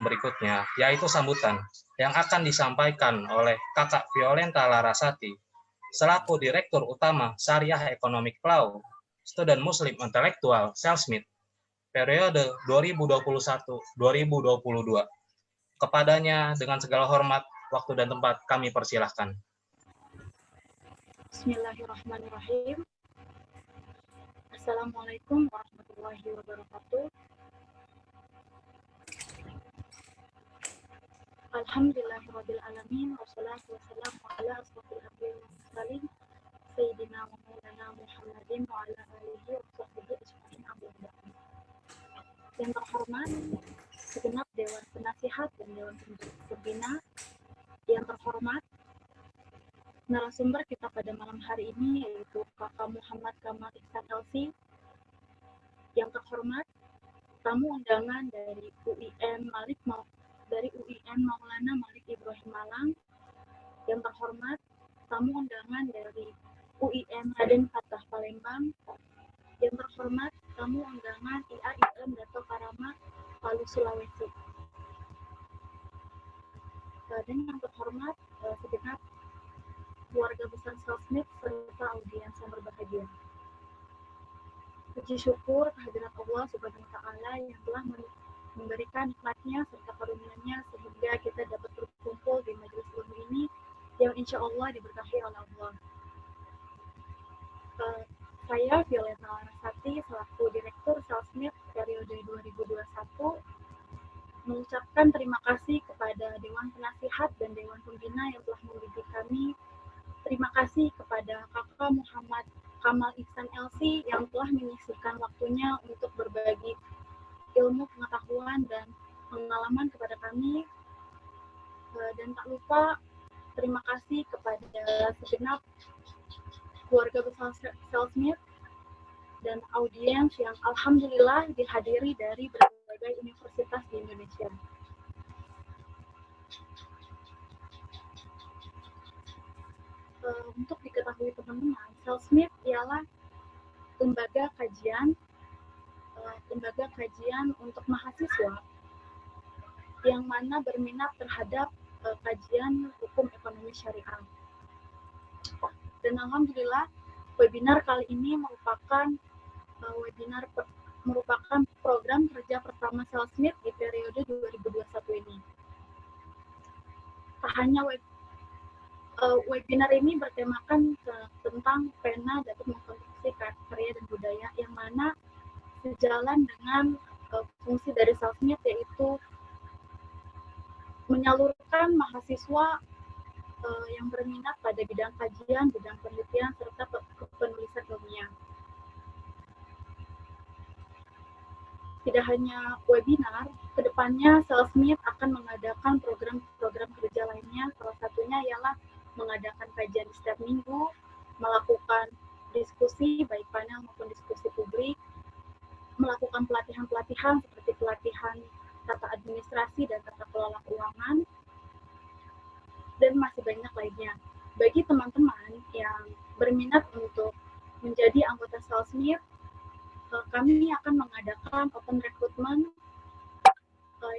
berikutnya, yaitu sambutan yang akan disampaikan oleh Kakak Violenta Larasati, selaku Direktur Utama Syariah Economic Law, Student Muslim Intelektual, Selsmith, periode 2021-2022. Kepadanya dengan segala hormat, waktu dan tempat kami persilahkan. Bismillahirrahmanirrahim. Assalamualaikum warahmatullahi wabarakatuh. Alhamdulillahirabbil alamin wassalatu wassalamu ala asrofil anbiya'i wal mursalin sayyidina wa maulana Muhammadin wa ala alihi wa sahbihi ajma'in amma ba'du. Yang terhormat segenap Dewan Penasihat dan Dewan Pembina, yang terhormat narasumber kita pada malam hari ini yaitu Kakak Muhammad Kamal Ihsan LC, yang terhormat tamu undangan dari UIN Maulana Malik Ibrahim Malang, yang terhormat tamu undangan dari UIN Raden Fatah Palembang, yang terhormat tamu undangan IAIN Dato Karama Palu Sulawesi, dan yang terhormat segenap keluarga besar Selsmith serta audiens yang berbahagia. Puji syukur kehadirat Allah Subhanahu wa Ta'ala yang telah memberikan nikmatnya serta karunia-Nya sehingga kita dapat berkumpul di majelis ilmu ini yang insya Allah diberkahi oleh Allah. Saya Violenta Larasati selaku Direktur Selsmith periode 2021 mengucapkan terima kasih kepada Dewan Penasihat dan Dewan Pembina yang telah membimbing kami. Terima kasih kepada Kakak Muhammad Kamal Ihsan LC yang telah menyisihkan waktunya untuk berbagi ilmu, pengetahuan, dan pengalaman kepada kami. Dan tak lupa terima kasih kepada segenap keluarga besar Selsmith dan audiens yang alhamdulillah dihadiri dari berbagai universitas di Indonesia. Untuk diketahui teman-teman, Selsmith ialah lembaga kajian untuk mahasiswa yang mana berminat terhadap kajian hukum ekonomi syariah. Dan alhamdulillah webinar kali ini merupakan program kerja pertama Selsmith di periode 2021 ini. Tak hanya webinar ini bertemakan tentang pena dapat mengkonstruksi karya dan budaya, yang mana sejalan dengan fungsi dari Selsmith, yaitu menyalurkan mahasiswa yang berminat pada bidang kajian, bidang penelitian, serta penulisan ilmiah. Tidak hanya webinar, kedepannya Selsmith akan mengadakan program-program kerja lainnya. Salah satunya ialah mengadakan kajian setiap minggu, melakukan diskusi baik panel maupun diskusi publik, melakukan pelatihan-pelatihan seperti pelatihan tata administrasi dan tata kelola keuangan, dan masih banyak lainnya. Bagi teman-teman yang berminat untuk menjadi anggota Selsmith, kami akan mengadakan open recruitment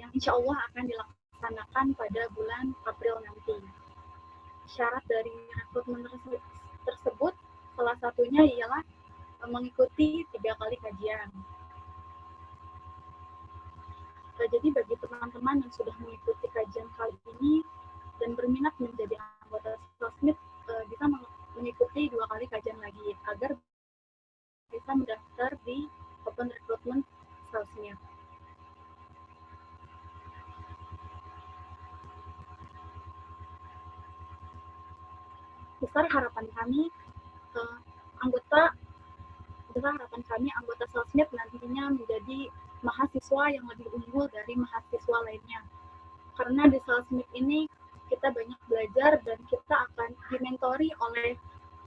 yang insya Allah akan dilaksanakan pada bulan April nanti. Syarat dari rekrutmen tersebut salah satunya ialah mengikuti 3 kali kajian. Jadi bagi teman-teman yang sudah mengikuti kajian kali ini dan berminat menjadi anggota Selsmith, bisa mengikuti 2 kali kajian lagi agar bisa mendaftar di open recruitment Selsmith. Besar harapan kami anggota Selsmith nantinya menjadi mahasiswa yang lebih unggul dari mahasiswa lainnya. Karena di Selsmith ini kita banyak belajar dan kita akan dimentori oleh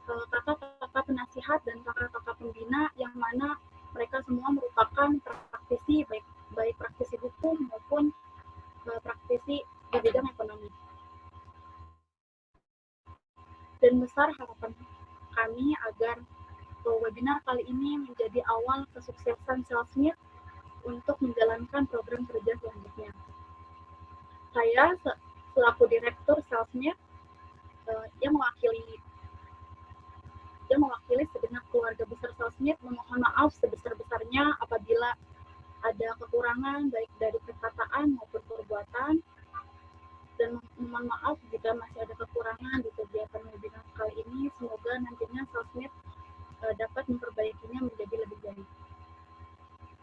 kakak-kakak penasihat dan kakak-kakak pembina yang mana mereka semua merupakan praktisi, baik praktisi hukum maupun praktisi di bidang ekonomi. Dan besar harapan kami agar webinar kali ini menjadi awal kesuksesan Selsmith untuk menjalankan program kerja selanjutnya. Saya selaku Direktur Salesmed yang mewakili segenap keluarga besar Salesmed memohon maaf sebesar-besarnya apabila ada kekurangan baik dari perkataan maupun perbuatan, dan mohon maaf jika masih ada kekurangan di kegiatan webinar kali ini. Semoga nantinya Salesmed dapat memperbaikinya menjadi lebih baik.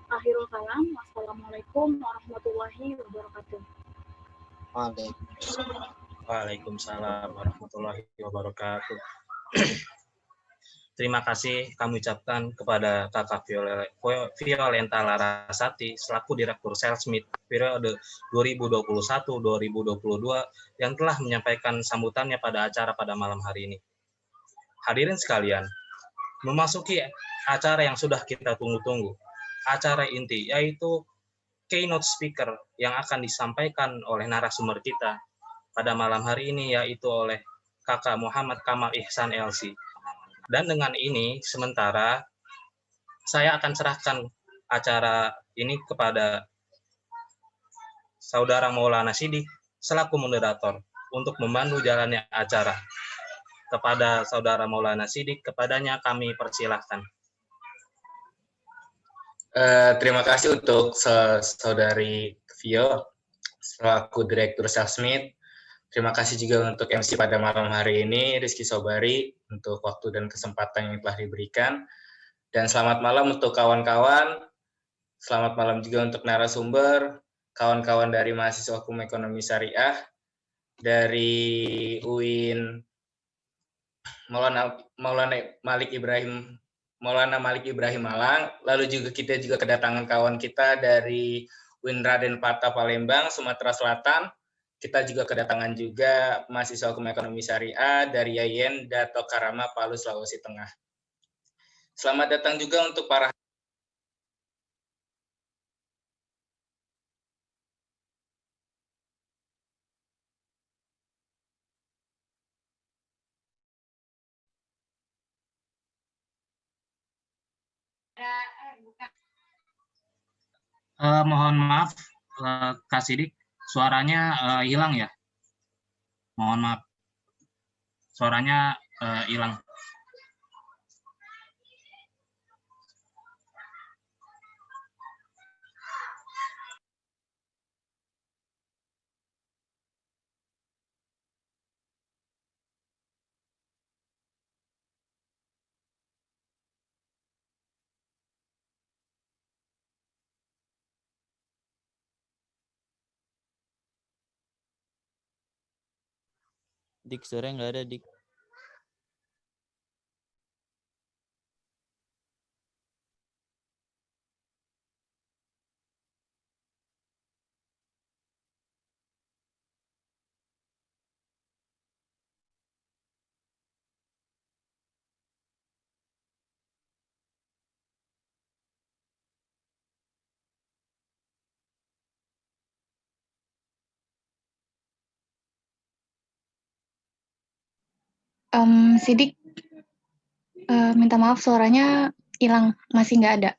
Akhirul kalam, wassalamualaikum warahmatullahi wabarakatuh. Waalaikumsalam warahmatullahi wabarakatuh. Terima kasih kami ucapkan kepada Kakak Violenta Larasati selaku Direktur Salesmed periode 2021-2022 yang telah menyampaikan sambutannya pada acara pada malam hari ini. Hadirin sekalian, memasuki acara yang sudah kita tunggu-tunggu, acara inti yaitu keynote speaker yang akan disampaikan oleh narasumber kita pada malam hari ini, yaitu oleh Kakak Muhammad Kamal Ihsan LC. Dan dengan ini, sementara saya akan serahkan acara ini kepada Saudara Maulana Sidik selaku moderator untuk memandu jalannya acara. Kepada Saudara Maulana Sidik, kepadanya kami persilahkan. Terima kasih untuk Saudari Vio selaku Direktur Salesmed. Terima kasih juga untuk MC pada malam hari ini, Rizky Sobari, untuk waktu dan kesempatan yang telah diberikan. Dan selamat malam untuk kawan-kawan, selamat malam juga untuk narasumber, kawan-kawan dari mahasiswa Hukum Ekonomi Syariah, dari UIN Maulana Malik Ibrahim Malang, lalu juga kita juga kedatangan kawan kita dari UIN Raden Patta Palembang, Sumatera Selatan. Kita juga kedatangan juga mahasiswa Hukum Ekonomi Syariah dari YAIN Dato Karama, Palu, Sulawesi Tengah. Selamat datang juga untuk para Mohon maaf, Kak Sidik, suaranya hilang ya? Mohon maaf, suaranya hilang. Dik, suaranya nggak ada, Dik. Sidik, minta maaf suaranya hilang, masih nggak ada.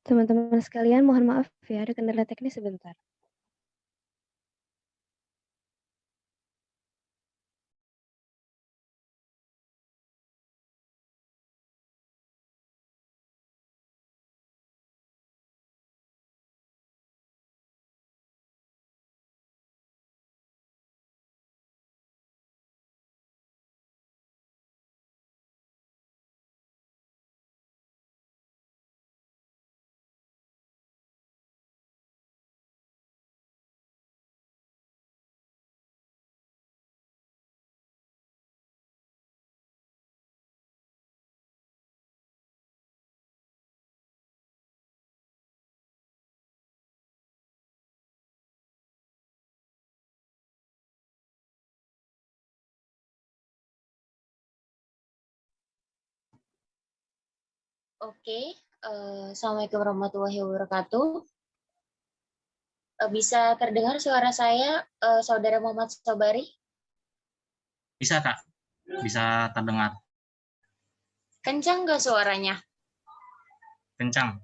Teman-teman sekalian, mohon maaf ya, ada kendala teknis sebentar. Oke, Assalamualaikum warahmatullahi wabarakatuh. Bisa terdengar suara saya, Saudara Muhammad Sobari? Bisa, Kak. Bisa terdengar. Kencang nggak suaranya? Kencang.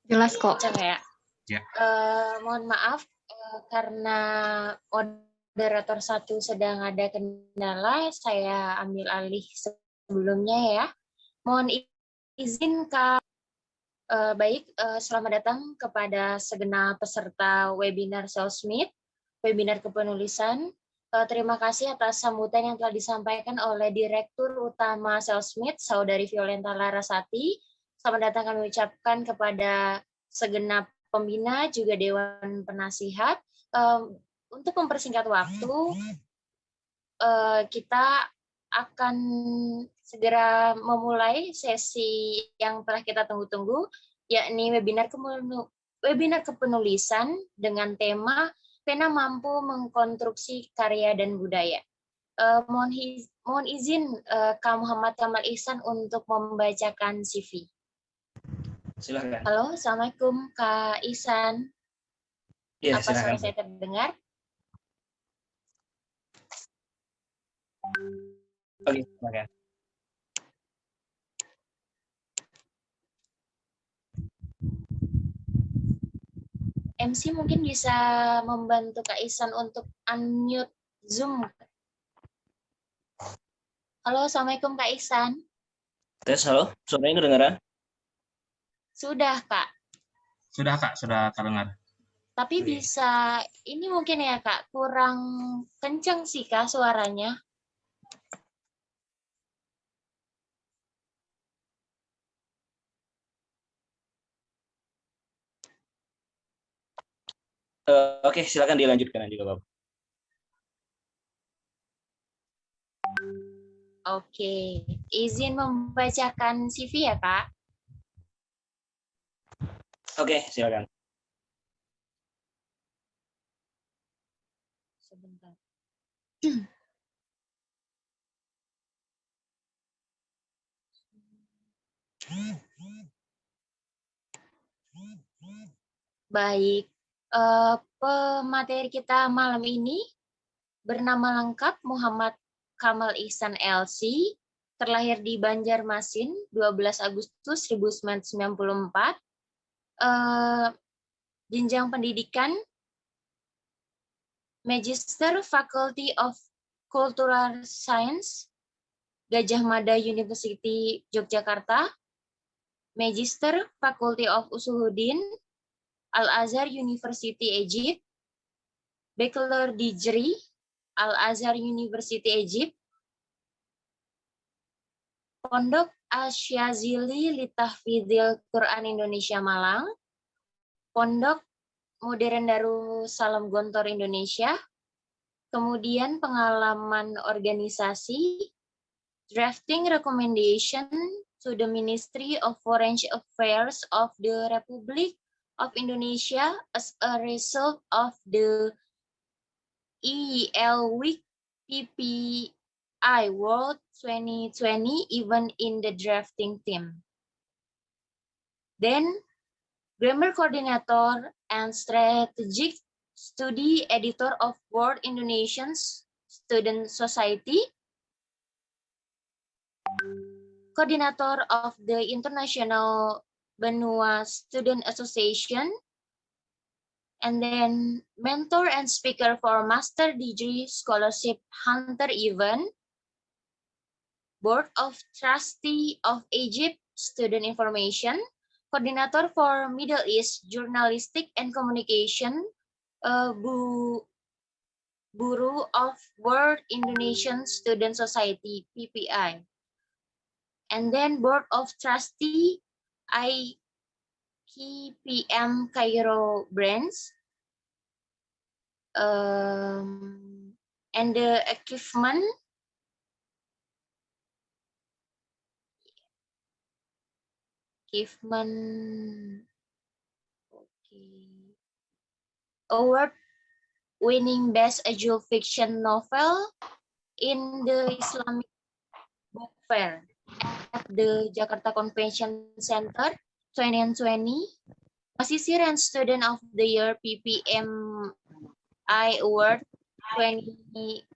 Jelas kok. Kencang ya? Ya. Mohon maaf, karena moderator satu sedang ada kendala, saya ambil alih sebelumnya ya. Mohon izin, Kak. Baik, selamat datang kepada segenap peserta webinar Salesmeet, webinar kepenulisan. Terima kasih atas sambutan yang telah disampaikan oleh Direktur Utama Salesmeet, Saudari Violenta Larasati. Selamat datang kami ucapkan kepada segenap pembina, juga Dewan Penasihat. Untuk mempersingkat waktu, kita akan segera memulai sesi yang telah kita tunggu-tunggu, yakni webinar kepenulisan dengan tema Pena Mampu Mengkonstruksi Karya dan Budaya. Mohon izin Kak Muhammad Kamal Ihsan untuk membacakan CV. Silakan. Halo, Assalamualaikum Kak Ihsan. Ya, Apa suara silakan. saya terdengar? Oke, silakan. MC mungkin bisa membantu Kak Ihsan untuk unmute Zoom. Halo, Assalamualaikum Kak Ihsan. Tes, halo, suaranya kedengaran? Sudah, Kak. Sudah, Kak. Sudah terdengar. Tapi bisa, ini mungkin ya Kak, kurang kencang sih Kak suaranya. Oke, silakan dilanjutkan nanti, Bapak. Oke, izin membacakan CV ya Kak. Oke, silakan. Sebentar. Baik, pemateri kita malam ini bernama lengkap Muhammad Kamal Ihsan LC, terlahir di Banjarmasin 12 Agustus 1994, jenjang pendidikan Magister Faculty of Cultural Science, Gajah Mada University Yogyakarta, Magister Faculty of Usuluddin, Al-Azhar University Egypt, Bachelor Degree, Al-Azhar University Egypt, Pondok Asyazili Litahfidzil Quran Indonesia Malang, Pondok Modern Darussalam Gontor Indonesia, kemudian pengalaman organisasi, drafting recommendation to the Ministry of Foreign Affairs of the Republic of Indonesia as a result of the EEL Week PPI World 2020 event in the drafting team. Then, Grammar Coordinator and Strategic Study Editor of World Indonesian Student Society, Coordinator of the International Benua Student Association, and then mentor and speaker for Master Degree Scholarship Hunter event, Board of Trustee of Egypt Student Information, Coordinator for Middle East Journalistic and Communication, Bureau of World Indonesian Student Society, PPI. And then Board of Trustee, IKPM Cairo branch, and the achievement award winning best adult fiction novel in the Islamic Book Fair at the Jakarta Convention Center 2020, Mahasiswa and Student of the Year PPMI Award 2017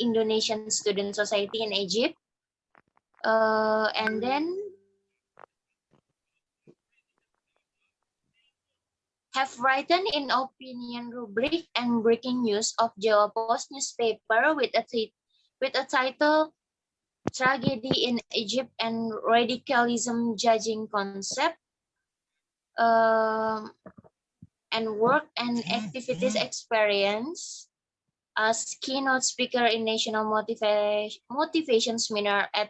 Indonesian Student Society in Egypt. And then have written in opinion rubric and breaking news of Jawa Post newspaper with a title Tragedy in Egypt and Radicalism Judging Concept, and work and activities experience as keynote speaker in National Motivation Seminar at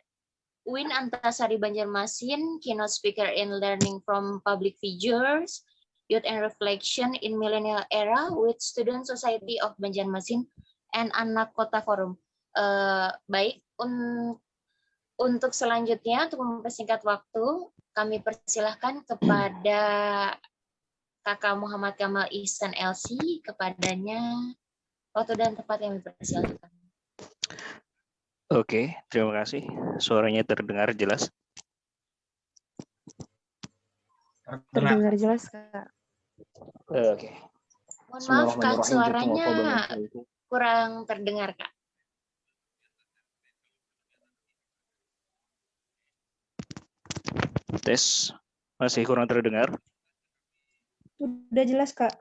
Win Antasari Banjarmasin, keynote speaker in Learning from Public Figures, Youth and Reflection in Millennial Era with Student Society of Banjarmasin and Anak Kota Forum. Baik, untuk selanjutnya, untuk mempersingkat waktu, kami persilahkan kepada Kakak Muhammad Kamal Ihsan LC, kepadanya waktu dan tempat yang dipersilakan. Oke, terima kasih. Suaranya terdengar jelas. Terdengar jelas, Kak. Oke. Mohon maaf, Kak, suaranya kurang terdengar, Kak. Tes, masih kurang terdengar? Udah jelas, Kak.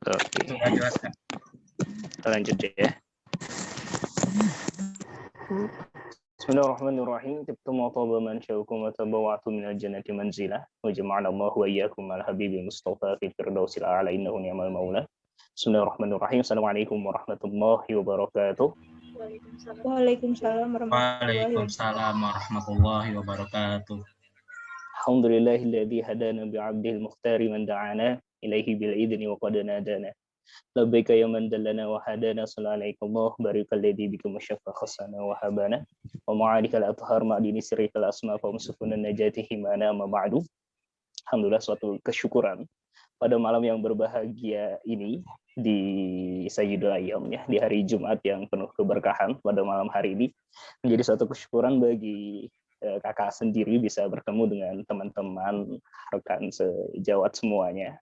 Oke. Sudah jelas, Kak. Lanjut ya. Bismillahirrahmanirrahim. Tibtum wa taba mansyaukum wa tabawwa'tum minal jannati manzila wa jama'ana Allah wa iyyakum al habibil mustafa fil firdausil a'la innahu ni'mal maula. Bismillahirrahmanirrahim. Assalamualaikum warahmatullahi wabarakatuh. Waalaikumsalam Waalaikumsalam warahmatullahi wabarakatuh. Alhamdulillahilladzi hadana bi'abdihil mukhtari man da'ana ilaihi bil idni wa qad nadana. Labbaika ya man dallana wa hadana sallallahu barikal ladzi bikum syaffa khasana wa habana wa ma'alikal athhar ma'dini sirrikal asma fa musafuna najati himana ma ba'du. Alhamdulillah, suatu kesyukuran pada malam yang berbahagia ini di Sayyidul Ayyam ya, di hari Jumat yang penuh keberkahan. Pada malam hari ini menjadi suatu kesyukuran bagi kakak sendiri bisa bertemu dengan teman-teman rekan sejawat semuanya.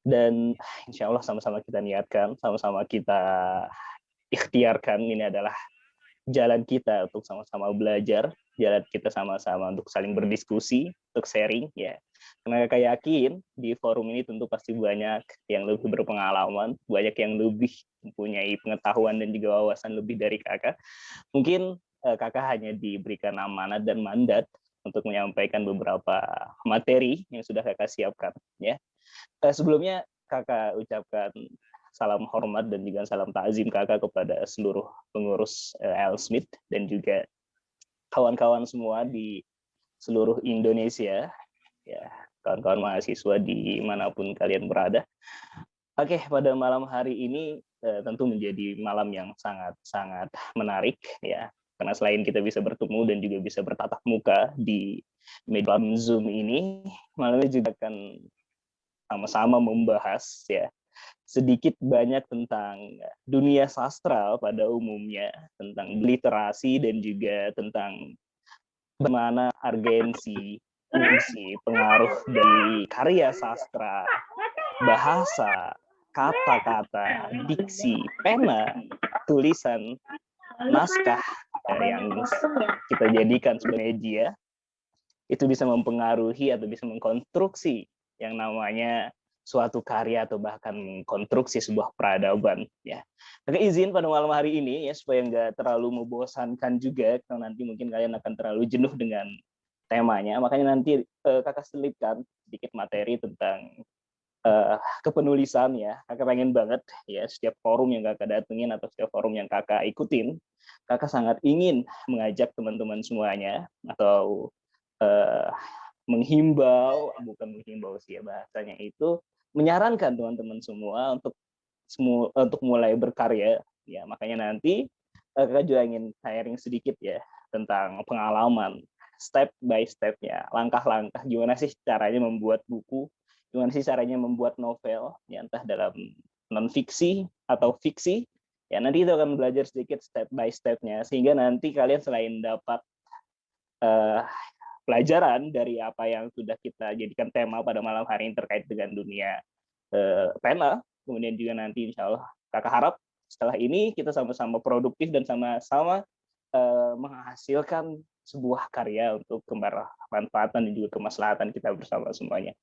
Dan insya Allah sama-sama kita niatkan, sama-sama kita ikhtiarkan, ini adalah jalan kita untuk sama-sama belajar, jalan kita sama-sama untuk saling berdiskusi, untuk sharing ya. Karena kakak yakin di forum ini tentu pasti banyak yang lebih berpengalaman, banyak yang lebih mempunyai pengetahuan dan juga wawasan lebih dari kakak. Mungkin kakak hanya diberikan amanat dan mandat untuk menyampaikan beberapa materi yang sudah kakak siapkan ya. Sebelumnya kakak ucapkan salam hormat dan juga salam takzim kakak kepada seluruh pengurus L-Smith dan juga kawan-kawan semua di seluruh Indonesia ya, kawan-kawan mahasiswa dimanapun kalian berada. Oke, pada malam hari ini tentu menjadi malam yang sangat-sangat menarik ya, karena selain kita bisa bertemu dan juga bisa bertatap muka di media Zoom ini, malamnya juga akan sama-sama membahas ya sedikit banyak tentang dunia sastra pada umumnya, tentang literasi dan juga tentang bagaimana urgensi, fungsi, pengaruh dari karya sastra, bahasa, kata-kata, diksi, pena, tulisan, naskah yang kita jadikan sebagai media itu bisa mempengaruhi atau bisa mengkonstruksi yang namanya suatu karya atau bahkan mengkonstruksi sebuah peradaban ya. Kakak izin pada malam hari ini ya, supaya nggak terlalu membosankan juga, karena nanti mungkin kalian akan terlalu jenuh dengan temanya, makanya nanti kakak selipkan sedikit materi tentang kepenulisan ya. Kakak pengen banget ya, setiap forum yang kakak datengin atau setiap forum yang kakak ikutin, kakak sangat ingin mengajak teman-teman semuanya atau menghimbau, bukan menghimbau sih ya bahasanya itu, menyarankan teman-teman semua untuk mulai berkarya ya. Makanya nanti kakak juga ingin sharing sedikit ya tentang pengalaman step by stepnya, langkah-langkah gimana sih caranya membuat buku, gimana sih caranya membuat novel ya, entah dalam non fiksi atau fiksi ya. Nanti kita akan belajar sedikit step by stepnya, sehingga nanti kalian selain dapat pelajaran dari apa yang sudah kita jadikan tema pada malam hari ini terkait dengan dunia pena. Kemudian juga nanti insya Allah kakak harap setelah ini kita sama-sama produktif dan sama-sama menghasilkan sebuah karya untuk kebermanfaatan dan juga kemaslahatan kita bersama semuanya.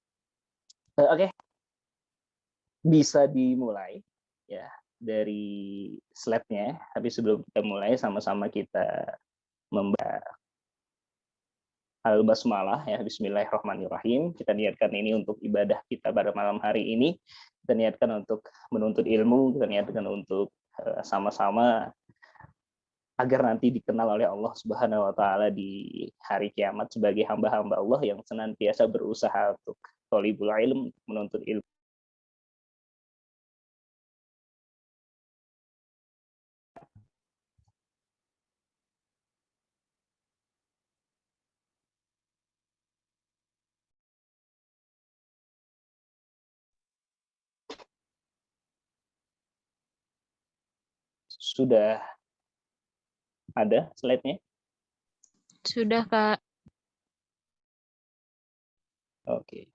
Oke. Bisa dimulai ya dari slide-nya. Tapi sebelum kita mulai, sama-sama kita membaca Al-Basmalah ya. Bismillahirrahmanirrahim. Kita niatkan ini untuk ibadah kita pada malam hari ini. Kita niatkan untuk menuntut ilmu. Kita niatkan untuk sama-sama agar nanti dikenal oleh Allah Subhanahu wa taala di hari kiamat sebagai hamba-hamba Allah yang senantiasa berusaha untuk thalibul ilm, menuntut ilmu. Sudah ada slide-nya? Sudah, Kak. Oke.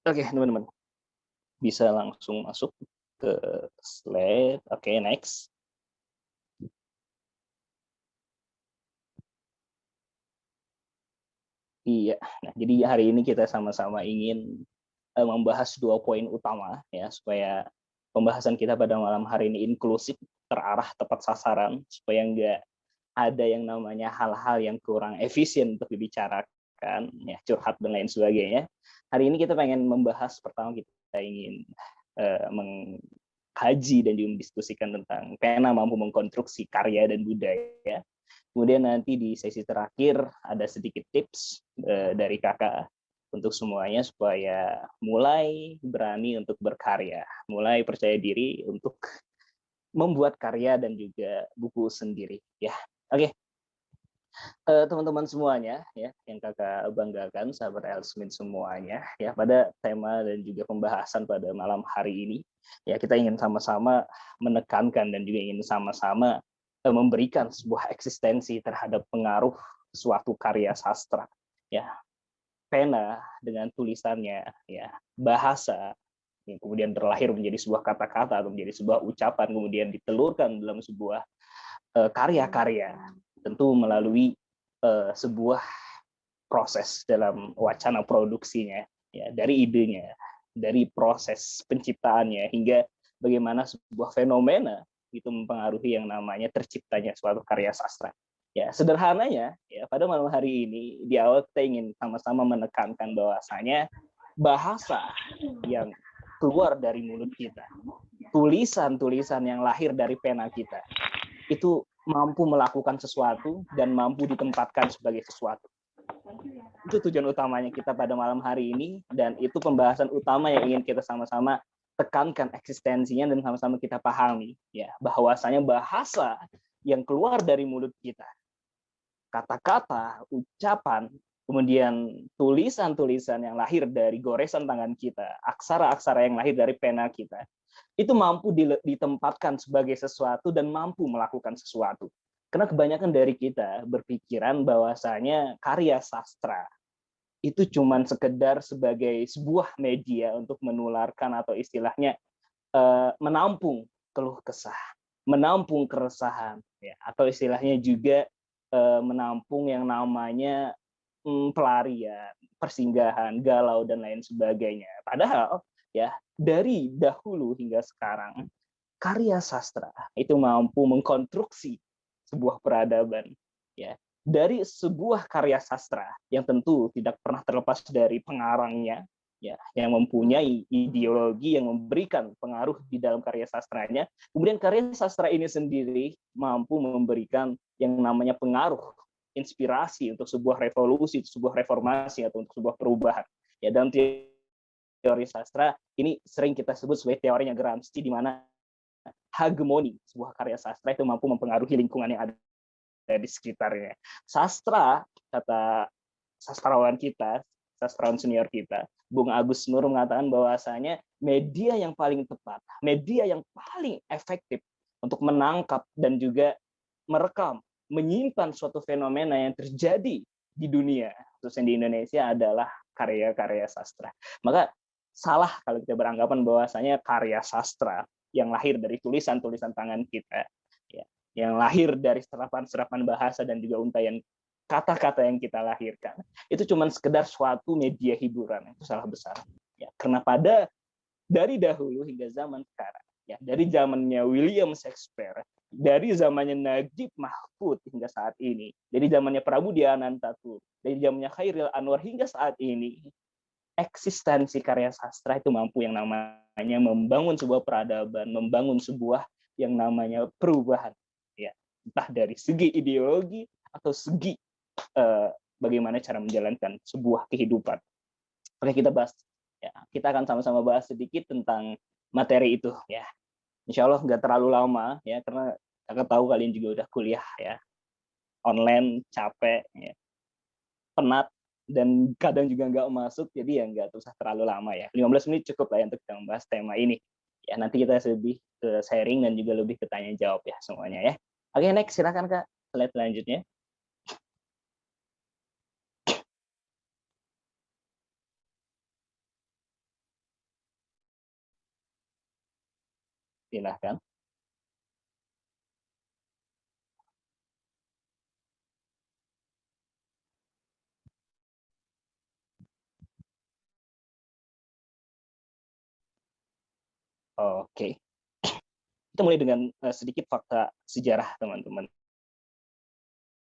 Oke, teman-teman. Bisa langsung masuk ke slide. Oke, next. Iya, nah jadi hari ini kita sama-sama ingin membahas 2 poin utama ya, supaya pembahasan kita pada malam hari ini inklusif, terarah, tepat sasaran, supaya nggak ada yang namanya hal-hal yang kurang efisien untuk dibicarakan, ya curhat dan lain sebagainya. Hari ini kita pengen membahas, pertama kita ingin mengkaji dan juga mendiskusikan tentang pena mampu mengkonstruksi karya dan budaya. Kemudian nanti di sesi terakhir ada sedikit tips dari kakak untuk semuanya supaya mulai berani untuk berkarya, mulai percaya diri untuk membuat karya dan juga buku sendiri. Ya, oke. Teman-teman semuanya ya yang kakak banggakan, sahabat Elsmith semuanya ya, pada tema dan juga pembahasan pada malam hari ini ya, kita ingin sama-sama menekankan dan juga ingin sama-sama memberikan sebuah eksistensi terhadap pengaruh suatu karya sastra ya, pena dengan tulisannya ya, bahasa yang kemudian terlahir menjadi sebuah kata-kata atau menjadi sebuah ucapan, kemudian ditelurkan dalam sebuah karya-karya, tentu melalui sebuah proses dalam wacana produksinya ya, dari idenya, dari proses penciptaannya hingga bagaimana sebuah fenomena itu mempengaruhi yang namanya terciptanya suatu karya sastra. Ya, sederhananya ya, pada malam hari ini di awal kita ingin sama-sama menekankan bahwasanya bahasa yang keluar dari mulut kita, tulisan-tulisan yang lahir dari pena kita, itu mampu melakukan sesuatu dan mampu ditempatkan sebagai sesuatu. Itu tujuan utamanya kita pada malam hari ini, dan itu pembahasan utama yang ingin kita sama-sama tekankan eksistensinya dan sama-sama kita pahami ya, bahwasanya bahasa yang keluar dari mulut kita, kata-kata, ucapan, kemudian tulisan-tulisan yang lahir dari goresan tangan kita, aksara-aksara yang lahir dari pena kita, itu mampu ditempatkan sebagai sesuatu dan mampu melakukan sesuatu. Karena kebanyakan dari kita berpikiran bahwasanya karya sastra itu cuman sekedar sebagai sebuah media untuk menularkan atau istilahnya menampung keluh kesah, menampung keresahan, ya, atau istilahnya juga menampung yang namanya pelarian, persinggahan, galau dan lain sebagainya. Padahal ya dari dahulu hingga sekarang karya sastra itu mampu mengkonstruksi sebuah peradaban, ya. Dari sebuah karya sastra yang tentu tidak pernah terlepas dari pengarangnya, ya, yang mempunyai ideologi yang memberikan pengaruh di dalam karya sastranya. Kemudian karya sastra ini sendiri mampu memberikan yang namanya pengaruh, inspirasi untuk sebuah revolusi, sebuah reformasi atau untuk sebuah perubahan. Ya, dalam teori sastra ini sering kita sebut sebagai teorinya Gramsci, di mana hegemoni sebuah karya sastra itu mampu mempengaruhi lingkungan yang ada di sekitarnya. Sastra, kata sastrawan kita, sastrawan senior kita, Bung Agus Nur mengatakan bahwasanya media yang paling tepat, media yang paling efektif untuk menangkap dan juga merekam, menyimpan suatu fenomena yang terjadi di dunia, khususnya di Indonesia, adalah karya-karya sastra. Maka salah kalau kita beranggapan bahwasanya karya sastra yang lahir dari tulisan-tulisan tangan kita, ya, yang lahir dari serapan-serapan bahasa dan juga untayan kata-kata yang kita lahirkan, itu cuma sekedar suatu media hiburan. Itu salah besar. Ya, karena dari dahulu hingga zaman sekarang, ya, dari zamannya William Shakespeare, dari zamannya Najib Mahfud hingga saat ini, dari zamannya Prabu Dianantatur, dari zamannya Khairil Anwar hingga saat ini, eksistensi karya sastra itu mampu yang namanya membangun sebuah peradaban, membangun sebuah yang namanya perubahan, ya, entah dari segi ideologi atau segi bagaimana cara menjalankan sebuah kehidupan. Oke, kita bahas, ya, kita akan sama-sama bahas sedikit tentang materi itu, ya. Insya Allah nggak terlalu lama, ya, karena aku tahu kalian juga udah kuliah, ya, online, capek, ya, penat, dan kadang juga nggak masuk, jadi ya nggak usah terlalu lama, ya. 15 menit cukup lah untuk kita membahas tema ini. Ya, nanti kita lebih ke sharing dan juga lebih ke tanya jawab, ya, semuanya, ya. Oke, next, silakan Kak, slide selanjutnya. Silahkan. Oke. Kita mulai dengan sedikit fakta sejarah, teman-teman.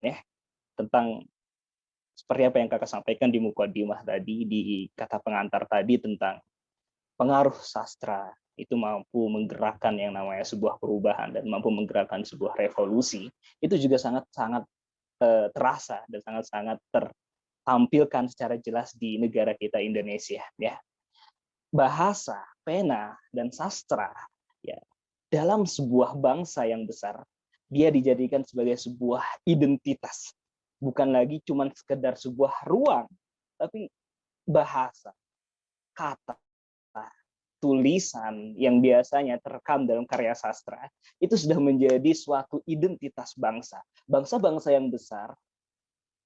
Ya, tentang seperti apa yang Kakak sampaikan di mukadimah tadi, di kata pengantar tadi, tentang pengaruh sastra itu mampu menggerakkan yang namanya sebuah perubahan dan mampu menggerakkan sebuah revolusi. Itu juga sangat-sangat terasa dan sangat-sangat tertampilkan secara jelas di negara kita Indonesia, ya. Bahasa, pena, dan sastra, ya, dalam sebuah bangsa yang besar, dia dijadikan sebagai sebuah identitas, bukan lagi cuma sekedar sebuah ruang, tapi bahasa, kata, tulisan yang biasanya terekam dalam karya sastra itu sudah menjadi suatu identitas bangsa. Bangsa-bangsa yang besar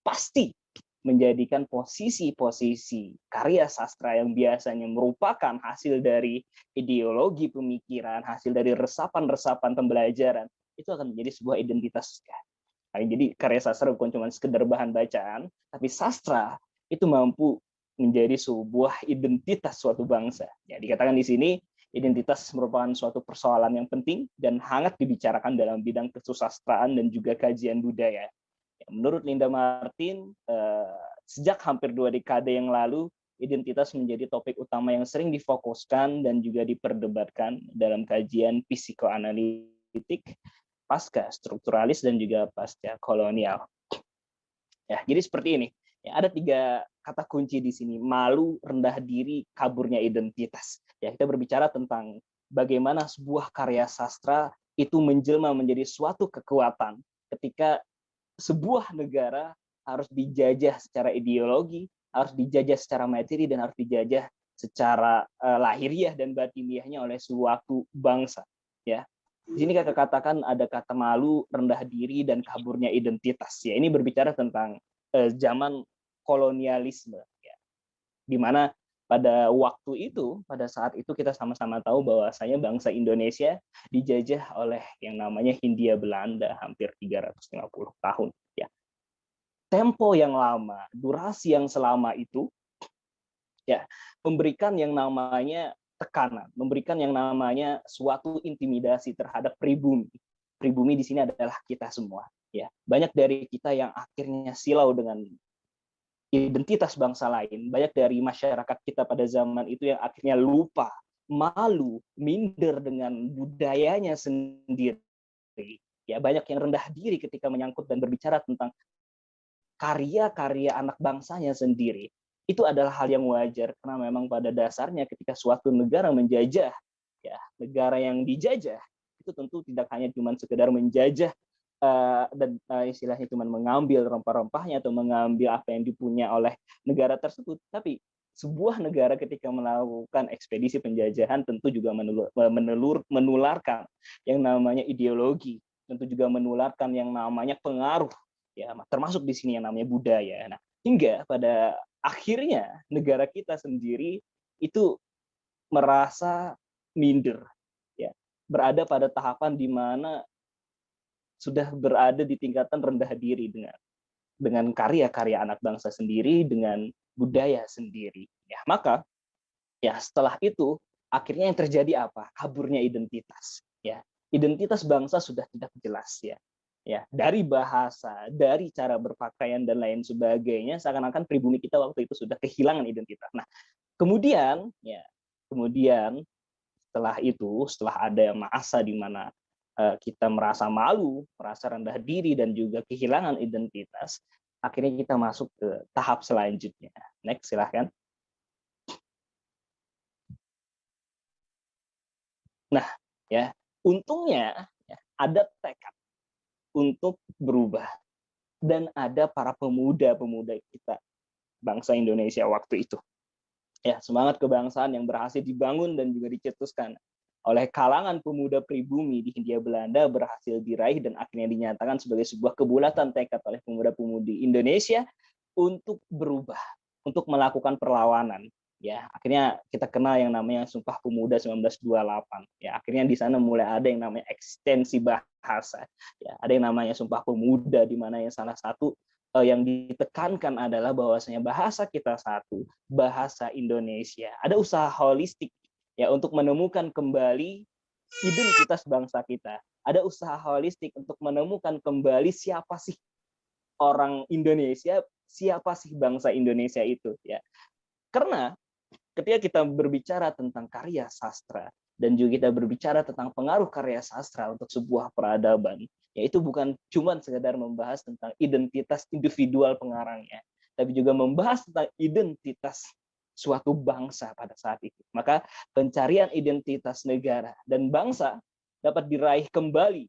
pasti menjadikan posisi-posisi karya sastra yang biasanya merupakan hasil dari ideologi pemikiran, hasil dari resapan-resapan pembelajaran, itu akan menjadi sebuah identitas. Jadi karya sastra bukan cuma sekedar bahan bacaan, tapi sastra itu mampu menjadi sebuah identitas suatu bangsa. Ya, dikatakan di sini identitas merupakan suatu persoalan yang penting dan hangat dibicarakan dalam bidang kesusastraan dan juga kajian budaya. Ya, menurut Linda Martin, sejak hampir 2 dekade yang lalu, identitas menjadi topik utama yang sering difokuskan dan juga diperdebatkan dalam kajian psikoanalitik pasca strukturalis dan juga pasca kolonial. Ya, jadi seperti ini. Ya, ada 3 kata kunci di sini: malu, rendah diri, kaburnya identitas. Ya, kita berbicara tentang bagaimana sebuah karya sastra itu menjelma menjadi suatu kekuatan ketika sebuah negara harus dijajah secara ideologi, harus dijajah secara materi, dan harus dijajah secara lahiriah dan batiniahnya oleh suatu bangsa. Ya, di sini Kakak katakan ada kata malu, rendah diri, dan kaburnya identitas. Ya, ini berbicara tentang zaman kolonialisme, ya, di mana pada waktu itu, pada saat itu kita sama-sama tahu bahwasanya bangsa Indonesia dijajah oleh yang namanya Hindia Belanda hampir 350 tahun. Ya, tempo yang lama, durasi yang selama itu, ya, memberikan yang namanya tekanan, memberikan yang namanya suatu intimidasi terhadap pribumi. Pribumi di sini adalah kita semua. Ya, banyak dari kita yang akhirnya silau dengan identitas bangsa lain, banyak dari masyarakat kita pada zaman itu yang akhirnya lupa, malu, minder dengan budayanya sendiri. Ya, banyak yang rendah diri ketika menyangkut dan berbicara tentang karya-karya anak bangsanya sendiri. Itu adalah hal yang wajar karena memang pada dasarnya ketika suatu negara menjajah, ya, negara yang dijajah itu tentu tidak hanya cuma sekedar menjajah dan istilahnya cuma mengambil rempah-rempahnya atau mengambil apa yang dipunya oleh negara tersebut, tapi sebuah negara ketika melakukan ekspedisi penjajahan tentu juga menularkan yang namanya ideologi, tentu juga menularkan yang namanya pengaruh, ya, termasuk di sini yang namanya budaya. Nah, hingga pada akhirnya negara kita sendiri itu merasa minder, ya, berada pada tahapan di mana sudah berada di tingkatan rendah diri dengan karya-karya anak bangsa sendiri, dengan budaya sendiri. Ya, maka ya setelah itu akhirnya yang terjadi apa? Kaburnya identitas. Ya, identitas bangsa sudah tidak jelas, ya. Ya, dari bahasa, dari cara berpakaian dan lain sebagainya, seakan-akan pribumi kita waktu itu sudah kehilangan identitas. Nah, kemudian setelah ada masa di mana kita merasa malu, merasa rendah diri, dan juga kehilangan identitas, akhirnya kita masuk ke tahap selanjutnya. Next, silahkan. Nah, ya, untungnya ya, ada tekad untuk berubah, dan ada para pemuda-pemuda kita, bangsa Indonesia waktu itu. Ya, semangat kebangsaan yang berhasil dibangun dan juga dicetuskan oleh kalangan pemuda pribumi di Hindia Belanda berhasil diraih dan akhirnya dinyatakan sebagai sebuah kebulatan tekad oleh pemuda-pemudi Indonesia untuk berubah, untuk melakukan perlawanan. Ya, akhirnya kita kenal yang namanya Sumpah Pemuda 1928. Ya, akhirnya di sana mulai ada yang namanya ekstensi bahasa. Ya, ada yang namanya Sumpah Pemuda di mana yang salah satu yang ditekankan adalah bahwasanya bahasa kita satu, bahasa Indonesia. Ada usaha holistik ya untuk menemukan kembali identitas bangsa kita. Ada usaha holistik untuk menemukan kembali siapa sih orang Indonesia, siapa sih bangsa Indonesia itu, ya. Karena ketika kita berbicara tentang karya sastra dan juga kita berbicara tentang pengaruh karya sastra untuk sebuah peradaban, yaitu bukan cuma sekedar membahas tentang identitas individual pengarangnya, tapi juga membahas tentang identitas suatu bangsa pada saat itu. Maka pencarian identitas negara dan bangsa dapat diraih kembali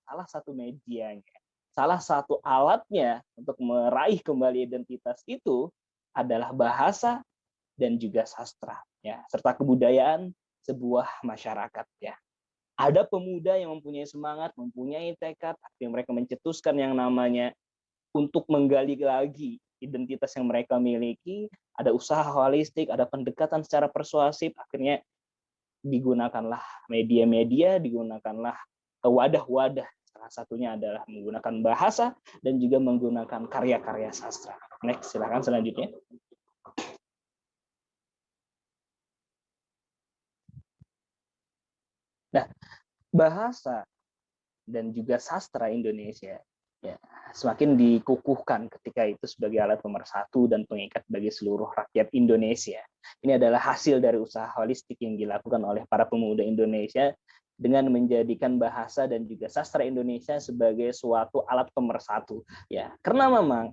salah satu medianya, salah satu alatnya untuk meraih kembali identitas itu adalah bahasa dan juga sastra, ya, serta kebudayaan sebuah masyarakat, ya. Ada pemuda yang mempunyai semangat, mempunyai tekad, akhirnya mereka mencetuskan yang namanya untuk menggali lagi identitas yang mereka miliki, ada usaha holistik, ada pendekatan secara persuasif, akhirnya digunakanlah media-media, digunakanlah wadah-wadah, salah satunya adalah menggunakan bahasa dan juga menggunakan karya-karya sastra. Next, silakan selanjutnya. Nah, bahasa dan juga sastra Indonesia ya semakin dikukuhkan ketika itu sebagai alat pemersatu dan pengikat bagi seluruh rakyat Indonesia. Ini adalah hasil dari usaha holistik yang dilakukan oleh para pemuda Indonesia dengan menjadikan bahasa dan juga sastra Indonesia sebagai suatu alat pemersatu. Ya, karena memang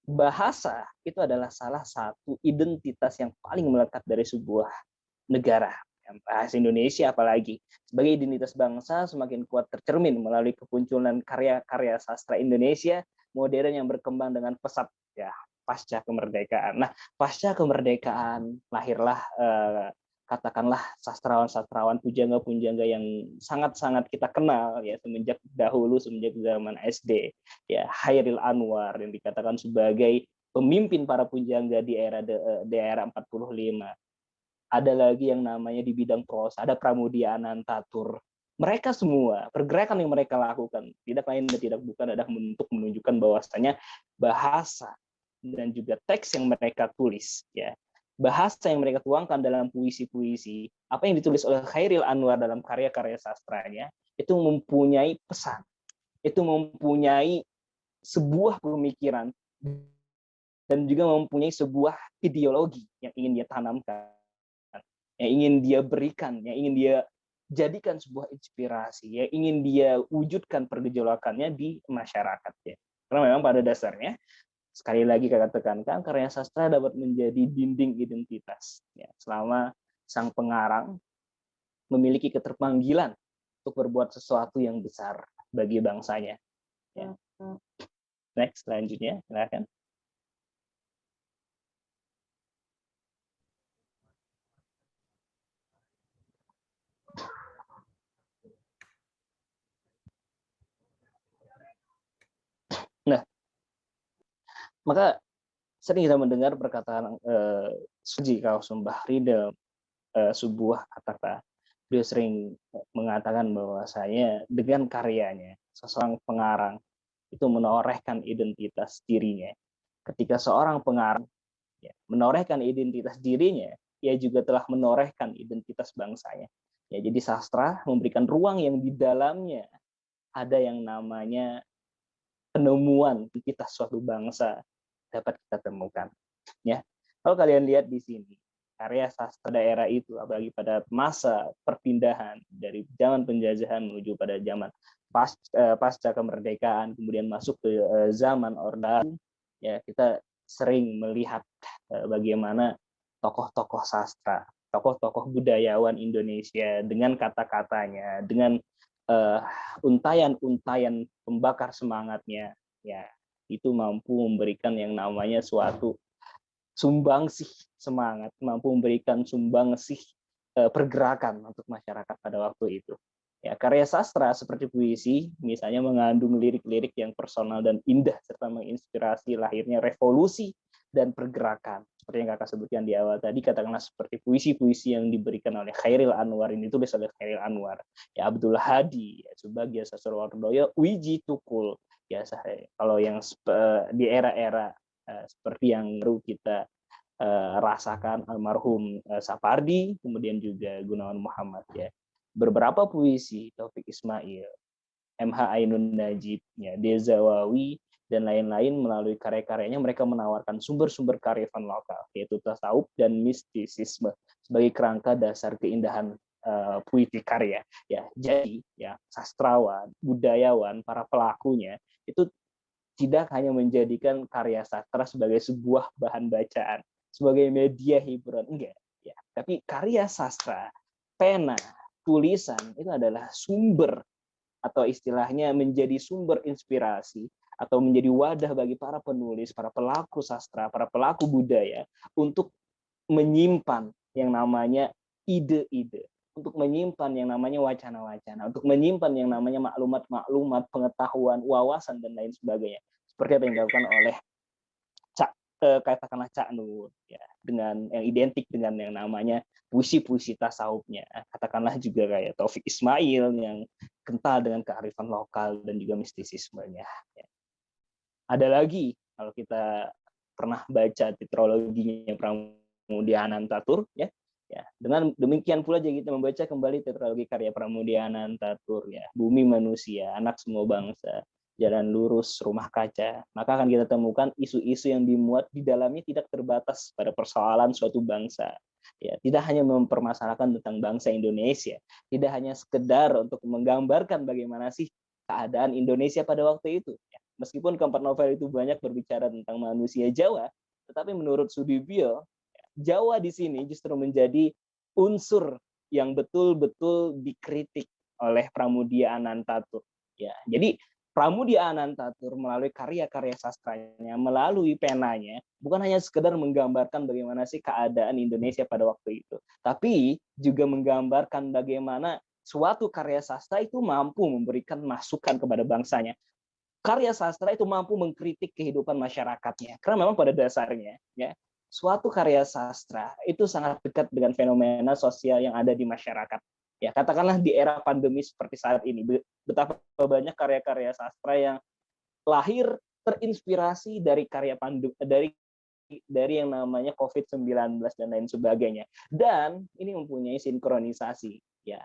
bahasa itu adalah salah satu identitas yang paling melekat dari sebuah negara. Bahasa Indonesia apalagi sebagai identitas bangsa semakin kuat tercermin melalui kemunculan karya-karya sastra Indonesia modern yang berkembang dengan pesat ya pasca kemerdekaan. Nah, pasca kemerdekaan lahirlah katakanlah sastrawan-sastrawan pujangga-pujangga yang sangat-sangat kita kenal ya semenjak zaman SD ya, Chairil Anwar yang dikatakan sebagai pemimpin para pujangga di era 45. Ada lagi yang namanya di bidang prosa, ada Pramudia Anantatur. Mereka semua, pergerakan yang mereka lakukan, tidak lain dan tidak bukan adalah untuk menunjukkan bahwasanya bahasa dan juga teks yang mereka tulis, ya, bahasa yang mereka tuangkan dalam puisi-puisi, apa yang ditulis oleh Chairil Anwar dalam karya-karya sastranya, itu mempunyai pesan, itu mempunyai sebuah pemikiran, dan juga mempunyai sebuah ideologi yang ingin dia tanamkan, yang ingin dia berikan, yang ingin dia jadikan sebuah inspirasi, yang ingin dia wujudkan pergejolakannya di masyarakat. Ya. Karena memang pada dasarnya, sekali lagi kakak tekankan, karya sastra dapat menjadi dinding identitas. Ya, selama sang pengarang memiliki keterpanggilan untuk berbuat sesuatu yang besar bagi bangsanya. Ya. Next, selanjutnya, silakan. Maka sering kita mendengar perkataan Suji Kausum Bahri dalam sebuah kata-kata. Beliau sering mengatakan bahwasanya dengan karyanya seseorang pengarang itu menorehkan identitas dirinya. Ketika seorang pengarang menorehkan identitas dirinya, ia juga telah menorehkan identitas bangsanya. Ya, jadi sastra memberikan ruang yang di dalamnya ada yang namanya penemuan identitas suatu bangsa dapat kita temukan. Ya, kalau kalian lihat di sini karya sastra daerah itu, apalagi pada masa perpindahan dari zaman penjajahan menuju pada zaman pasca kemerdekaan, kemudian masuk ke zaman Orde Baru, ya kita sering melihat bagaimana tokoh-tokoh sastra, tokoh-tokoh budayawan Indonesia dengan kata-katanya, dengan untayan-untayan pembakar semangatnya, ya itu mampu memberikan yang namanya suatu sumbangsih semangat, mampu memberikan sumbangsih pergerakan untuk masyarakat pada waktu itu. Ya, karya sastra seperti puisi, misalnya mengandung lirik-lirik yang personal dan indah serta menginspirasi lahirnya revolusi dan pergerakan. Seperti yang kakak sebutkan di awal tadi, katakanlah seperti puisi-puisi yang diberikan oleh Khairil Anwar, ini tulis oleh Khairil Anwar, ya Abdul Hadi, ya Subagio Sastrowardoyo, Wiji Tukul, ya kalau yang di era-era seperti yang baru kita rasakan almarhum Sapardi, kemudian juga Gunawan Muhammad, ya. Beberapa puisi Taufik Ismail, MH Ainun Najib, ya, Dezawawi, dan lain-lain melalui karya-karyanya mereka menawarkan sumber-sumber kearifan lokal, yaitu tasawuf dan mistisisme sebagai kerangka dasar keindahan puisi karya. Ya, jadi ya sastrawan, budayawan, para pelakunya itu tidak hanya menjadikan karya sastra sebagai sebuah bahan bacaan, sebagai media hiburan, enggak, ya. Tapi karya sastra, pena, tulisan itu adalah sumber atau istilahnya menjadi sumber inspirasi atau menjadi wadah bagi para penulis, para pelaku sastra, para pelaku budaya untuk menyimpan yang namanya ide-ide, untuk menyimpan yang namanya wacana-wacana, untuk menyimpan yang namanya maklumat-maklumat, pengetahuan, wawasan, dan lain sebagainya. Seperti apa yang dilakukan oleh katakanlah Cak Nur, ya, dengan yang identik dengan yang namanya puisi-puisi tasawufnya. Katakanlah juga kayak Taufik Ismail yang kental dengan kearifan lokal dan juga mistisismenya. Ya. Ada lagi kalau kita pernah baca tetraloginya Pramudia Anantatur, ya. Ya, dengan demikian pula juga kita membaca kembali tetralogi karya Pramudia Anantatur, ya, Bumi Manusia, Anak Semua Bangsa, Jalan Lurus, Rumah Kaca, maka akan kita temukan isu-isu yang dimuat di dalamnya tidak terbatas pada persoalan suatu bangsa. Ya, tidak hanya mempermasalahkan tentang bangsa Indonesia, tidak hanya sekedar untuk menggambarkan bagaimana sih keadaan Indonesia pada waktu itu. Ya, meskipun keempat novel itu banyak berbicara tentang manusia Jawa, tetapi menurut Sudibyo, Jawa di sini justru menjadi unsur yang betul-betul dikritik oleh Pramudia Anantatur. Ya, jadi Pramudia Anantatur melalui karya-karya sastranya, melalui penanya, bukan hanya sekedar menggambarkan bagaimana sih keadaan Indonesia pada waktu itu, tapi juga menggambarkan bagaimana suatu karya sastra itu mampu memberikan masukan kepada bangsanya. Karya sastra itu mampu mengkritik kehidupan masyarakatnya, karena memang pada dasarnya, ya, suatu karya sastra itu sangat dekat dengan fenomena sosial yang ada di masyarakat. Ya, katakanlah di era pandemi seperti saat ini, betapa banyak karya-karya sastra yang lahir terinspirasi dari karya dari yang namanya COVID-19 dan lain sebagainya. Dan ini mempunyai sinkronisasi, ya.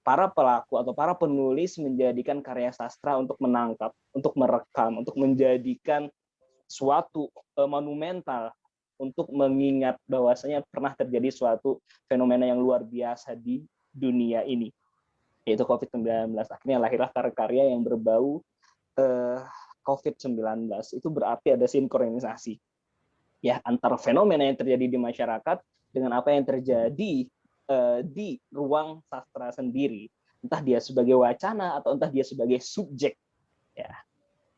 Para pelaku atau para penulis menjadikan karya sastra untuk menangkap, untuk merekam, untuk menjadikan suatu monumental untuk mengingat bahwasanya pernah terjadi suatu fenomena yang luar biasa di dunia ini, yaitu COVID-19. Akhirnya lahirlah karya-karya yang berbau COVID-19. Itu berarti ada sinkronisasi, ya, antara fenomena yang terjadi di masyarakat dengan apa yang terjadi di ruang sastra sendiri, entah dia sebagai wacana atau entah dia sebagai subjek. Ya.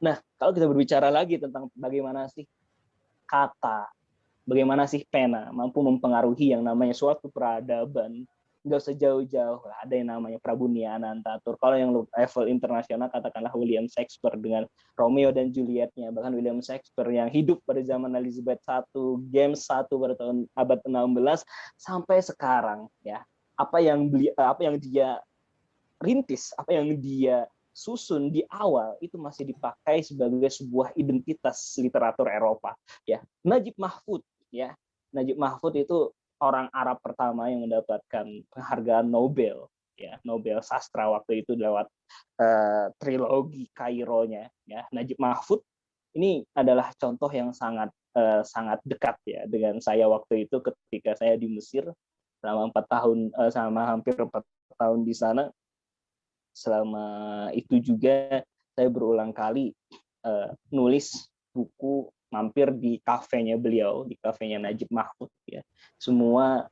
Nah, kalau kita berbicara lagi tentang bagaimana sih kata, bagaimana sih pena mampu mempengaruhi yang namanya suatu peradaban, nggak usah jauh-jauh lah, ada yang namanya Prabunia Anantatur. Kalau yang level internasional katakanlah William Shakespeare dengan Romeo dan Juliet-nya, bahkan William Shakespeare yang hidup pada zaman Elizabeth I, James I pada tahun abad 16 sampai sekarang ya. Apa yang dia rintis, apa yang dia susun di awal itu masih dipakai sebagai sebuah identitas literatur Eropa ya. Najib Mahfud ya. Najib Mahfud itu orang Arab pertama yang mendapatkan penghargaan Nobel ya, Nobel sastra waktu itu lewat trilogi Kairo-nya ya. Najib Mahfud ini adalah contoh yang sangat dekat ya dengan saya waktu itu ketika saya di Mesir selama 4 tahun, sama hampir 4 tahun di sana. Selama itu juga saya berulang kali nulis buku, mampir di kafenya beliau, di kafenya Najib Mahfud ya. Semua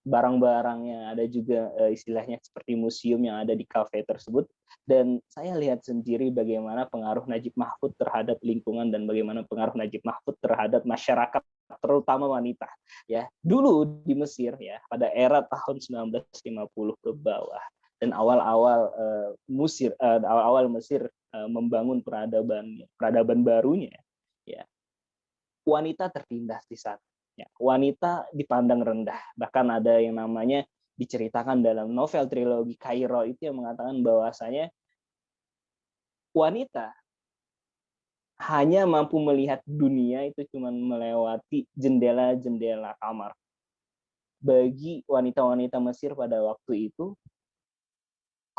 barang-barangnya ada juga istilahnya seperti museum yang ada di kafe tersebut, dan saya lihat sendiri bagaimana pengaruh Najib Mahfud terhadap lingkungan dan bagaimana pengaruh Najib Mahfud terhadap masyarakat, terutama wanita ya. Dulu di Mesir ya, pada era tahun 1950 ke bawah dan awal-awal Mesir membangun peradaban barunya ya, wanita tertindas di sana ya. Wanita dipandang rendah, bahkan ada yang namanya diceritakan dalam novel trilogi Kairo itu yang mengatakan bahwasanya wanita hanya mampu melihat dunia itu cuma melewati jendela-jendela kamar. Bagi wanita-wanita Mesir pada waktu itu,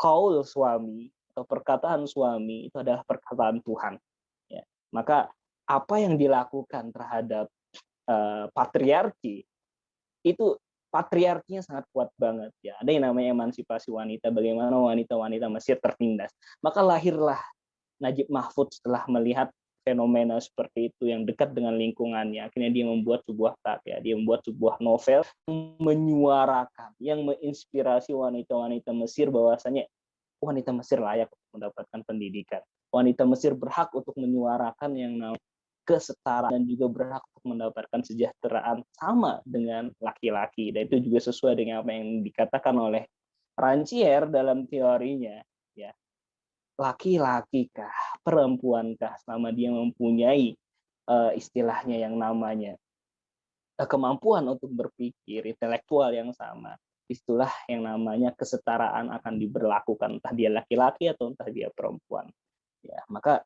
kaul suami atau perkataan suami itu adalah perkataan Tuhan ya. Maka apa yang dilakukan terhadap patriarki itu, patriarkinya sangat kuat banget ya. Ada yang namanya emansipasi wanita, bagaimana wanita-wanita Mesir tertindas. Maka lahirlah Najib Mahfud setelah melihat fenomena seperti itu yang dekat dengan lingkungannya. Akhirnya dia membuat sebuah karya, dia membuat sebuah novel menyuarakan, yang menginspirasi wanita-wanita Mesir bahwasanya wanita Mesir layak untuk mendapatkan pendidikan. Wanita Mesir berhak untuk menyuarakan yang namanya kesetaraan dan juga berhak untuk mendapatkan kesejahteraan sama dengan laki-laki. Dan itu juga sesuai dengan apa yang dikatakan oleh Rancière dalam teorinya ya. Laki-laki kah, perempuan kah, selama dia mempunyai istilahnya yang namanya kemampuan untuk berpikir intelektual yang sama, itulah yang namanya kesetaraan akan diberlakukan, entah dia laki-laki atau entah dia perempuan ya. Maka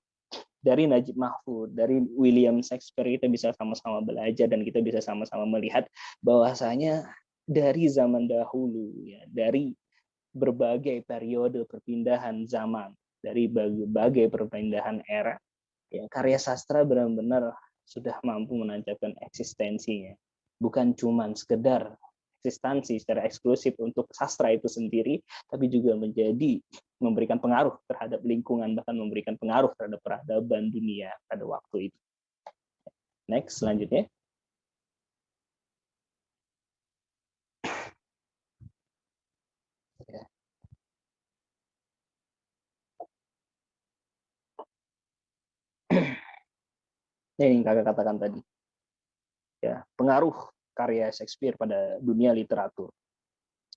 dari Najib Mahfud, dari William Shakespeare kita bisa sama-sama belajar dan kita bisa sama-sama melihat bahwasanya dari zaman dahulu ya, dari berbagai periode perpindahan zaman, dari berbagai perpindahan era ya, karya sastra benar-benar sudah mampu menancapkan eksistensinya, bukan cuma sekedar eksistensi secara eksklusif untuk sastra itu sendiri, tapi juga memberikan pengaruh terhadap lingkungan, bahkan memberikan pengaruh terhadap peradaban dunia pada waktu itu. Next, selanjutnya. Ini yang kakak katakan tadi. Ya, pengaruh karya Shakespeare pada dunia literatur.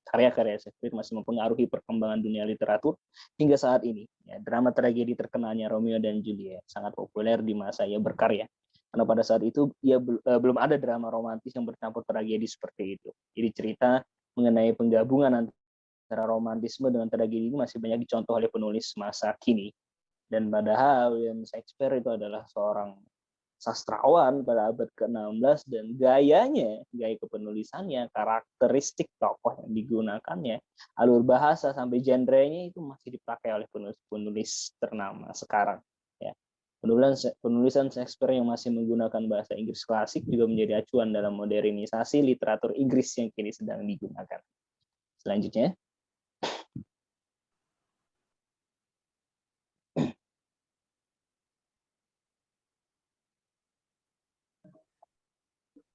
Karya-karya Shakespeare masih mempengaruhi perkembangan dunia literatur hingga saat ini. Ya, drama tragedi terkenalnya Romeo dan Juliet sangat populer di masa ia berkarya. Karena pada saat itu belum ada drama romantis yang bercampur tragedi seperti itu. Jadi cerita mengenai penggabungan antara romantisme dengan tragedi ini masih banyak dicontoh oleh penulis masa kini. Dan padahal William Shakespeare itu adalah seorang sastrawan pada abad ke-16 dan gaya kepenulisannya, karakteristik tokoh yang digunakannya, alur bahasa sampai genrenya itu masih dipakai oleh penulis ternama sekarang ya. Penulisan Shakespeare yang masih menggunakan bahasa Inggris klasik juga menjadi acuan dalam modernisasi literatur Inggris yang kini sedang digunakan. Selanjutnya.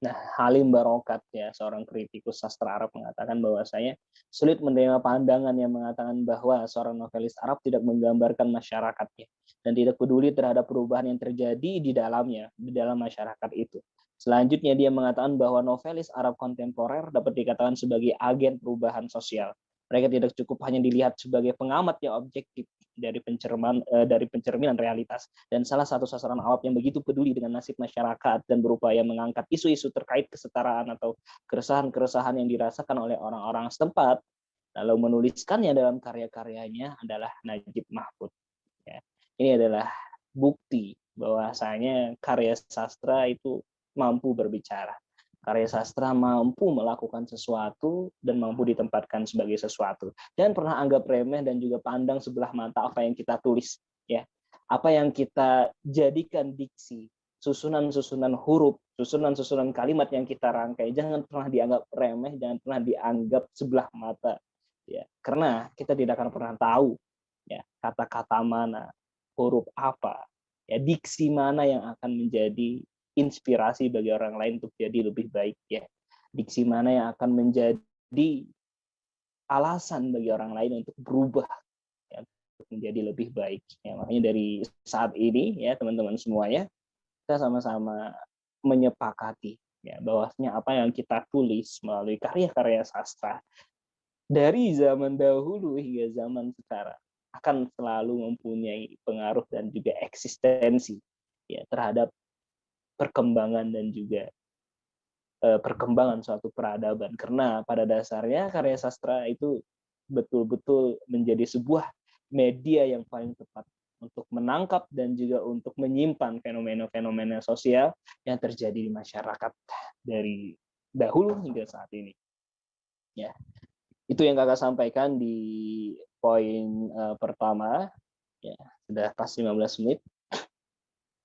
Nah, Halim Barokat ya, seorang kritikus sastra Arab mengatakan bahwasanya sulit menerima pandangan yang mengatakan bahwa seorang novelis Arab tidak menggambarkan masyarakatnya dan tidak peduli terhadap perubahan yang terjadi di dalamnya, di dalam masyarakat itu. Selanjutnya dia mengatakan bahwa novelis Arab kontemporer dapat dikatakan sebagai agen perubahan sosial. Mereka tidak cukup hanya dilihat sebagai pengamat yang objektif dari pencerminan realitas, dan salah satu sasaran awam yang begitu peduli dengan nasib masyarakat dan berupaya mengangkat isu-isu terkait kesetaraan atau keresahan-keresahan yang dirasakan oleh orang-orang setempat, lalu menuliskannya dalam karya-karyanya adalah Najib Mahfud. Ya. Ini adalah bukti bahwasanya karya sastra itu mampu berbicara. Karya sastra mampu melakukan sesuatu dan mampu ditempatkan sebagai sesuatu. Dan pernah anggap remeh dan juga pandang sebelah mata apa yang kita tulis, ya. Apa yang kita jadikan diksi, susunan-susunan huruf, susunan-susunan kalimat yang kita rangkai, jangan pernah dianggap remeh, jangan pernah dianggap sebelah mata, ya. Karena kita tidak akan pernah tahu, ya, kata-kata mana, huruf apa, ya, diksi mana yang akan menjadi inspirasi bagi orang lain untuk jadi lebih baik, ya. Diksi mana yang akan menjadi alasan bagi orang lain untuk berubah, ya, untuk menjadi lebih baik. Ya, makanya dari saat ini, ya, teman-teman semuanya, kita sama-sama menyepakati, ya, bahwasanya apa yang kita tulis melalui karya-karya sastra dari zaman dahulu hingga zaman sekarang akan selalu mempunyai pengaruh dan juga eksistensi, ya, terhadap perkembangan dan juga perkembangan suatu peradaban. Karena pada dasarnya karya sastra itu betul-betul menjadi sebuah media yang paling tepat untuk menangkap dan juga untuk menyimpan fenomena-fenomena sosial yang terjadi di masyarakat dari dahulu hingga saat ini. Ya, itu yang kakak sampaikan di poin pertama. Ya, sudah pas 15 menit.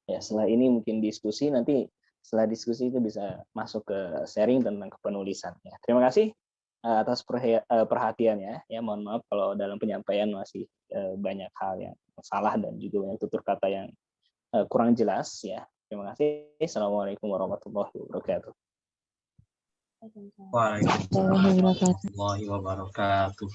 Ya, setelah ini mungkin diskusi, nanti setelah diskusi itu bisa masuk ke sharing tentang kepenulisan. Ya, terima kasih atas perhatiannya. Ya, mohon maaf kalau dalam penyampaian masih banyak hal yang salah dan juga banyak tutur kata yang kurang jelas. Ya, terima kasih. Assalamualaikum warahmatullahi wabarakatuh. Waalaikumsalam warahmatullahi wabarakatuh.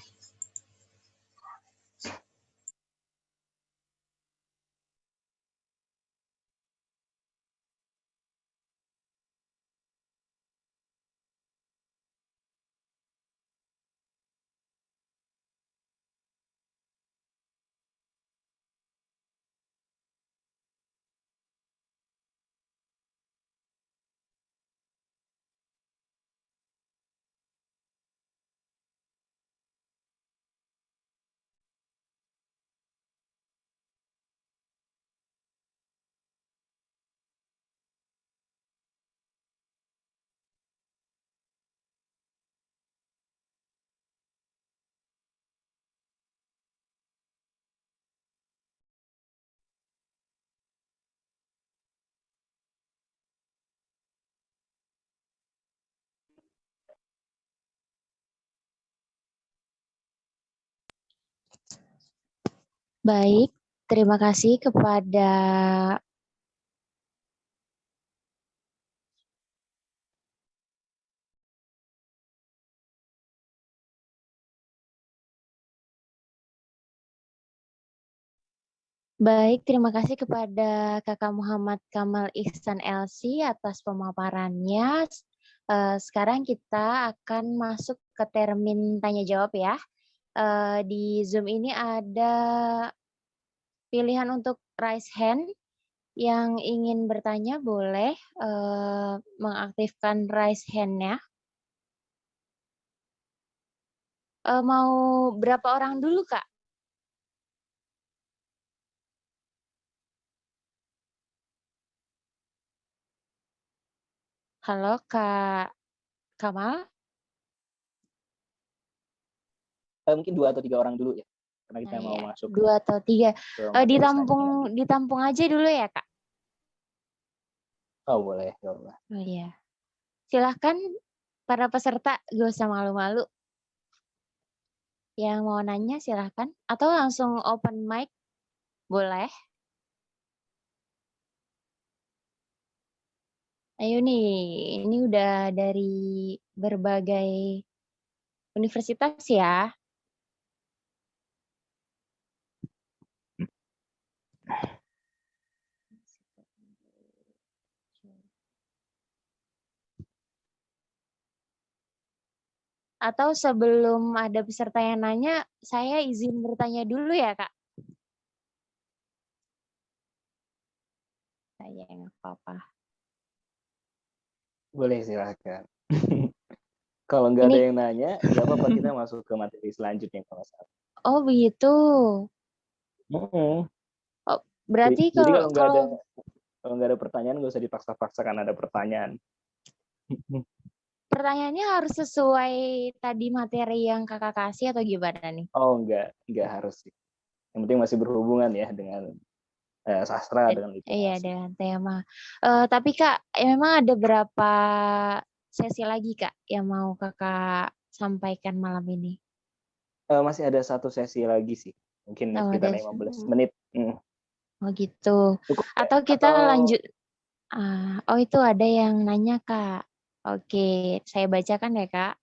Baik, terima kasih kepada Kakak Muhammad Kamal Ihsan LC atas pemaparannya. Sekarang kita akan masuk ke termin tanya jawab ya. Di Zoom ini ada pilihan untuk raise hand. Yang ingin bertanya boleh mengaktifkan raise hand-nya. Mau berapa orang dulu, Kak? Halo, Kak Kamal? Mungkin 2 atau 3 orang dulu ya, karena kita mau Iya, masuk 2 atau 3. ke materi selanjutnya. Ditampung aja dulu ya, Kak? Oh, boleh. Boleh. Oh iya. Silahkan para peserta, gak usah malu-malu. Yang mau nanya silahkan. Atau langsung open mic, boleh. Ayo nih, ini udah dari berbagai universitas ya. Atau sebelum ada peserta yang nanya, saya izin bertanya dulu ya, Kak? Saya nggak apa-apa. Boleh silakan. Kalau nggak ada yang nanya, nggak apa-apa, kita masuk ke materi selanjutnya kalau salah. Oh begitu. Oh, berarti jadi kalau nggak ada pertanyaan, nggak usah dipaksa-paksakan ada pertanyaan. Pertanyaannya harus sesuai tadi materi yang kakak kasih atau gimana nih? Oh nggak harus sih. Yang penting masih berhubungan ya dengan sastra, dengan literasi. Iya, dengan tema. Tapi Kak, memang ada berapa sesi lagi Kak yang mau kakak sampaikan malam ini? Masih ada satu sesi lagi sih. Mungkin sekitar 15 menit. Oh gitu. Cukup, atau kita lanjut. Oh itu ada yang nanya Kak. Oke, saya bacakan ya Kak.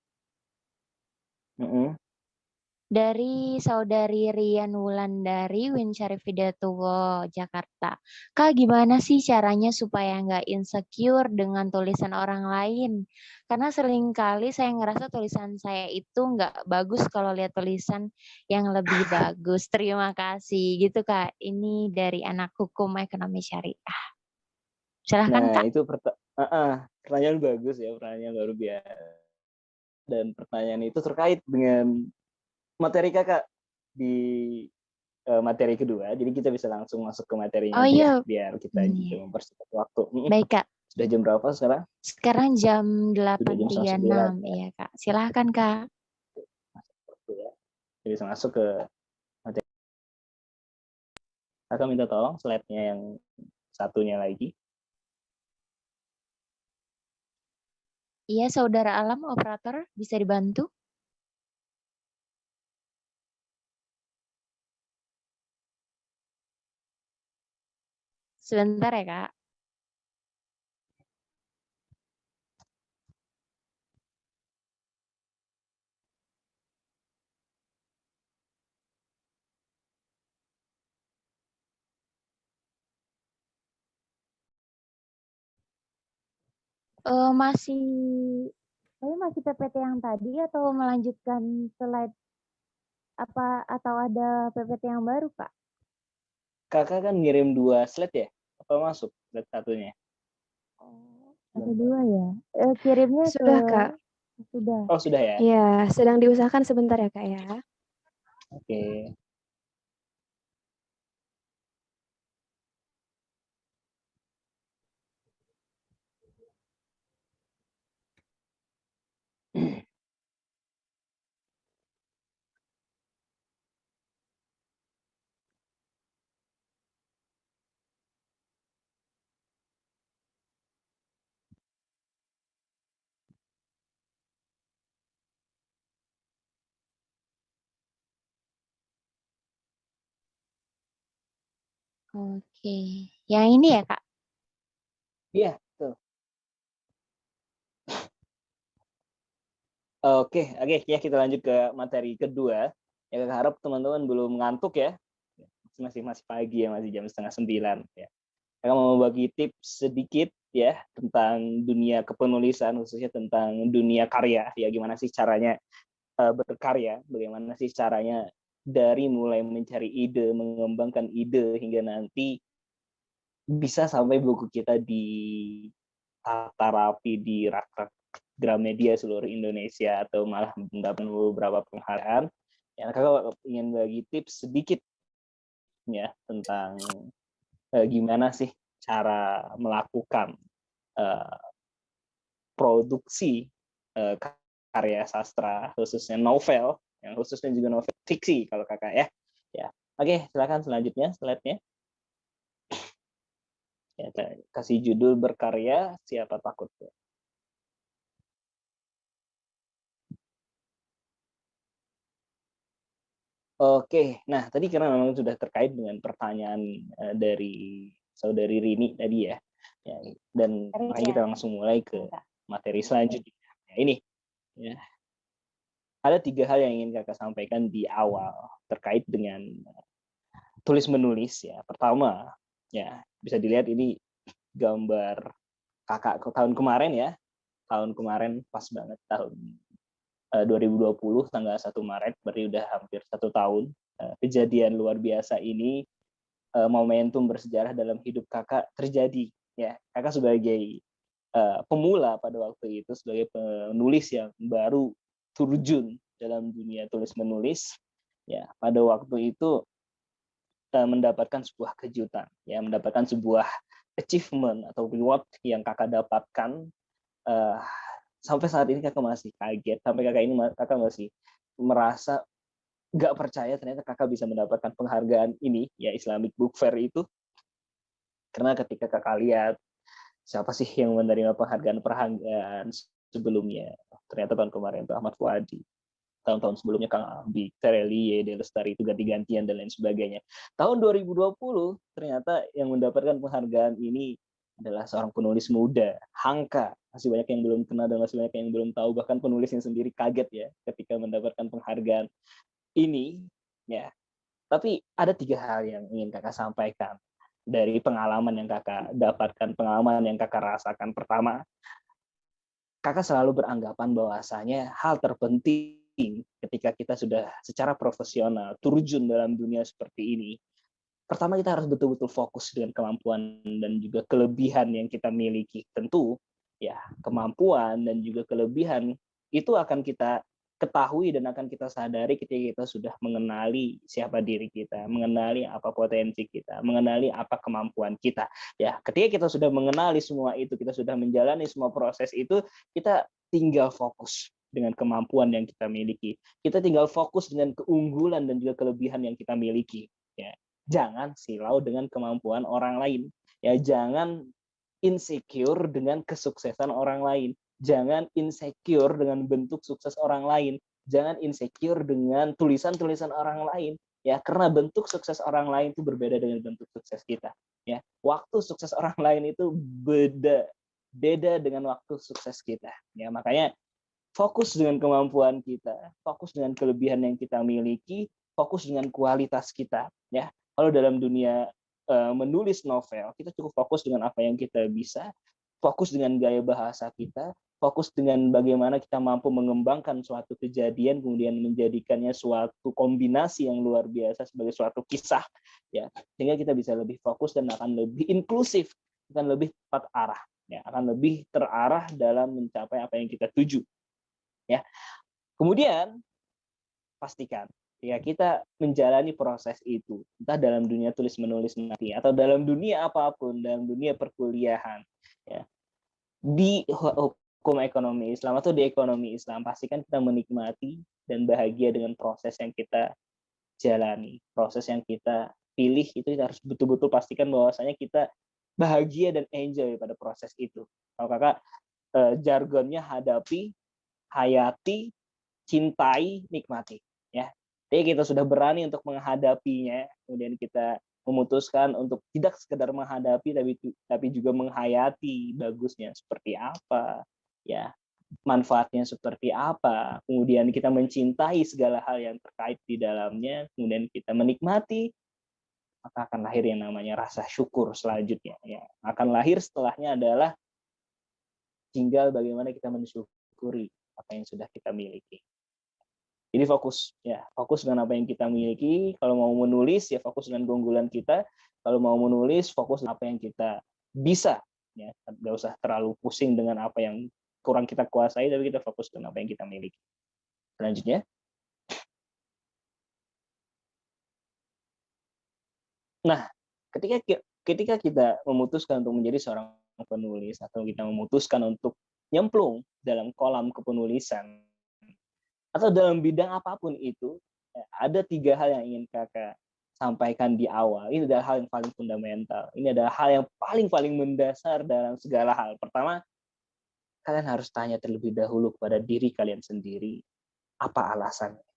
Dari Saudari Rian Wulandari, Winsyarif Hidayatullah, Jakarta. Kak, gimana sih caranya supaya nggak insecure dengan tulisan orang lain? Karena seringkali saya ngerasa tulisan saya itu nggak bagus kalau lihat tulisan yang lebih bagus. Terima kasih. Gitu Kak, ini dari anak hukum ekonomi syariah. Silahkan Kak. Itu pertanyaan bagus ya, pertanyaan luar biasa. Dan pertanyaan itu terkait dengan materi kakak di materi kedua, jadi kita bisa langsung masuk ke materinya biar kita juga mempersingkat waktu. Baik Kak. Sudah jam berapa sekarang? Sekarang jam 8.36 ya Kak. Silahkan Kak. Jadi bisa masuk ke materi. Kakak minta tolong slide-nya yang satunya lagi. Iya, Saudara Alam, operator, bisa dibantu? Sebentar ya, Kak. Masih PPT yang tadi atau melanjutkan slide apa atau ada PPT yang baru, Kak? Kakak kan ngirim 2 slide ya? Apa masuk slide satunya? Ada 2 ya? Kirimnya sudah, Kak. Sudah. Oh, sudah ya? Iya, sedang diusahakan sebentar ya, Kak ya. Oke. Oke. Yang ini ya, Kak? Iya, betul. Oke, ya kita lanjut ke materi kedua. Ya, kakak harap teman-teman belum ngantuk ya. Masih pagi ya, masih jam 8:30 ya. Kakak mau bagi tips sedikit ya tentang dunia kepenulisan, khususnya tentang dunia karya. Ya, gimana sih caranya berkarya, bagaimana sih caranya dari mulai mencari ide, mengembangkan ide, hingga nanti bisa sampai buku kita di tata rapi di rak-rak Gramedia seluruh Indonesia atau malah mendapat beberapa penghargaan. Ya, kakak ingin bagi tips sedikit ya tentang gimana sih cara melakukan produksi karya sastra, khususnya novel, yang khususnya juga novel fiksi kalau kakak ya. Ya, oke, silakan selanjutnya slide-nya. Ya, kasih judul berkarya siapa takut. Oke, nah tadi karena memang sudah terkait dengan pertanyaan dari Saudari Rini tadi ya, dan makanya kita langsung mulai ke materi selanjutnya. Ya, ini, ya. Ada 3 hal yang ingin kakak sampaikan di awal terkait dengan tulis menulis ya. Pertama, ya bisa dilihat ini gambar kakak tahun kemarin ya, tahun kemarin pas banget tahun 2020 tanggal 1 Maret, berarti udah hampir 1 tahun. Kejadian luar biasa ini, momentum bersejarah dalam hidup kakak terjadi. Ya, kakak sebagai pemula pada waktu itu, sebagai penulis yang baru terjun dalam dunia tulis menulis, ya pada waktu itu mendapatkan sebuah kejutan, ya mendapatkan sebuah achievement atau reward yang kakak dapatkan. Sampai saat ini kakak masih kaget, sampai kakak masih merasa nggak percaya ternyata kakak bisa mendapatkan penghargaan ini, ya Islamic Book Fair itu. Karena ketika kakak lihat siapa sih yang menerima penghargaan sebelumnya, ternyata tahun kemarin itu Ahmad Fuadi, tahun-tahun sebelumnya Kang Abi, Terelie, De Lestari itu ganti-gantian dan lain sebagainya. Tahun 2020 ternyata yang mendapatkan penghargaan ini adalah seorang penulis muda, Hangka. Masih banyak yang belum kenal dan masih banyak yang belum tahu, bahkan penulisnya sendiri kaget ya ketika mendapatkan penghargaan ini. Ya, tapi ada 3 hal yang ingin kakak sampaikan dari pengalaman yang kakak dapatkan, pengalaman yang kakak rasakan. Pertama, kakak selalu beranggapan bahwasanya hal terpenting ketika kita sudah secara profesional terjun dalam dunia seperti ini, pertama kita harus betul-betul fokus dengan kemampuan dan juga kelebihan yang kita miliki. Tentu ya kemampuan dan juga kelebihan itu akan kita ketahui dan akan kita sadari ketika kita sudah mengenali siapa diri kita, mengenali apa potensi kita, mengenali apa kemampuan kita. Ya, ketika kita sudah mengenali semua itu, kita sudah menjalani semua proses itu, kita tinggal fokus dengan kemampuan yang kita miliki. Kita tinggal fokus dengan keunggulan dan juga kelebihan yang kita miliki. Ya, jangan silau dengan kemampuan orang lain. Ya, jangan insecure dengan kesuksesan orang lain. Jangan insecure dengan bentuk sukses orang lain. Jangan insecure dengan tulisan-tulisan orang lain. Ya, karena bentuk sukses orang lain itu berbeda dengan bentuk sukses kita. Ya, waktu sukses orang lain itu beda dengan waktu sukses kita. Ya, makanya fokus dengan kemampuan kita, fokus dengan kelebihan yang kita miliki, fokus dengan kualitas kita. Ya, kalau dalam dunia menulis novel, kita cukup fokus dengan apa yang kita bisa, fokus dengan gaya bahasa kita, fokus dengan bagaimana kita mampu mengembangkan suatu kejadian, kemudian menjadikannya suatu kombinasi yang luar biasa sebagai suatu kisah, ya, sehingga kita bisa lebih fokus dan akan lebih inklusif, akan lebih tepat arah, ya, akan lebih terarah dalam mencapai apa yang kita tuju, ya. Kemudian pastikan ya kita menjalani proses itu, entah dalam dunia tulis menulis nanti atau dalam dunia apapun, dalam dunia perkuliahan, ya, di hukum ekonomi Islam atau di ekonomi Islam, pastikan kita menikmati dan bahagia dengan proses yang kita jalani, proses yang kita pilih itu kita harus betul-betul pastikan bahwasanya kita bahagia dan enjoy pada proses itu. Kalau kakak jargonnya hadapi, hayati, cintai, nikmati, ya. Jadi kita sudah berani untuk menghadapinya, kemudian kita memutuskan untuk tidak sekedar menghadapi tapi juga menghayati bagusnya seperti apa, ya, manfaatnya seperti apa, kemudian kita mencintai segala hal yang terkait di dalamnya, kemudian kita menikmati, maka akan lahir yang namanya rasa syukur selanjutnya, ya. Akan lahir setelahnya adalah tinggal bagaimana kita mensyukuri apa yang sudah kita miliki. Jadi fokus, ya, fokus dengan apa yang kita miliki. Kalau mau menulis, ya fokus dengan keunggulan kita. Kalau mau menulis, fokus dengan apa yang kita bisa, ya, nggak usah terlalu pusing dengan apa yang kurang kita kuasai, tapi kita fokus dengan apa yang kita miliki. Selanjutnya, nah, ketika kita memutuskan untuk menjadi seorang penulis atau kita memutuskan untuk nyemplung dalam kolam kepenulisan, atau dalam bidang apapun itu, ada 3 hal yang ingin kakak sampaikan di awal. Ini adalah hal yang paling fundamental. Ini adalah hal yang paling mendasar dalam segala hal. Pertama, kalian harus tanya terlebih dahulu kepada diri kalian sendiri, apa alasannya,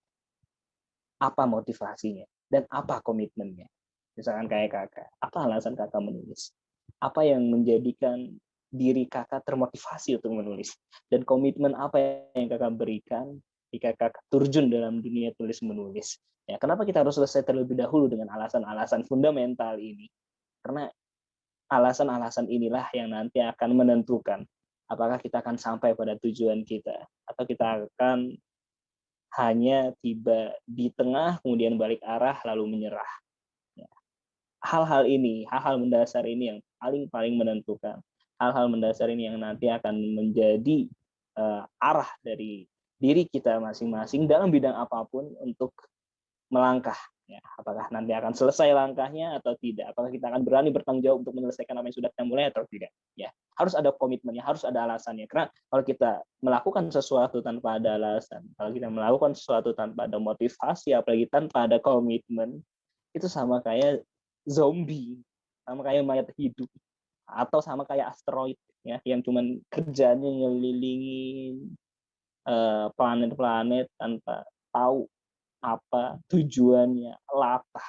apa motivasinya, dan apa komitmennya. Misalkan kayak kakak, apa alasan kakak menulis? Apa yang menjadikan diri kakak termotivasi untuk menulis? Dan komitmen apa yang kakak berikan jika kakak terjun dalam dunia tulis menulis? Ya, kenapa kita harus selesai terlebih dahulu dengan alasan-alasan fundamental ini? Karena alasan-alasan inilah yang nanti akan menentukan apakah kita akan sampai pada tujuan kita atau kita akan hanya tiba di tengah, kemudian balik arah, lalu menyerah. Ya. Hal-hal ini, hal-hal mendasar ini yang paling menentukan. Hal-hal mendasar ini yang nanti akan menjadi arah dari diri kita masing-masing dalam bidang apapun untuk melangkah. Ya, apakah nanti akan selesai langkahnya atau tidak? Apakah kita akan berani bertanggung jawab untuk menyelesaikan apa yang sudah kita mulai atau tidak? Ya, harus ada komitmennya, harus ada alasannya. Karena kalau kita melakukan sesuatu tanpa ada alasan, kalau kita melakukan sesuatu tanpa ada motivasi, apalagi tanpa ada komitmen, itu sama kayak zombie, sama kayak mayat hidup, atau sama kayak asteroid, ya, yang cuman kerjanya ngelilingin planet-planet tanpa tahu apa tujuannya, latah,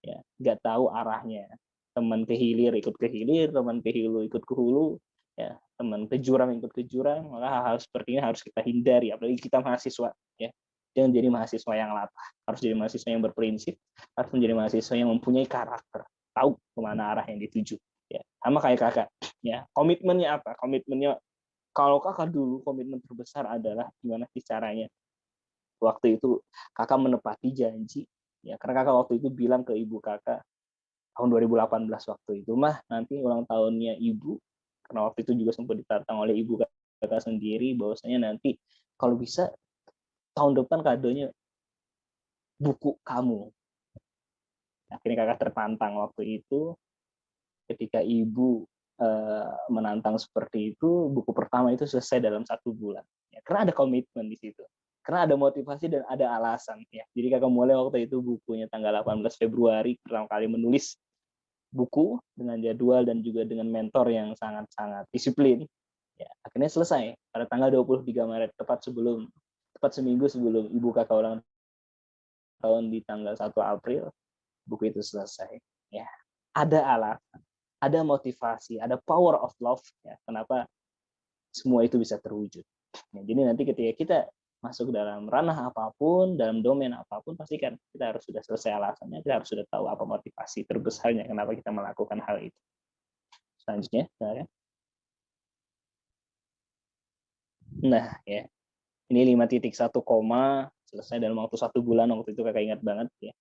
ya, nggak tahu arahnya. Teman ke hilir ikut ke hilir, teman ke hulu ikut ke hulu, ya, teman ke jurang ikut ke jurang. Maka hal-hal seperti ini harus kita hindari, apalagi kita mahasiswa, ya. Jangan jadi mahasiswa yang latah, harus jadi mahasiswa yang berprinsip, harus menjadi mahasiswa yang mempunyai karakter, tahu kemana arah yang dituju. Ya, sama kayak kakak, ya. Komitmennya apa? Komitmennya, kalau kakak dulu komitmen terbesar adalah gimana sih caranya? Waktu itu kakak menepati janji, ya, karena kakak waktu itu bilang ke ibu kakak tahun 2018 waktu itu, mah nanti ulang tahunnya ibu, karena waktu itu juga sempat ditantang oleh ibu kakak sendiri bahwasanya nanti kalau bisa tahun depan kadonya buku kamu. Akhirnya kakak tertantang waktu itu, ketika ibu menantang seperti itu, buku pertama itu selesai dalam 1 bulan. Ya, karena ada komitmen di situ. Karena ada motivasi dan ada alasan, ya. Jadi kakak mulai waktu itu bukunya tanggal 18 Februari pertama kali menulis buku dengan jadwal dan juga dengan mentor yang sangat-sangat disiplin. Ya, akhirnya selesai pada tanggal 23 Maret tepat seminggu sebelum ibu kakak ulang tahun di tanggal 1 April, buku itu selesai. Ya, ada alasan, ada motivasi, ada power of love, ya, kenapa semua itu bisa terwujud. Ya, jadi nanti ketika kita masuk dalam ranah apapun, dalam domain apapun, pastikan kita harus sudah selesai alasannya, kita harus sudah tahu apa motivasi terbesarnya, kenapa kita melakukan hal itu. Selanjutnya, ya. Nah, ya, ini 5.1 koma, selesai dalam waktu 1 bulan, waktu itu kakak ingat banget, ya.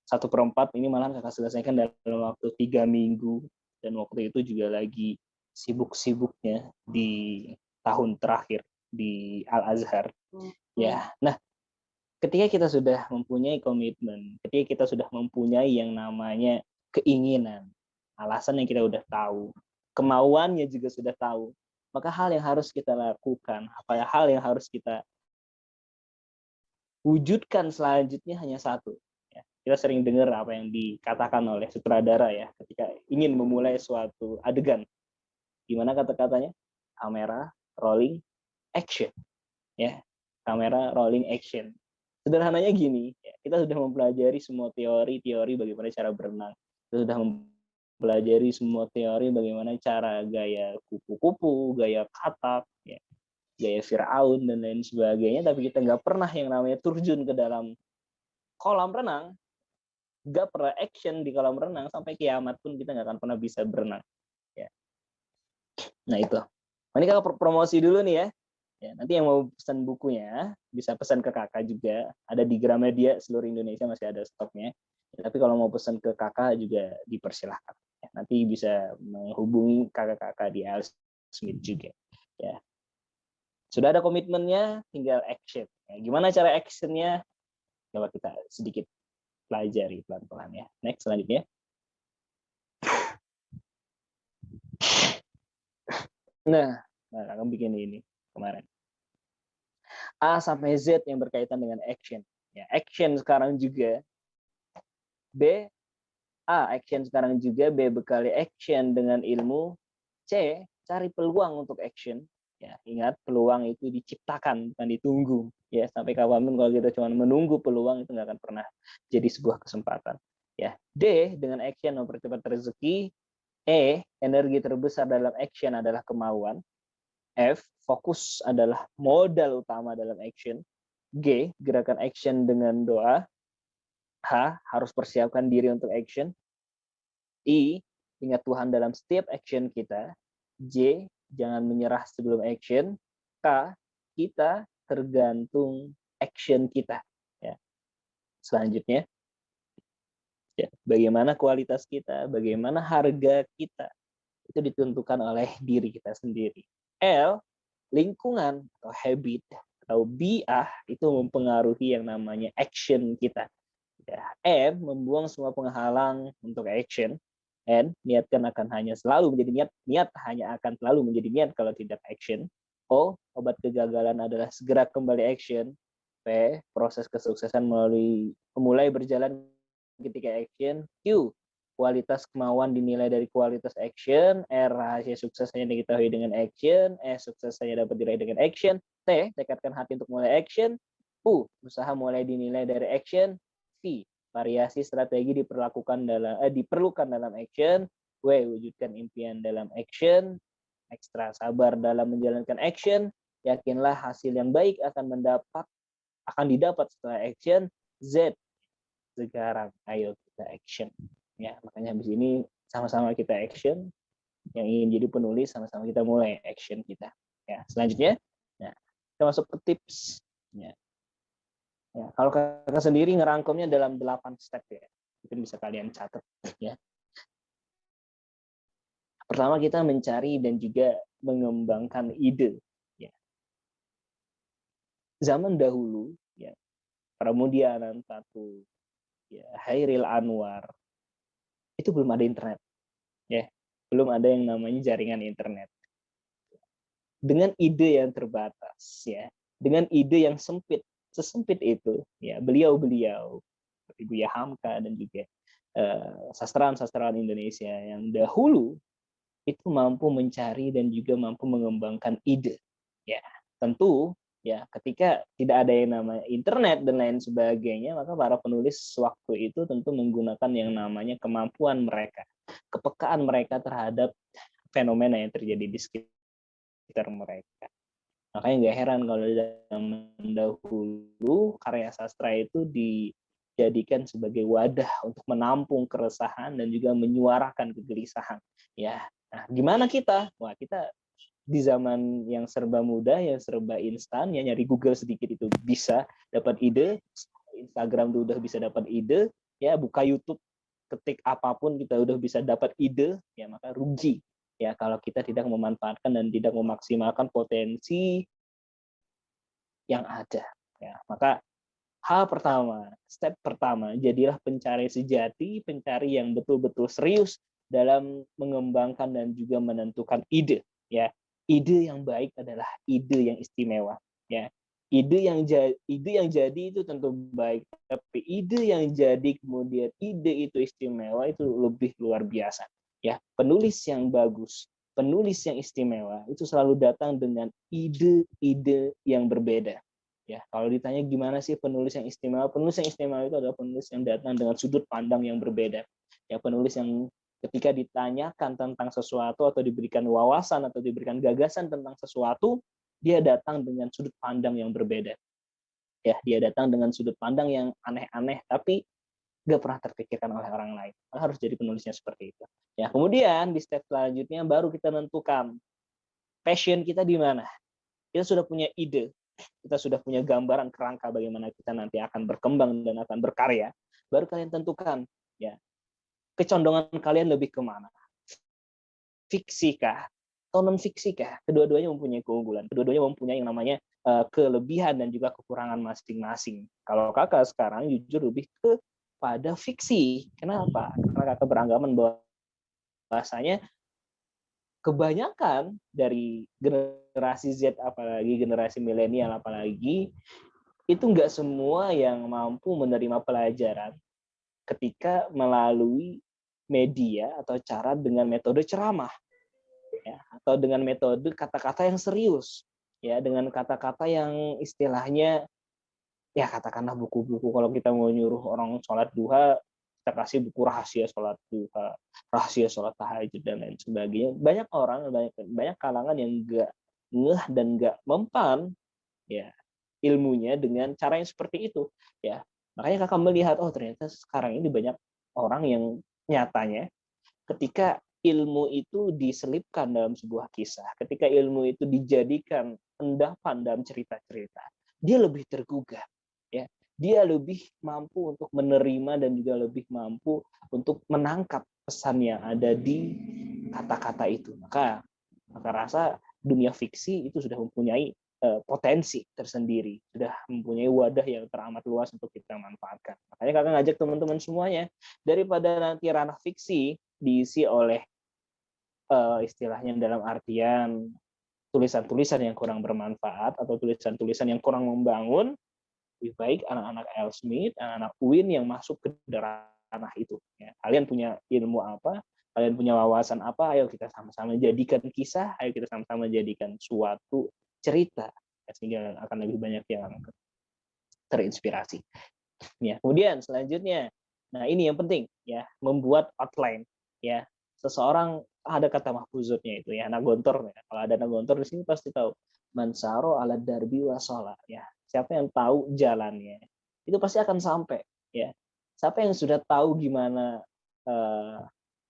1/4 ini malah kakak selesaikan dalam waktu 3 minggu, dan waktu itu juga lagi sibuk-sibuknya di tahun terakhir di Al-Azhar. Ya, nah, ketika kita sudah mempunyai komitmen, ketika kita sudah mempunyai yang namanya keinginan, alasan yang kita udah tahu, kemauannya juga sudah tahu, maka hal yang harus kita lakukan, hal yang harus kita wujudkan selanjutnya hanya satu. Ya, kita sering dengar apa yang dikatakan oleh sutradara, ya, ketika ingin memulai suatu adegan. Gimana kata-katanya? Kamera, rolling, action. Ya, kamera, rolling, action. Sederhananya gini, ya, kita sudah mempelajari semua teori bagaimana cara berenang. Kita sudah mempelajari semua teori bagaimana cara gaya kupu-kupu, gaya katak, ya, gaya Firaun, dan lain sebagainya, tapi kita nggak pernah yang namanya terjun ke dalam kolam renang, nggak pernah action di kolam renang, sampai kiamat pun kita nggak akan pernah bisa berenang. Ya. Nah itu. Ini kakak promosi dulu nih, ya. Ya, nanti yang mau pesan bukunya bisa pesan ke kakak juga, ada di Gramedia seluruh Indonesia, masih ada stoknya. Ya, tapi kalau mau pesan ke kakak juga dipersilahkan. Ya, nanti bisa menghubungi kakak-kakak di Al Smith juga. Ya, sudah ada komitmennya, tinggal action. Ya, gimana cara actionnya? Coba kita sedikit pelajari pelan-pelan, ya. Next, selanjutnya. Nah, kakak bikin ini kemarin. A sampai Z yang berkaitan dengan action. Ya, action sekarang juga. B, A action sekarang juga. B, bekali action dengan ilmu. C, cari peluang untuk action. Ya, ingat, peluang itu diciptakan, bukan ditunggu. Ya, sampai kapanpun kalau kita cuma menunggu peluang, itu nggak akan pernah jadi sebuah kesempatan. Ya, D, dengan action mempercepat rezeki. E, energi terbesar dalam action adalah kemauan. F, fokus adalah modal utama dalam action. G, gerakan action dengan doa. H, harus persiapkan diri untuk action. I, ingat Tuhan dalam setiap action kita. J, jangan menyerah sebelum action. K, kita tergantung action kita. Ya. Selanjutnya, ya, bagaimana kualitas kita, bagaimana harga kita, itu ditentukan oleh diri kita sendiri. L, lingkungan atau habit atau bi'ah itu mempengaruhi yang namanya action kita. Ya, M, membuang semua penghalang untuk action. N, niatkan akan hanya selalu menjadi niat. Niat hanya akan selalu menjadi niat kalau tidak action. O, obat kegagalan adalah segera kembali action. P, proses kesuksesan mulai berjalan ketika action. Q, kualitas kemauan dinilai dari kualitas action. R, rahasia sukses hanya diketahui dengan action. S, sukses hanya dapat diraih dengan action. T, tekadkan hati untuk mulai action. U, usaha mulai dinilai dari action. V, variasi strategi diperlukan dalam action. W, wujudkan impian dalam action. Ekstra sabar dalam menjalankan action. Yakinlah hasil yang baik akan didapat setelah action. Z, sekarang ayo kita action. Ya, makanya habis ini sama-sama kita action. Yang ingin jadi penulis sama-sama kita mulai action kita. Ya, selanjutnya, ya, kita masuk ke tips. Ya. Ya, kalau kakak sendiri ngerangkumnya dalam 8 step ya, mungkin bisa kalian catat ya. Pertama kita mencari dan juga mengembangkan ide. Ya. Zaman dahulu, ya, Pramudia Anantatur, ya, Hairil Anwar, itu belum ada internet, ya, belum ada yang namanya jaringan internet. Dengan ide yang terbatas, ya, dengan ide yang sempit. Sesempit itu, ya, beliau-beliau seperti Buya Hamka dan juga sastrawan-sastrawan Indonesia yang dahulu itu mampu mencari dan juga mampu mengembangkan ide. Ya, tentu ya ketika tidak ada yang namanya internet dan lain sebagainya, maka para penulis waktu itu tentu menggunakan yang namanya kemampuan mereka, kepekaan mereka terhadap fenomena yang terjadi di sekitar mereka. Makanya nggak heran kalau zaman dahulu karya sastra itu dijadikan sebagai wadah untuk menampung keresahan dan juga menyuarakan kegelisahan. Ya, nah gimana kita? Wah, kita di zaman yang serba mudah, yang serba instan, ya nyari Google sedikit itu bisa dapat ide, Instagram tuh udah bisa dapat ide, ya buka YouTube ketik apapun kita udah bisa dapat ide, ya maka rugi. Ya, kalau kita tidak memanfaatkan dan tidak memaksimalkan potensi yang ada. Ya, maka step pertama, jadilah pencari sejati, pencari yang betul-betul serius dalam mengembangkan dan juga menentukan ide. Ya, ide yang baik adalah ide yang istimewa. Ya, ide yang jadi itu tentu baik, tapi ide yang jadi kemudian ide itu istimewa itu lebih luar biasa. Ya, penulis yang bagus, penulis yang istimewa itu selalu datang dengan ide-ide yang berbeda. Ya, kalau ditanya gimana sih penulis yang istimewa? Penulis yang istimewa itu adalah penulis yang datang dengan sudut pandang yang berbeda. Ya, penulis yang ketika ditanyakan tentang sesuatu atau diberikan wawasan atau diberikan gagasan tentang sesuatu, dia datang dengan sudut pandang yang berbeda. Ya, dia datang dengan sudut pandang yang aneh-aneh tapi nggak pernah terpikirkan oleh orang lain. Harus jadi penulisnya seperti itu. Ya, kemudian di step selanjutnya baru kita tentukan passion kita di mana. Kita sudah punya ide, kita sudah punya gambaran kerangka bagaimana kita nanti akan berkembang dan akan berkarya. Baru kalian tentukan, ya, kecondongan kalian lebih kemana? Fiksikah atau non fiksikah? Kedua-duanya mempunyai keunggulan. Kedua-duanya mempunyai yang namanya kelebihan dan juga kekurangan masing-masing. Kalau kakak sekarang jujur lebih pada fiksi. Kenapa? Karena kakak beranggapan bahwasanya kebanyakan dari generasi Z apalagi generasi milenial apalagi itu nggak semua yang mampu menerima pelajaran ketika melalui media atau cara dengan metode ceramah, ya, atau dengan metode kata-kata yang serius, ya, dengan kata-kata yang istilahnya ya katakanlah buku-buku kalau kita mau nyuruh orang sholat duha, kita kasih buku rahasia sholat duha, rahasia sholat tahajud dan lain sebagainya. Banyak orang, banyak kalangan yang nggak ngeh dan nggak mempan ya ilmunya dengan cara yang seperti itu. Ya, makanya kakak melihat ternyata sekarang ini banyak orang yang nyatanya ketika ilmu itu diselipkan dalam sebuah kisah, ketika ilmu itu dijadikan endapan dalam cerita-cerita, dia lebih tergugah, ya. Dia lebih mampu untuk menerima dan juga lebih mampu untuk menangkap pesan yang ada di kata-kata itu. Maka rasa dunia fiksi itu sudah mempunyai potensi tersendiri, sudah mempunyai wadah yang teramat luas untuk kita manfaatkan. Makanya kakak ngajak teman-teman semuanya, daripada nanti ranah fiksi diisi oleh istilahnya dalam artian tulisan-tulisan yang kurang bermanfaat atau tulisan-tulisan yang kurang membangun, lebih baik anak-anak Elsmith, anak-anak UIN yang masuk ke ranah itu. Ya. Kalian punya ilmu apa? Kalian punya wawasan apa? Ayo kita sama-sama jadikan kisah, ayo kita sama-sama jadikan suatu cerita, sehingga akan lebih banyak yang terinspirasi. Ya, kemudian selanjutnya, nah ini yang penting ya, membuat outline ya. Seseorang ada kata mahfuzatnya itu ya, anak gontor ya. Kalau ada anak gontor di sini pasti tahu mansaro ala darbi wasola ya. Siapa yang tahu jalannya itu pasti akan sampai ya. Siapa yang sudah tahu gimana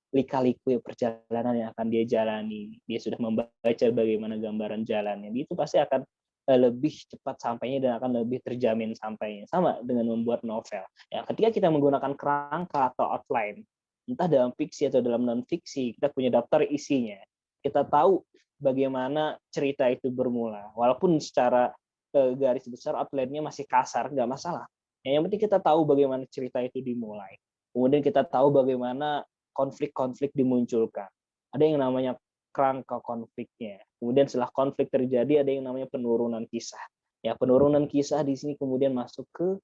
lika-liku perjalanan yang akan dia jalani, dia sudah membaca bagaimana gambaran jalannya, itu pasti akan lebih cepat sampainya dan akan lebih terjamin sampainya. Sama dengan membuat novel. Ya, ketika kita menggunakan kerangka atau outline, entah dalam fiksi atau dalam non-fiksi, kita punya daftar isinya. Kita tahu bagaimana cerita itu bermula. Walaupun secara garis besar outline-nya masih kasar, nggak masalah. Yang penting kita tahu bagaimana cerita itu dimulai. Kemudian kita tahu bagaimana konflik-konflik dimunculkan. Ada yang namanya kerangka konfliknya. Kemudian setelah konflik terjadi ada yang namanya penurunan kisah. Ya, penurunan kisah di sini kemudian masuk ke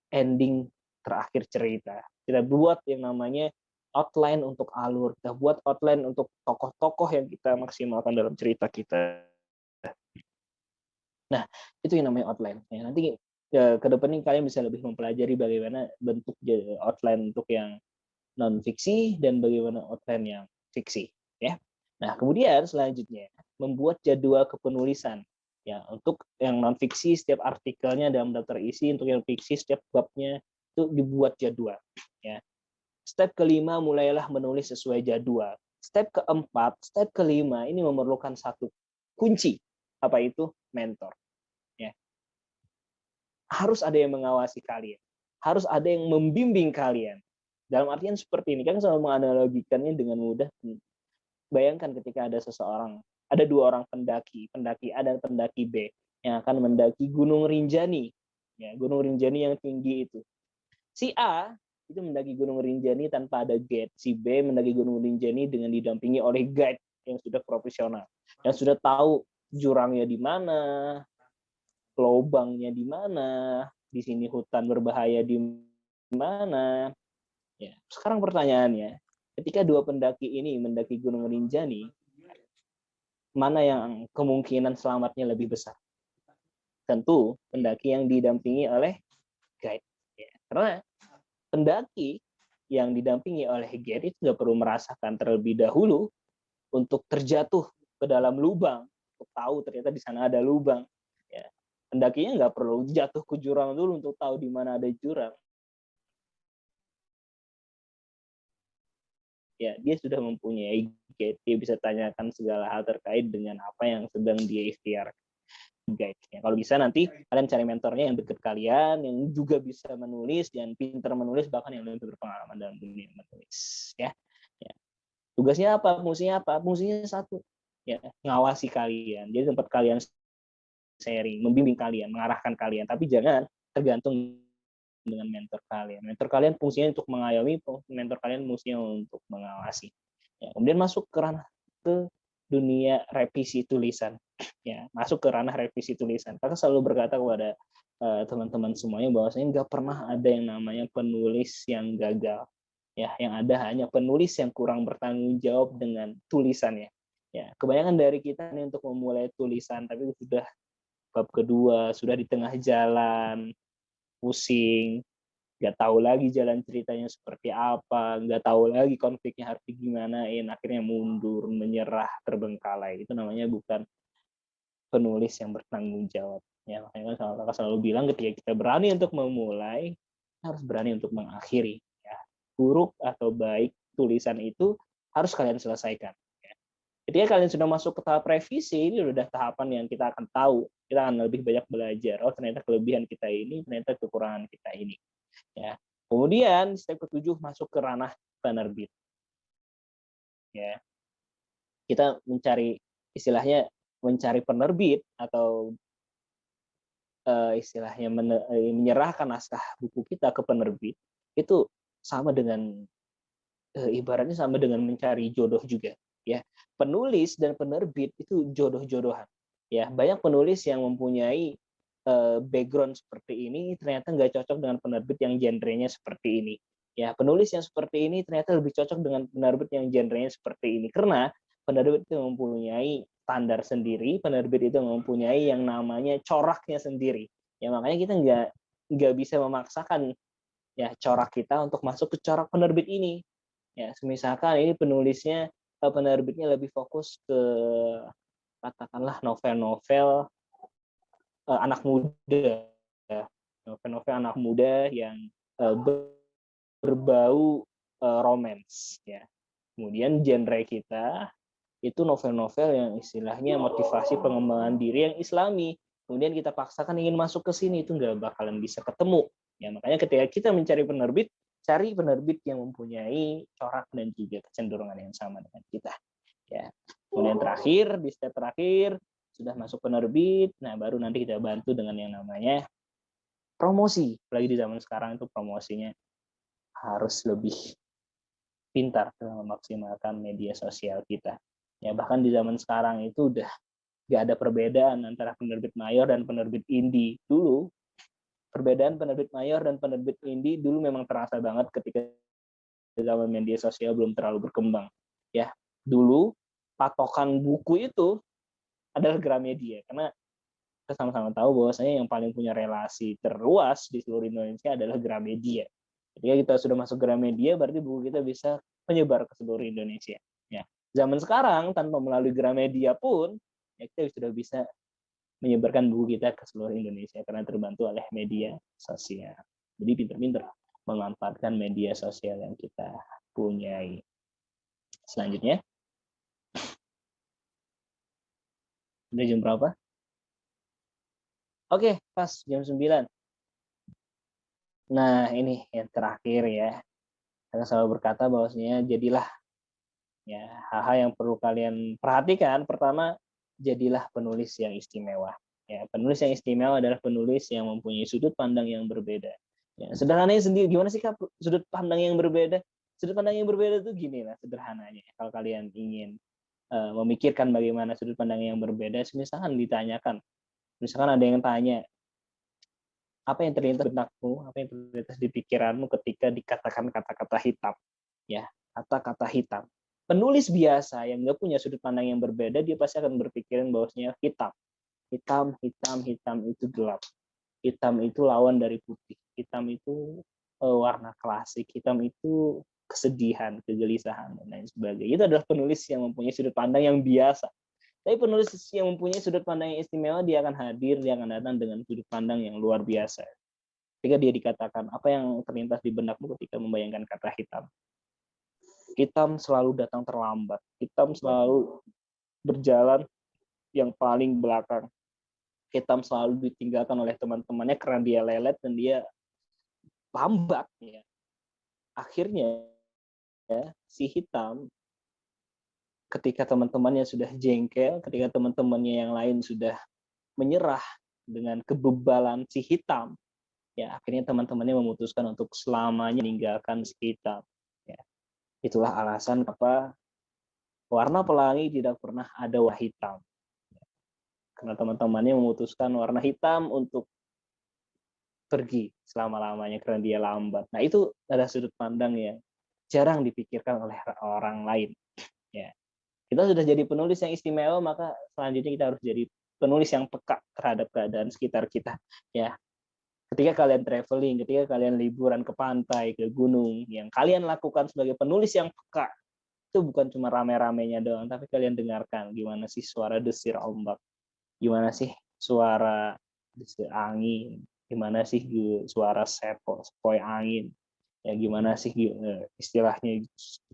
ending terakhir cerita. Kita buat yang namanya outline untuk alur, kita buat outline untuk tokoh-tokoh yang kita maksimalkan dalam cerita kita. Nah, itu yang namanya outline. Ya, nanti ke depan ini kalian bisa lebih mempelajari bagaimana bentuk outline untuk yang non-fiksi dan bagaimana outline yang fiksi. Ya. Nah, kemudian selanjutnya membuat jadwal kepenulisan. Ya, untuk yang non-fiksi setiap artikelnya dalam daftar isi, untuk yang fiksi setiap babnya itu dibuat jadwal. Ya. Step kelima, mulailah menulis sesuai jadwal. Step keempat, step kelima ini memerlukan satu kunci. Apa itu? Mentor. Ya. Harus ada yang mengawasi kalian. Harus ada yang membimbing kalian. Dalam artian seperti ini, kan selalu menganalogikannya dengan mudah. Bayangkan ketika ada seseorang, ada dua orang pendaki A dan pendaki B, yang akan mendaki Gunung Rinjani. Ya, Gunung Rinjani yang tinggi itu. Si A itu mendaki Gunung Rinjani tanpa ada guide. Si B mendaki Gunung Rinjani dengan didampingi oleh guide yang sudah profesional, yang sudah tahu jurangnya di mana, lubangnya di mana, di sini hutan berbahaya di mana. Ya, sekarang pertanyaannya, ketika dua pendaki ini mendaki Gunung Rinjani, mana yang kemungkinan selamatnya lebih besar? Tentu pendaki yang didampingi oleh guide. Ya, karena pendaki yang didampingi oleh guide itu nggak perlu merasakan terlebih dahulu untuk terjatuh ke dalam lubang, untuk tahu ternyata di sana ada lubang. Ya, pendakinya nggak perlu jatuh ke jurang dulu untuk tahu di mana ada jurang. Ya, dia sudah mempunyai guide, dia bisa tanyakan segala hal terkait dengan apa yang sedang dia ikhtiar guide. Ya, kalau bisa nanti kalian cari mentornya yang dekat kalian, yang juga bisa menulis dan pintar menulis, bahkan yang lebih berpengalaman dalam dunia menulis. Ya, ya. Tugasnya apa? Fungsinya apa? Fungsinya satu, ya, ngawasi kalian. Jadi tempat kalian sharing, membimbing kalian, mengarahkan kalian, tapi jangan tergantung dengan mentor kalian. Mentor kalian fungsinya untuk mengayomi, mentor kalian fungsinya untuk mengawasi. Ya, kemudian masuk ke ranah ke dunia revisi tulisan. Ya, masuk ke ranah revisi tulisan. Kakak selalu berkata kepada teman-teman semuanya bahwasanya nggak pernah ada yang namanya penulis yang gagal. Ya, yang ada hanya penulis yang kurang bertanggung jawab dengan tulisannya. Ya, kebanyakan dari kita ini untuk memulai tulisan, tapi sudah bab kedua, sudah di tengah jalan, pusing, nggak tahu lagi jalan ceritanya seperti apa, nggak tahu lagi konfliknya harus digimanain, akhirnya mundur, menyerah, terbengkalai. Itu namanya bukan penulis yang bertanggung jawab. Ya, makanya kakak selalu bilang ketika kita berani untuk memulai, harus berani untuk mengakhiri. Ya, buruk atau baik tulisan itu harus kalian selesaikan. Ya. Ketika kalian sudah masuk ke tahap revisi, ini udah tahapan yang kita akan tahu, kita akan lebih banyak belajar. Oh, ternyata kelebihan kita ini, ternyata kekurangan kita ini. Ya. Kemudian step ke-7 masuk ke ranah penerbit. Ya. Kita mencari istilahnya mencari penerbit atau istilahnya menyerahkan naskah buku kita ke penerbit itu sama dengan ibaratnya sama dengan mencari jodoh juga, ya. Penulis dan penerbit itu jodoh-jodohan, ya. Banyak penulis yang mempunyai background seperti ini ternyata nggak cocok dengan penerbit yang genrenya seperti ini, ya. Penulis yang seperti ini ternyata lebih cocok dengan penerbit yang genrenya seperti ini karena penerbit itu mempunyai standar sendiri, penerbit itu mempunyai yang namanya coraknya sendiri, ya. Makanya kita nggak bisa memaksakan ya corak kita untuk masuk ke corak penerbit ini. Ya, misalkan ini penerbitnya lebih fokus ke katakanlah novel-novel anak muda, ya. Novel-novel anak muda yang berbau romance, ya. Kemudian genre kita itu novel-novel yang istilahnya motivasi pengembangan diri yang Islami. Kemudian kita paksakan ingin masuk ke sini, itu nggak bakalan bisa ketemu. Ya, makanya ketika kita mencari penerbit, cari penerbit yang mempunyai corak dan juga kecenderungan yang sama dengan kita. Ya. Kemudian terakhir, di step terakhir, sudah masuk penerbit, nah baru nanti kita bantu dengan yang namanya promosi. Apalagi di zaman sekarang itu promosinya harus lebih pintar dalam memaksimalkan media sosial kita. Ya, bahkan di zaman sekarang itu udah nggak ada perbedaan antara penerbit mayor dan penerbit indie. Dulu perbedaan penerbit mayor dan penerbit indie dulu memang terasa banget ketika zaman media sosial belum terlalu berkembang. Ya, dulu patokan buku itu adalah Gramedia karena kita sama-sama tahu bahwasanya yang paling punya relasi terluas di seluruh Indonesia adalah Gramedia. Ketika kita sudah masuk Gramedia, berarti buku kita bisa menyebar ke seluruh Indonesia. Ya, zaman sekarang tanpa melalui Gramedia pun, ya kita sudah bisa menyebarkan buku kita ke seluruh Indonesia karena terbantu oleh media sosial. Jadi pintar-pintar memanfaatkan media sosial yang kita punyai. Selanjutnya, udah jam berapa? Oke, pas jam 9. Nah, ini yang terakhir ya. Saya selalu berkata bahwasanya jadilah ya hal-hal yang perlu kalian perhatikan. Pertama, jadilah penulis yang istimewa. Ya, penulis yang istimewa adalah penulis yang mempunyai sudut pandang yang berbeda. Ya, sederhananya sendiri, gimana sih Kak sudut pandang yang berbeda? Sudut pandang yang berbeda itu gini lah sederhananya. Kalau kalian ingin memikirkan bagaimana sudut pandang yang berbeda, misalkan ditanyakan, misalkan ada yang tanya, apa yang terlintas di benakmu, apa yang terlintas di pikiranmu ketika dikatakan kata-kata hitam, ya kata-kata hitam. Penulis biasa yang nggak punya sudut pandang yang berbeda, dia pasti akan berpikiran bahwasanya hitam, hitam itu gelap, hitam itu lawan dari putih, hitam itu warna klasik, hitam itu kesedihan, kegelisahan dan lain sebagainya. Itu adalah penulis yang mempunyai sudut pandang yang biasa. Tapi penulis yang mempunyai sudut pandang yang istimewa, dia akan hadir, dia akan datang dengan sudut pandang yang luar biasa. Ketika dia dikatakan, apa yang terlintas di benakmu ketika membayangkan kata hitam? Hitam selalu datang terlambat. Hitam selalu berjalan yang paling belakang. Hitam selalu ditinggalkan oleh teman-temannya karena dia lelet dan dia lambat. Ya. Akhirnya, ya, si hitam ketika teman-temannya sudah jengkel, ketika teman-temannya yang lain sudah menyerah dengan kebebalan si hitam, ya akhirnya teman-temannya memutuskan untuk selamanya meninggalkan si hitam. Ya. Itulah alasan kenapa warna pelangi tidak pernah ada warna hitam. Ya. Karena teman-temannya memutuskan warna hitam untuk pergi selama-lamanya karena dia lambat. Nah itu adalah sudut pandang yang jarang dipikirkan oleh orang lain. Ya. Kita sudah jadi penulis yang istimewa, maka selanjutnya kita harus jadi penulis yang peka terhadap keadaan sekitar kita. Ya, ketika kalian traveling, ketika kalian liburan ke pantai, ke gunung, yang kalian lakukan sebagai penulis yang peka, itu bukan cuma rame-ramenya doang, tapi kalian dengarkan gimana sih suara desir ombak, gimana sih suara desir angin, gimana sih suara sepoi angin, Ya gimana sih istilahnya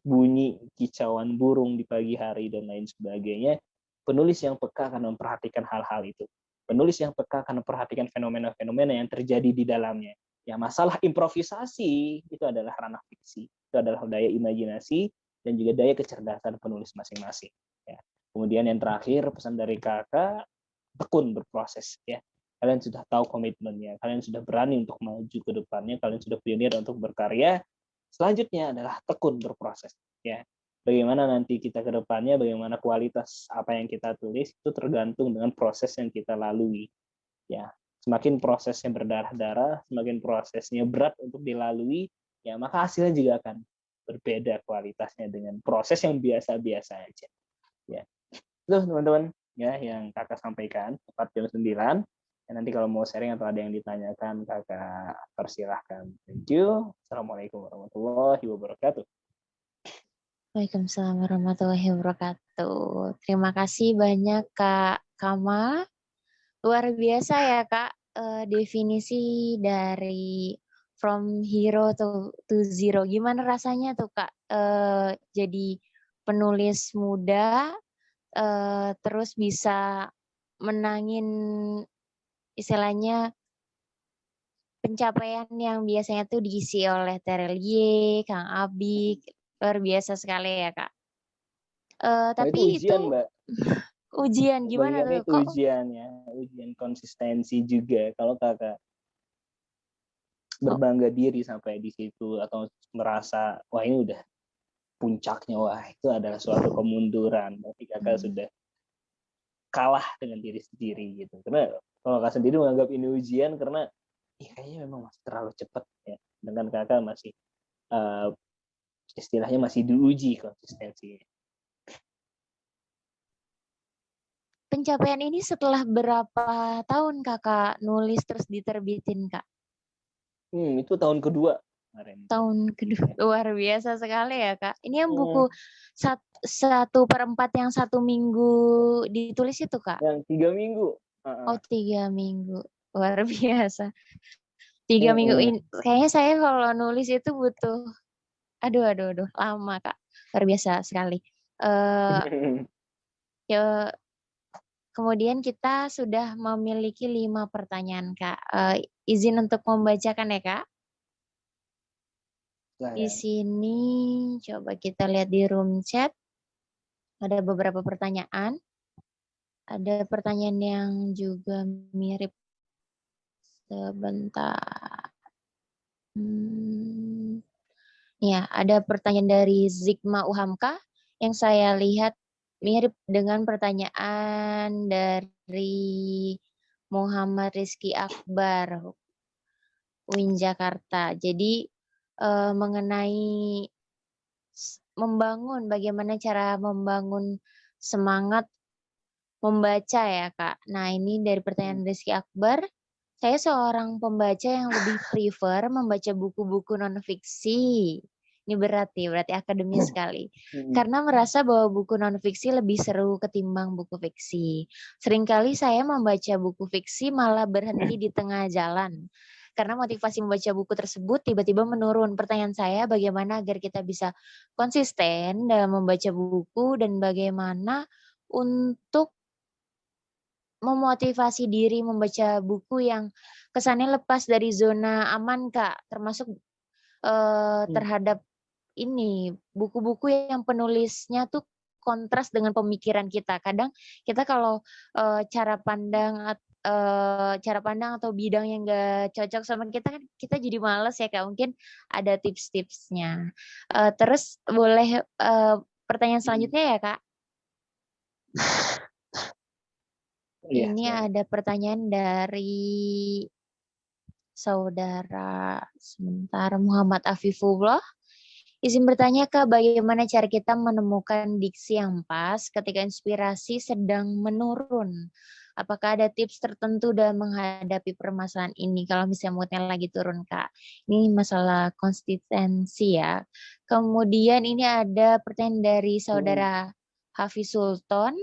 bunyi kicauan burung di pagi hari dan lain sebagainya. Penulis yang peka akan memperhatikan hal-hal itu. Penulis yang peka akan memperhatikan fenomena-fenomena yang terjadi di dalamnya. Ya masalah improvisasi itu adalah ranah fiksi. Itu adalah daya imajinasi dan juga daya kecerdasan penulis masing-masing. Ya. Kemudian yang terakhir pesan dari kakak, tekun berproses. Ya. Kalian sudah tahu komitmennya, kalian sudah berani untuk maju ke depannya, kalian sudah pionir untuk berkarya. Selanjutnya adalah tekun berproses. Ya. Bagaimana nanti kita ke depannya, bagaimana kualitas apa yang kita tulis, itu tergantung dengan proses yang kita lalui. Ya. Semakin prosesnya berdarah-darah, semakin prosesnya berat untuk dilalui, ya maka hasilnya juga akan berbeda kualitasnya dengan proses yang biasa-biasa aja. Ya. Itu teman-teman ya yang kakak sampaikan tepat jam 9. Dan nanti kalau mau sharing atau ada yang ditanyakan, kakak persilahkan. Thank you. Assalamualaikum warahmatullahi wabarakatuh. Waalaikumsalam warahmatullahi wabarakatuh. Terima kasih banyak Kak Kama. Luar biasa ya Kak, definisi dari from hero to zero. Gimana rasanya tuh Kak, jadi penulis muda, terus bisa menangin istilahnya pencapaian yang biasanya tuh diisi oleh Terelie, Kang Abik, luar biasa sekali ya Kak. Tapi itu ujian, itu Mbak. Ujian gimana tuh? Itu ujian ya, ujian konsistensi juga. Kalau kakak berbangga diri sampai di situ atau merasa wah ini udah puncaknya, wah itu adalah suatu kemunduran. Tapi kakak sudah kalah dengan diri sendiri gitu. Karena kalau kakak sendiri menganggap ini ujian karena kayaknya memang masih terlalu cepat ya. Dengan kakak masih istilahnya masih diuji konsistensinya. Pencapaian ini setelah berapa tahun kakak nulis terus diterbitin kak? Itu tahun kedua kemarin. Tahun kedua, luar biasa sekali ya kak. Ini yang buku 1/4 yang 1 minggu ditulis itu kak? Yang 3 minggu. Oh 3 minggu, luar biasa. 3 minggu ini, kayaknya saya kalau nulis itu butuh, aduh lama kak, luar biasa sekali. Ya. Kemudian kita sudah memiliki 5 pertanyaan, Kak. Izin untuk membacakan ya, Kak. Di sini coba kita lihat di room chat. Ada beberapa pertanyaan. Ada pertanyaan yang juga mirip. Sebentar. Ya, ada pertanyaan dari Zikma Uhamka yang saya lihat mirip dengan pertanyaan dari Muhammad Rizky Akbar, UIN Jakarta. Jadi mengenai bagaimana cara membangun semangat membaca ya Kak. Nah ini dari pertanyaan Rizky Akbar, saya seorang pembaca yang lebih prefer membaca buku-buku non-fiksi. Ini berarti akademis sekali. Karena merasa bahwa buku non-fiksi lebih seru ketimbang buku fiksi. Seringkali saya membaca buku fiksi malah berhenti di tengah jalan. Karena motivasi membaca buku tersebut tiba-tiba menurun. Pertanyaan saya, bagaimana agar kita bisa konsisten dalam membaca buku dan bagaimana untuk memotivasi diri membaca buku yang kesannya lepas dari zona aman, Kak. Termasuk terhadap ini buku-buku yang penulisnya tuh kontras dengan pemikiran kita. Kadang kita kalau cara pandang atau bidang yang enggak cocok sama kita kan kita jadi malas ya Kak. Mungkin ada tips-tipsnya. Terus boleh pertanyaan selanjutnya ya Kak? Ini ada pertanyaan dari saudara sebentar Muhammad Afifullah. Izin bertanya Kak, bagaimana cara kita menemukan diksi yang pas ketika inspirasi sedang menurun? Apakah ada tips tertentu dalam menghadapi permasalahan ini kalau misalnya moodnya lagi turun Kak? Ini masalah konsistensi ya. Kemudian ini ada pertanyaan dari saudara Hafiz Sultan.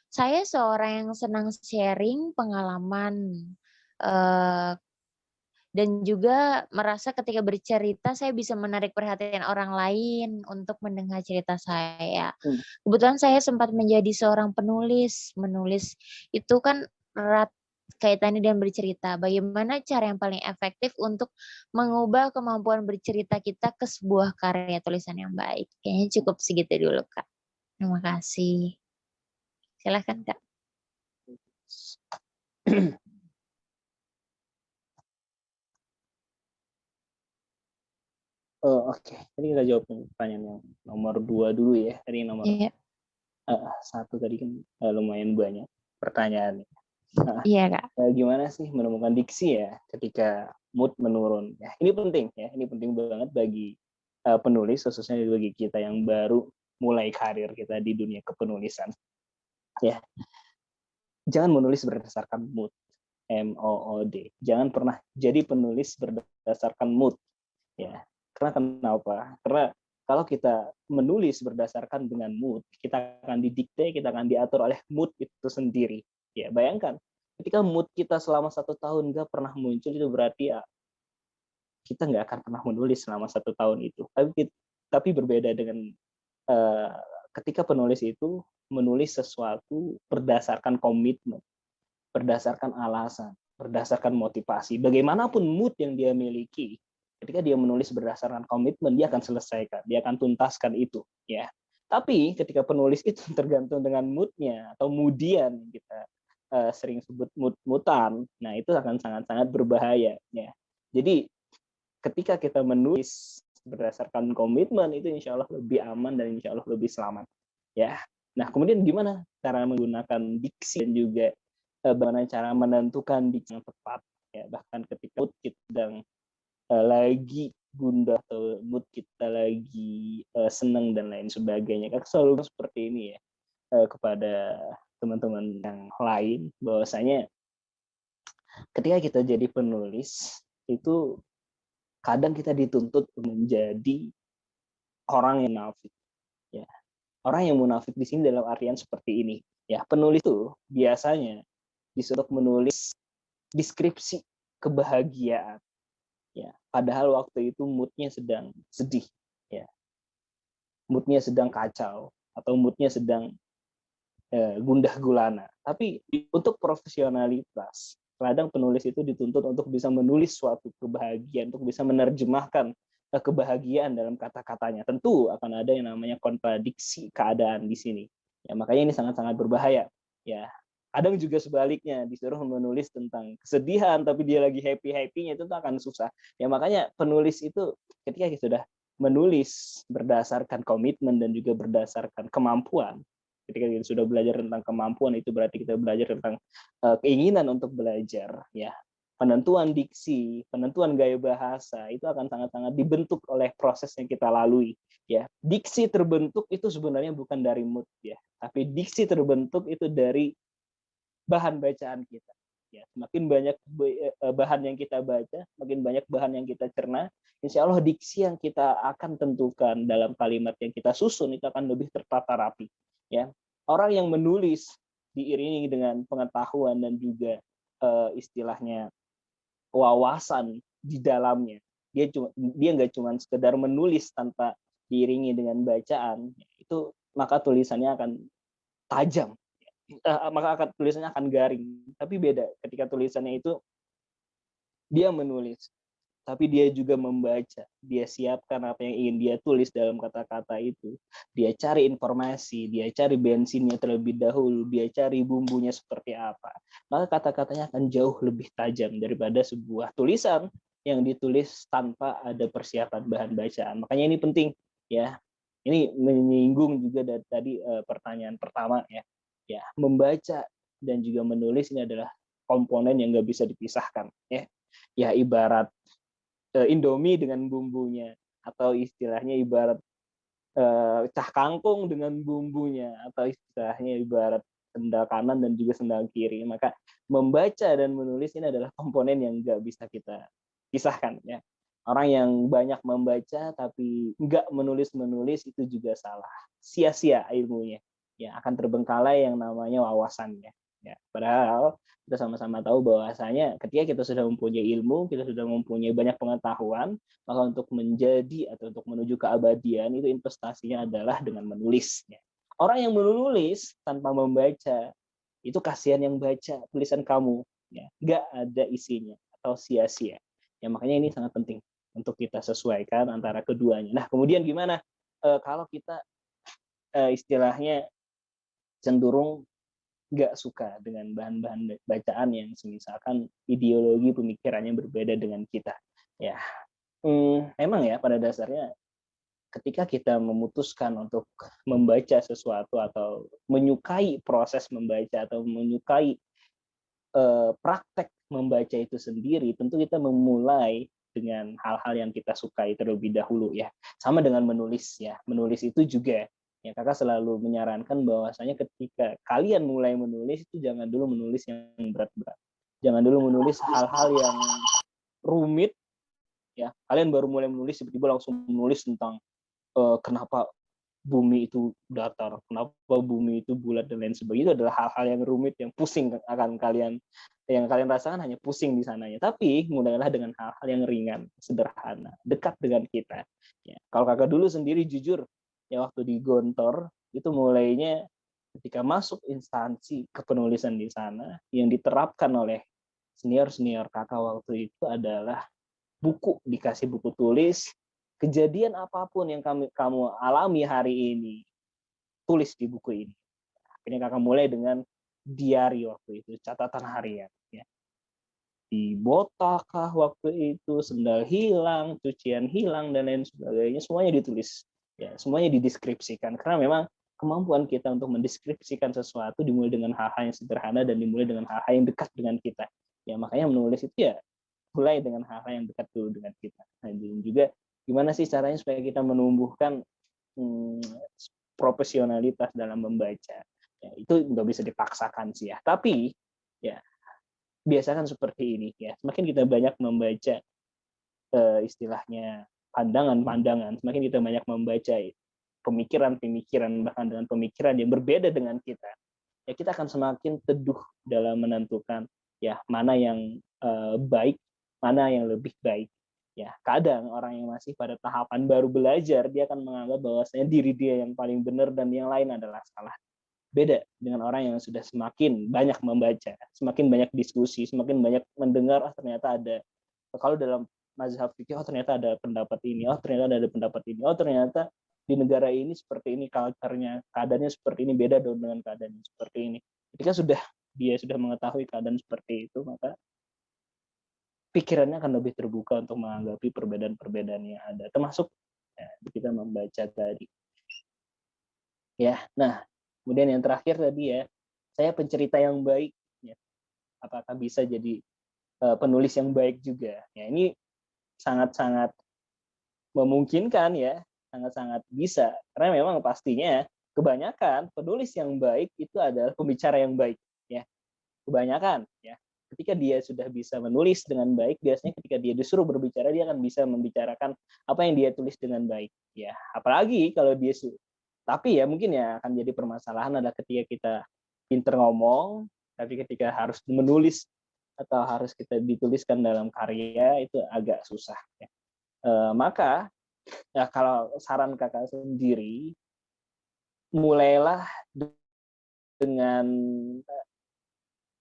Saya seorang yang senang sharing pengalaman Dan juga merasa ketika bercerita saya bisa menarik perhatian orang lain untuk mendengar cerita saya. Kebetulan saya sempat menjadi seorang penulis. Menulis itu kan erat kaitannya dengan bercerita. Bagaimana cara yang paling efektif untuk mengubah kemampuan bercerita kita ke sebuah karya tulisan yang baik. Kayaknya cukup segitu dulu, Kak. Terima kasih. Silakan, Kak. Oh, oke. Tadi kita jawab pertanyaan yang nomor 2 dulu ya. Tadi nomor Iya. 1 tadi kan lumayan banyak pertanyaannya. Iya, Kak. Gimana sih menemukan diksi ya ketika mood menurun? Ya, ini penting ya. Ini penting banget bagi penulis, khususnya bagi kita yang baru mulai karir kita di dunia kepenulisan. Ya, jangan menulis berdasarkan mood. MOOD. Jangan pernah jadi penulis berdasarkan mood. Ya, karena kenapa? Karena kalau kita menulis berdasarkan dengan mood, kita akan didikte, kita akan diatur oleh mood itu sendiri. Ya, bayangkan ketika mood kita selama 1 tahun nggak pernah muncul, itu berarti ya kita nggak akan pernah menulis selama 1 tahun itu. Tapi berbeda dengan ketika penulis itu menulis sesuatu berdasarkan komitmen, berdasarkan alasan, berdasarkan motivasi. Bagaimanapun mood yang dia miliki, ketika dia menulis berdasarkan komitmen, dia akan selesaikan, dia akan tuntaskan itu. Ya. Tapi ketika penulis itu tergantung dengan moodnya atau moodian, kita sering sebut mood-moodan, nah itu akan sangat-sangat berbahaya. Ya. Jadi ketika kita menulis berdasarkan komitmen, itu insya Allah lebih aman dan insya Allah lebih selamat. Ya. Nah, kemudian gimana cara menggunakan diksi dan juga bagaimana cara menentukan diksi yang tepat, ya, bahkan ketika mood kita sedang lagi gundah atau mood kita lagi senang dan lain sebagainya. Kan selalu seperti ini ya kepada teman-teman yang lain, bahwasanya ketika kita jadi penulis itu kadang kita dituntut menjadi orang yang munafik. Ya. Orang yang munafik di sini dalam artian seperti ini. Ya, penulis itu biasanya disuruh menulis deskripsi kebahagiaan. Ya, padahal waktu itu moodnya sedang sedih, ya, moodnya sedang kacau atau moodnya sedang gundah gulana. Tapi untuk profesionalitas, kadang penulis itu dituntut untuk bisa menulis suatu kebahagiaan, untuk bisa menerjemahkan kebahagiaan dalam kata-katanya. Tentu akan ada yang namanya kontradiksi keadaan di sini. Ya, makanya ini sangat-sangat berbahaya. Ya, kadang juga sebaliknya disuruh menulis tentang kesedihan tapi dia lagi happy-happynya, itu akan susah. Ya, makanya penulis itu ketika kita sudah menulis berdasarkan komitmen dan juga berdasarkan kemampuan, ketika kita sudah belajar tentang kemampuan, itu berarti kita belajar tentang keinginan untuk belajar. Ya, penentuan diksi, penentuan gaya bahasa itu akan sangat-sangat dibentuk oleh proses yang kita lalui. Ya, diksi terbentuk itu sebenarnya bukan dari mood, ya, tapi diksi terbentuk itu dari bahan bacaan kita. Ya, semakin banyak bahan yang kita baca, makin banyak bahan yang kita cerna, insya Allah diksi yang kita akan tentukan dalam kalimat yang kita susun itu akan lebih tertata rapi. Ya, orang yang menulis diiringi dengan pengetahuan dan juga istilahnya wawasan di dalamnya. Dia nggak cuma sekedar menulis tanpa diiringi dengan bacaan, itu maka tulisannya akan tajam. Maka tulisannya akan garing. Tapi beda ketika tulisannya itu dia menulis, tapi dia juga membaca. Dia siapkan apa yang ingin dia tulis dalam kata-kata itu. Dia cari informasi, dia cari bensinnya terlebih dahulu, dia cari bumbunya seperti apa. Maka kata-katanya akan jauh lebih tajam daripada sebuah tulisan yang ditulis tanpa ada persiapan bahan bacaan. Makanya ini penting, ya. Ini menyinggung juga dari tadi pertanyaan pertama, ya. Ya, membaca dan juga menulis ini adalah komponen yang nggak bisa dipisahkan, ya. Ya, ibarat Indomie dengan bumbunya, atau istilahnya ibarat cah kangkung dengan bumbunya, atau istilahnya ibarat sendal kanan dan juga sendal kiri. Maka membaca dan menulis ini adalah komponen yang nggak bisa kita pisahkan, ya. Orang yang banyak membaca tapi nggak menulis itu juga salah, sia-sia ilmunya. Ya, akan terbengkalai yang namanya wawasannya. Ya, padahal kita sama-sama tahu bahwasanya ketika kita sudah mempunyai ilmu, kita sudah mempunyai banyak pengetahuan, maka untuk menjadi atau untuk menuju keabadian itu investasinya adalah dengan menulis. Ya. Orang yang menulis tanpa membaca, itu kasihan yang baca tulisan kamu. Ya. Nggak ada isinya atau sia-sia. Ya, makanya ini sangat penting untuk kita sesuaikan antara keduanya. Nah, kemudian gimana kalau kita istilahnya cenderung nggak suka dengan bahan-bahan bacaan yang misalkan ideologi pemikirannya berbeda dengan kita. Ya, memang ya pada dasarnya ketika kita memutuskan untuk membaca sesuatu atau menyukai proses membaca atau menyukai praktek membaca itu sendiri, tentu kita memulai dengan hal-hal yang kita sukai terlebih dahulu ya. Sama dengan menulis ya. Menulis itu juga ya, kakak selalu menyarankan bahwasanya ketika kalian mulai menulis itu jangan dulu menulis yang berat-berat. Jangan dulu menulis hal-hal yang rumit ya. Kalian baru mulai menulis tiba-tiba langsung menulis tentang kenapa bumi itu datar, kenapa bumi itu bulat dan lain sebagainya. Itu adalah hal-hal yang rumit yang pusing akan kalian, yang kalian rasakan hanya pusing di sananya. Tapi mulailah dengan hal-hal yang ringan, sederhana, dekat dengan kita. Ya, kalau kakak dulu sendiri jujur, ya waktu di Gontor itu mulainya ketika masuk instansi kepenulisan di sana, yang diterapkan oleh senior-senior kakak waktu itu adalah buku, dikasih buku tulis, kejadian apapun yang kamu alami hari ini, tulis di buku ini. Akhirnya kakak mulai dengan diary waktu itu, catatan harian. Ya. Dibotak kah waktu itu, sendal hilang, cucian hilang, dan lain sebagainya, semuanya ditulis. Ya, semuanya dideskripsikan. Karena memang kemampuan kita untuk mendeskripsikan sesuatu dimulai dengan hal-hal yang sederhana dan dimulai dengan hal-hal yang dekat dengan kita. Ya, makanya menulis itu ya mulai dengan hal-hal yang dekat dulu dengan kita. Nah, dan juga gimana sih caranya supaya kita menumbuhkan profesionalitas dalam membaca. Ya, itu nggak bisa dipaksakan sih ya. Tapi ya biasakan seperti ini ya. Semakin kita banyak membaca istilahnya pandangan-pandangan, semakin kita banyak membaca pemikiran-pemikiran bahkan dengan pemikiran yang berbeda dengan kita, ya kita akan semakin teduh dalam menentukan ya mana yang baik, mana yang lebih baik. Ya, kadang orang yang masih pada tahapan baru belajar, dia akan menganggap bahwasanya diri dia yang paling benar dan yang lain adalah salah. Beda dengan orang yang sudah semakin banyak membaca, semakin banyak diskusi, semakin banyak mendengar, oh ternyata ada, kalau dalam mazhab fikih, oh ternyata ada pendapat ini, oh ternyata ada pendapat ini, oh ternyata di negara ini seperti ini culture-nya, keadaannya seperti ini, beda dengan keadaan seperti ini. Ketika dia sudah mengetahui keadaan seperti itu, maka pikirannya akan lebih terbuka untuk menanggapi perbedaan-perbedaan yang ada, termasuk ya, kita membaca tadi. Ya, nah, kemudian yang terakhir tadi ya, saya pencerita yang baik, ya, apakah bisa jadi penulis yang baik juga? Ya, ini sangat-sangat memungkinkan ya, sangat-sangat bisa, karena memang pastinya kebanyakan penulis yang baik itu adalah pembicara yang baik, ya, kebanyakan ya. Ketika dia sudah bisa menulis dengan baik, biasanya ketika dia disuruh berbicara, dia akan bisa membicarakan apa yang dia tulis dengan baik. Ya, apalagi kalau dia tapi ya mungkin ya akan jadi permasalahan adalah ketika kita pinter ngomong, tapi ketika harus menulis atau harus kita dituliskan dalam karya itu agak susah. Ya. Maka ya kalau saran kakak sendiri, mulailah dengan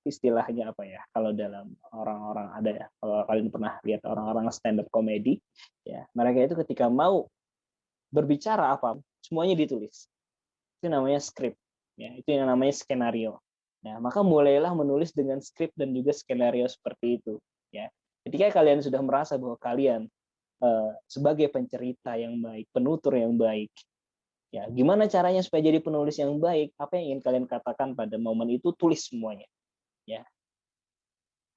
istilahnya apa ya, kalau dalam orang-orang ada ya, kalau kalian pernah lihat orang-orang stand up comedy ya, mereka itu ketika mau berbicara apa semuanya ditulis, itu namanya skrip ya, itu yang namanya skenario. Nah, maka mulailah menulis dengan skrip dan juga skenario seperti itu ya. Ketika kalian sudah merasa bahwa kalian sebagai pencerita yang baik, penutur yang baik, ya gimana caranya supaya jadi penulis yang baik, apa yang ingin kalian katakan pada momen itu, tulis semuanya.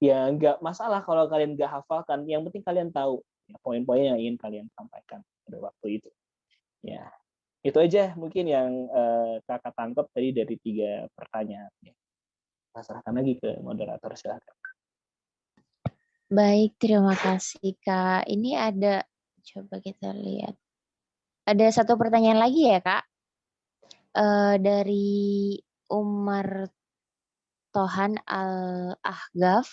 Ya nggak masalah kalau kalian nggak hafalkan, yang penting kalian tahu ya, poin-poin yang ingin kalian sampaikan pada waktu itu. Ya itu aja mungkin yang kakak tangkap tadi dari 3 pertanyaan. Ya. Serahkan lagi ke moderator, silakan. Baik, terima kasih Kak. Ini ada, coba kita lihat. Ada satu pertanyaan lagi ya Kak, dari Umar Tohan Al-Ahgaf.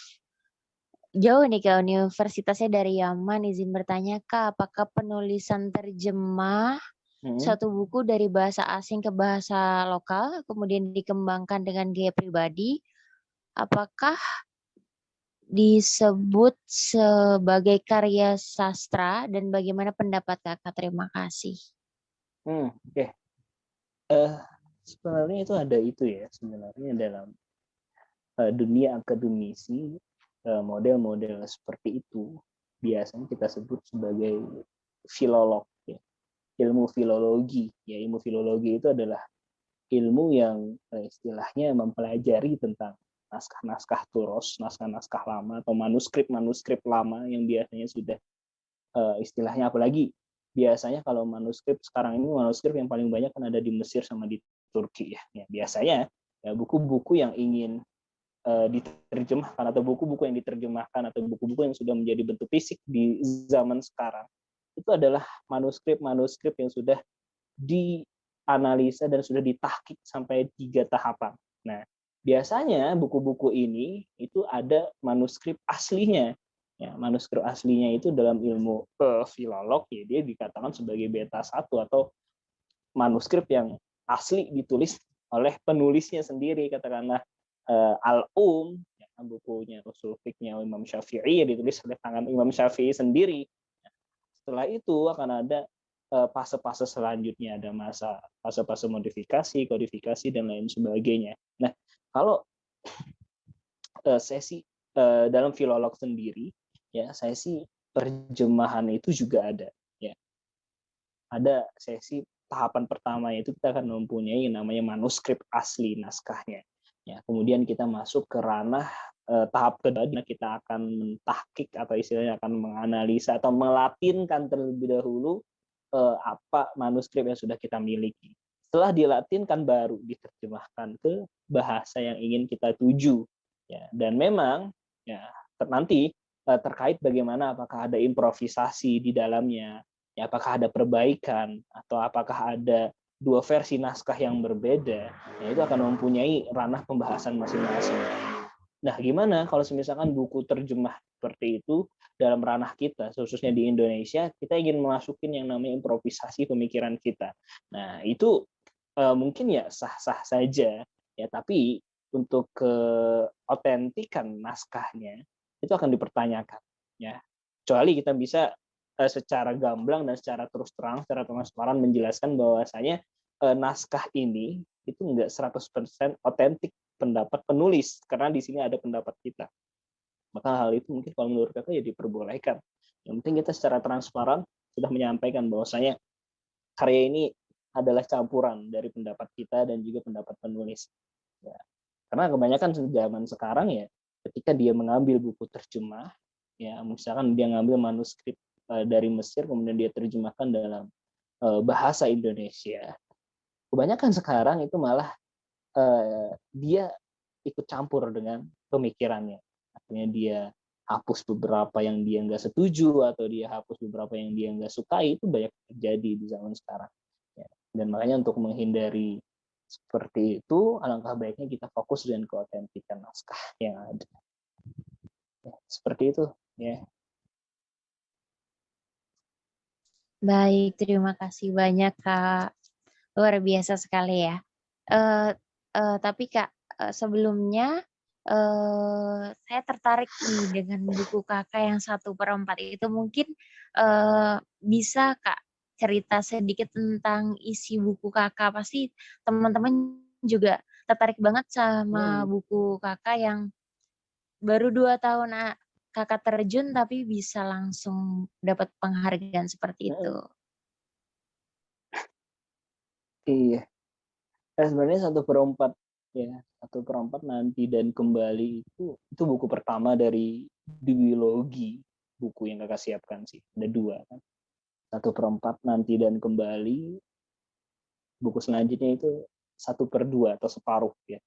Jauh nih Kak, universitasnya dari Yaman. Izin bertanya Kak, apakah penulisan terjemah suatu buku dari bahasa asing ke bahasa lokal, kemudian dikembangkan dengan gaya pribadi, apakah disebut sebagai karya sastra, dan bagaimana pendapat Kakak? Terima kasih. Oke. Sebenarnya itu ada itu ya, sebenarnya dalam dunia akademisi model-model seperti itu biasanya kita sebut sebagai filolog ya. Ilmu filologi ya, ilmu filologi itu adalah ilmu yang istilahnya mempelajari tentang naskah-naskah turos, naskah-naskah lama atau manuskrip-manuskrip lama yang biasanya sudah istilahnya, apalagi biasanya kalau manuskrip sekarang ini, manuskrip yang paling banyak kan ada di Mesir sama di Turki ya. Biasanya ya buku-buku yang ingin diterjemahkan atau buku-buku yang diterjemahkan atau buku-buku yang sudah menjadi bentuk fisik di zaman sekarang itu adalah manuskrip-manuskrip yang sudah dianalisa dan sudah ditahqiq sampai 3 tahapan. Nah, biasanya buku-buku ini itu ada manuskrip aslinya. Ya, manuskrip aslinya itu dalam ilmu filolog ya, dia dikatakan sebagai beta 1 atau manuskrip yang asli ditulis oleh penulisnya sendiri, katakanlah ya, bukunya usul fiknya Imam Syafi'i ya, ditulis oleh tangan Imam Syafi'i sendiri. Setelah itu akan ada fase-fase selanjutnya, ada fase-fase modifikasi, kodifikasi dan lain sebagainya. Nah, kalau sesi dalam filolog sendiri ya, sesi terjemahan itu juga ada ya. Ada sesi tahapan pertama, itu kita akan mempunyai namanya manuskrip asli naskahnya. Ya, kemudian kita masuk ke ranah tahap kedua, kita akan mentahqiq atau istilahnya akan menganalisa atau melatinkan terlebih dahulu apa manuskrip yang sudah kita miliki. Setelah dilatinkan baru diterjemahkan ke bahasa yang ingin kita tuju. Ya, dan memang ya nanti terkait bagaimana, apakah ada improvisasi di dalamnya, ya, apakah ada perbaikan atau apakah ada 2 versi naskah yang berbeda, ya itu akan mempunyai ranah pembahasan masing-masing. Nah, gimana kalau misalkan buku terjemah seperti itu dalam ranah kita, khususnya di Indonesia, kita ingin memasukin yang namanya improvisasi pemikiran kita. Nah, itu mungkin ya sah-sah saja, ya, tapi untuk keotentikan naskahnya itu akan dipertanyakan, ya. Kecuali kita bisa secara gamblang dan secara terus terang, secara transparan menjelaskan bahwasanya naskah ini itu enggak 100% otentik pendapat penulis, karena di sini ada pendapat kita. Maka hal itu mungkin kalau menurut Kakak ya diperbolehkan. Yang penting kita secara transparan sudah menyampaikan bahwasanya karya ini adalah campuran dari pendapat kita dan juga pendapat penulis. Ya. Karena kebanyakan zaman sekarang ya, ketika dia mengambil buku terjemah, ya misalkan dia ngambil manuskrip dari Mesir, kemudian dia terjemahkan dalam bahasa Indonesia. Kebanyakan sekarang itu malah dia ikut campur dengan pemikirannya. Artinya dia hapus beberapa yang dia nggak setuju atau dia hapus beberapa yang dia nggak sukai, itu banyak terjadi di zaman sekarang. Ya. Dan makanya untuk menghindari seperti itu, alangkah baiknya kita fokus dengan keautentikan naskah yang ada. Ya, seperti itu. Ya. Baik, terima kasih banyak Kak. Luar biasa sekali ya. Tapi Kak, sebelumnya saya tertarik nih dengan buku Kakak yang 1/4 itu. Mungkin bisa Kak cerita sedikit tentang isi buku Kakak? Pasti teman-teman juga tertarik banget sama buku Kakak yang baru 2 tahun Kakak terjun tapi bisa langsung dapat penghargaan seperti itu. Iya. Sebenarnya 1/4 ya, 1/4 nanti dan kembali itu buku pertama dari duologi buku yang Kakak siapkan sih. Ada 2 kan. 1/4 nanti dan kembali. Buku selanjutnya itu 1/2 atau separuh ya.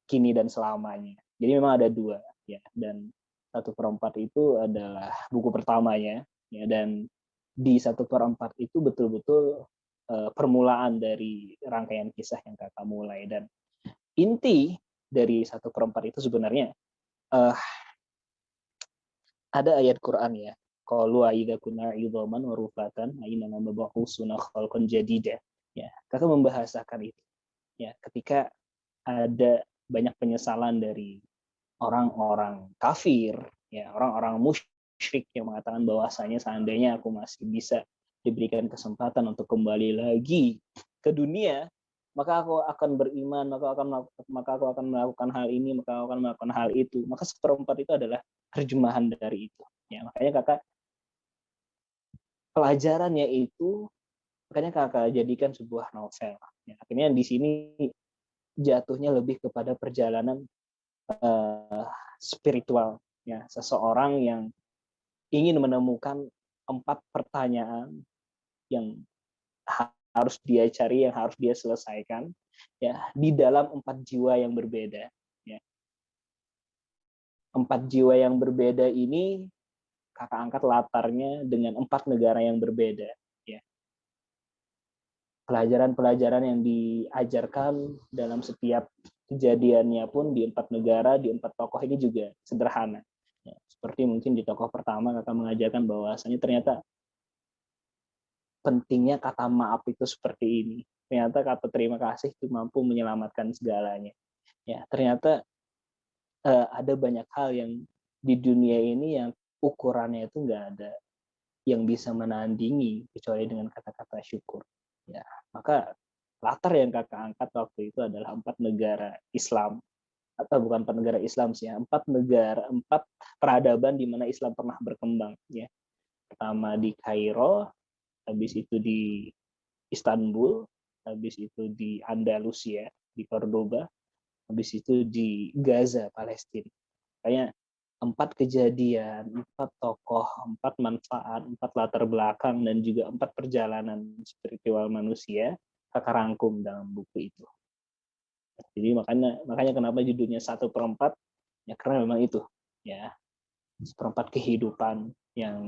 Kini dan selamanya. Jadi memang ada 2 ya, dan 1/4 itu adalah buku pertamanya ya, dan di 1/4 itu betul-betul permulaan dari rangkaian kisah yang Kakak mulai, dan inti dari 1/4 itu sebenarnya ada ayat Quran ya. Qalu aidza kunna idzaman wa rufatan aina mab'usuna khalqan jadida. Ya, Kakak membahasakan itu. Ya, ketika ada banyak penyesalan dari orang-orang kafir, ya, orang-orang musyrik yang mengatakan bahwasanya seandainya aku masih bisa diberikan kesempatan untuk kembali lagi ke dunia, maka aku akan beriman, maka aku akan melakukan hal ini, maka aku akan melakukan hal itu. Maka 1/4 itu adalah terjemahan dari itu. Ya, makanya kakak pelajarannya itu, makanya kakak jadikan sebuah novel. Ya, akhirnya di sini jatuhnya lebih kepada perjalanan spiritual, ya, seseorang yang ingin menemukan 4 pertanyaan yang harus dia cari, yang harus dia selesaikan, ya, di dalam 4 jiwa yang berbeda. Ya. 4 jiwa yang berbeda ini kakak angkat latarnya dengan 4 negara yang berbeda. Ya. Pelajaran-pelajaran yang diajarkan dalam setiap kejadiannya pun di 4 negara, di 4 tokoh ini juga sederhana. Ya. Seperti mungkin di tokoh pertama kakak mengajarkan bahwasanya ternyata pentingnya kata maaf itu seperti ini. Ternyata kata terima kasih itu mampu menyelamatkan segalanya. Ya, ternyata ada banyak hal yang di dunia ini yang ukurannya itu nggak ada yang bisa menandingi kecuali dengan kata-kata syukur. Ya, maka latar yang kakak angkat waktu itu adalah 4 negara Islam, atau bukan 4 negara Islam sih, 4 negara, 4 peradaban di mana Islam pernah berkembang. Ya, pertama di Kairo, habis itu di Istanbul, habis itu di Andalusia, di Cordoba, habis itu di Gaza, Palestina. Kayak 4 kejadian, 4 tokoh, 4 manfaat, 4 latar belakang, dan juga 4 perjalanan spiritual manusia kakak rangkum dalam buku itu. Jadi makanya kenapa judulnya 1/4, ya karena memang itu, ya, 1/4 kehidupan yang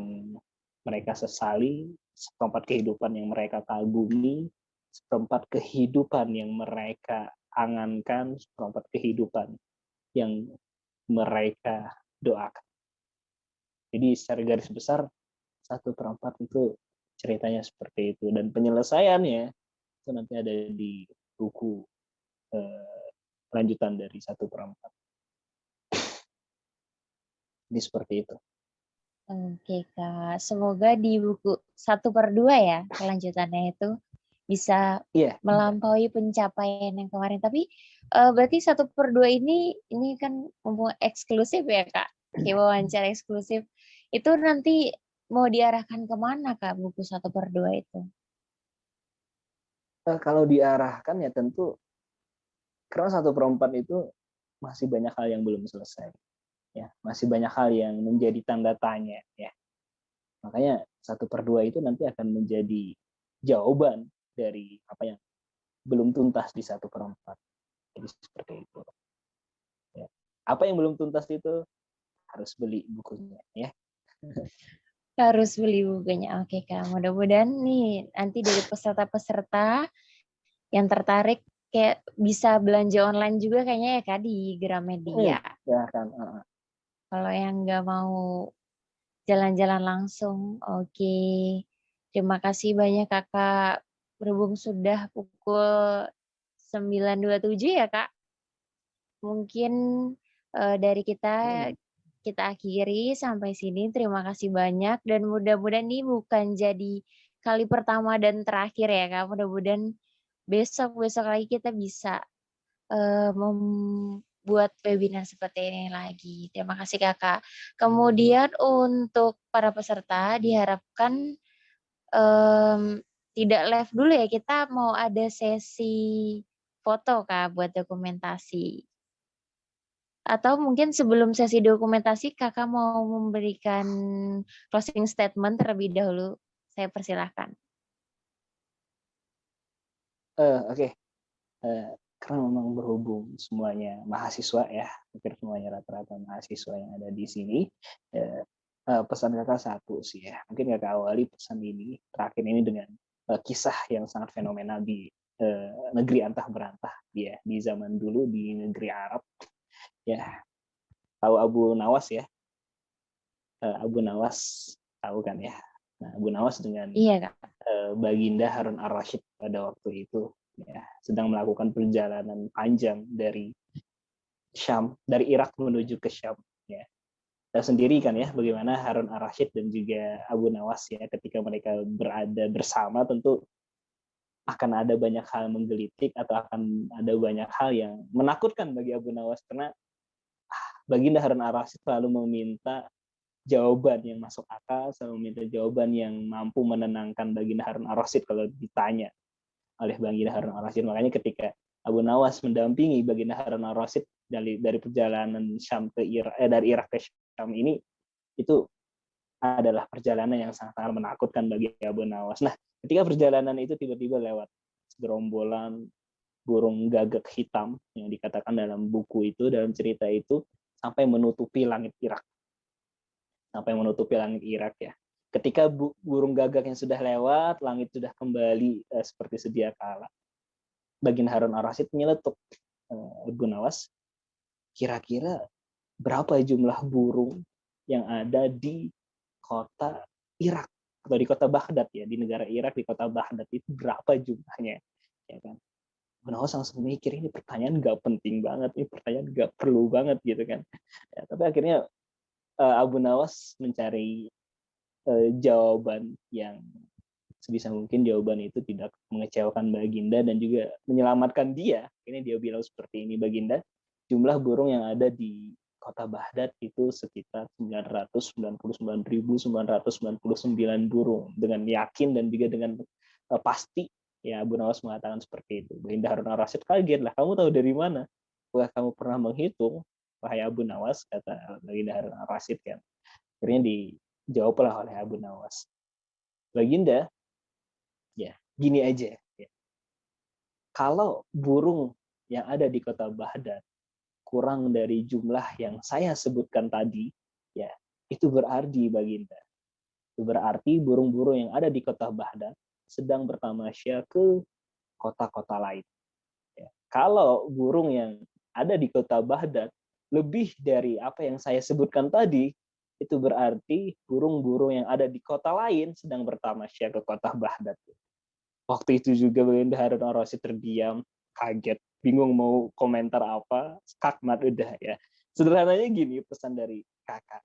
mereka sesali, 1/4 kehidupan yang mereka kagumi, 1/4 kehidupan yang mereka angankan, 1/4 kehidupan yang mereka doakan. Jadi secara garis besar 1/4 itu ceritanya seperti itu, dan penyelesaiannya itu nanti ada di buku lanjutan dari 1/4. Ini seperti itu. Oke Kak, semoga di buku 1/2 ya kelanjutannya itu bisa melampaui pencapaian yang kemarin. Tapi berarti 1/2 ini kan mumpung eksklusif ya Kak, kayak wawancara eksklusif. Itu nanti mau diarahkan kemana Kak buku 1/2 itu? Kalau diarahkan ya tentu karena 1/4 itu masih banyak hal yang belum selesai. Ya, masih banyak hal yang menjadi tanda tanya, ya. Makanya 1/2 itu nanti akan menjadi jawaban dari apa yang belum tuntas di 1/4. Jadi seperti itu. Ya. Apa yang belum tuntas itu harus beli bukunya, ya. Harus beli bukunya. Oke Kak, mudah-mudahan nih nanti dari peserta-peserta yang tertarik kayak bisa belanja online juga kayaknya ya Kak di Gramedia. Ya kan. Kalau yang nggak mau jalan-jalan langsung, oke. Terima kasih banyak Kakak. Berhubung sudah pukul 9.27 ya Kak. Mungkin dari kita akhiri sampai sini. Terima kasih banyak dan mudah-mudahan ini bukan jadi kali pertama dan terakhir ya Kak. Mudah-mudahan besok lagi kita bisa membuat webinar seperti ini lagi. Terima kasih Kakak. Kemudian untuk para peserta diharapkan tidak live dulu ya. Kita mau ada sesi foto Kak buat dokumentasi. Atau mungkin sebelum sesi dokumentasi Kakak mau memberikan closing statement terlebih dahulu. Saya persilahkan. Oke. Karena memang berhubung semuanya mahasiswa ya, hampir semuanya rata-rata mahasiswa yang ada di sini, pesan kakak satu sih ya, mungkin kakak awali pesan ini terakhir ini dengan kisah yang sangat fenomenal di negeri antah berantah dia di zaman dulu di negeri Arab. Ya, tahu Abu Nawas ya? Abu Nawas tahu kan ya? Nah, Abu Nawas dengan Iya, Kak. Baginda Harun ar-Rasyid pada waktu itu ya, sedang melakukan perjalanan panjang dari Syam, dari Irak menuju ke Syam ya. Tahu sendiri kan ya bagaimana Harun ar-Rasyid dan juga Abu Nawas ya, ketika mereka berada bersama tentu akan ada banyak hal menggelitik atau akan ada banyak hal yang menakutkan bagi Abu Nawas, karena Baginda Harun ar-Rasyid selalu meminta jawaban yang masuk akal, selalu meminta jawaban yang mampu menenangkan Baginda Harun ar-Rasyid kalau ditanya oleh Baginda Harun ar-Rasyid. Makanya ketika Abu Nawas mendampingi Baginda Harun ar-Rasyid dari perjalanan Syam ke dari Irak ke Syam ini, itu adalah perjalanan yang sangat menakutkan bagi Abu Nawas. Nah, ketika perjalanan itu tiba-tiba lewat gerombolan burung gagak hitam yang dikatakan dalam buku itu, dalam cerita itu, sampai menutupi langit Irak. Sampai menutupi langit Irak ya. Ketika burung gagak yang sudah lewat, langit sudah kembali seperti sedia kala. Baginda Harun ar-Rasyid nyeletuk Abu Nawas, kira-kira berapa jumlah burung yang ada di kota Irak atau di kota Baghdad ya, di negara Irak, di kota Baghdad itu berapa jumlahnya, ya kan? Abu Nawas langsung mikir, ini pertanyaan nggak penting banget, ini pertanyaan nggak perlu banget gitu kan. Ya, tapi akhirnya Abu Nawas mencari jawaban yang sebisa mungkin jawaban itu tidak mengecewakan Baginda dan juga menyelamatkan dia. Ini dia bilang seperti ini, Baginda, jumlah burung yang ada di kota Baghdad itu sekitar 999.999 burung. Dengan yakin dan juga dengan pasti, ya Abu Nawas mengatakan seperti itu. Baginda Harun ar-Rasyid kaget lah, kamu tahu dari mana? Apakah kamu pernah menghitung? Wahai Abu Nawas, kata Baginda Harun ar-Rasyid kan. Akhirnya dijawablah oleh Abu Nawas, Baginda, ya gini aja ya. Kalau burung yang ada di kota Baghdad kurang dari jumlah yang saya sebutkan tadi, ya itu berarti Baginda, itu berarti burung-burung yang ada di kota Baghdad sedang bertamasya ke kota-kota lain. Ya. Kalau burung yang ada di kota Baghdad lebih dari apa yang saya sebutkan tadi, itu berarti burung-burung yang ada di kota lain sedang bertamasya ke kota Baghdad. Waktu itu juga Baginda Harun ar-Rasyid terdiam, kaget, bingung mau komentar apa, skakmat udah ya. Sederhananya gini pesan dari kakak.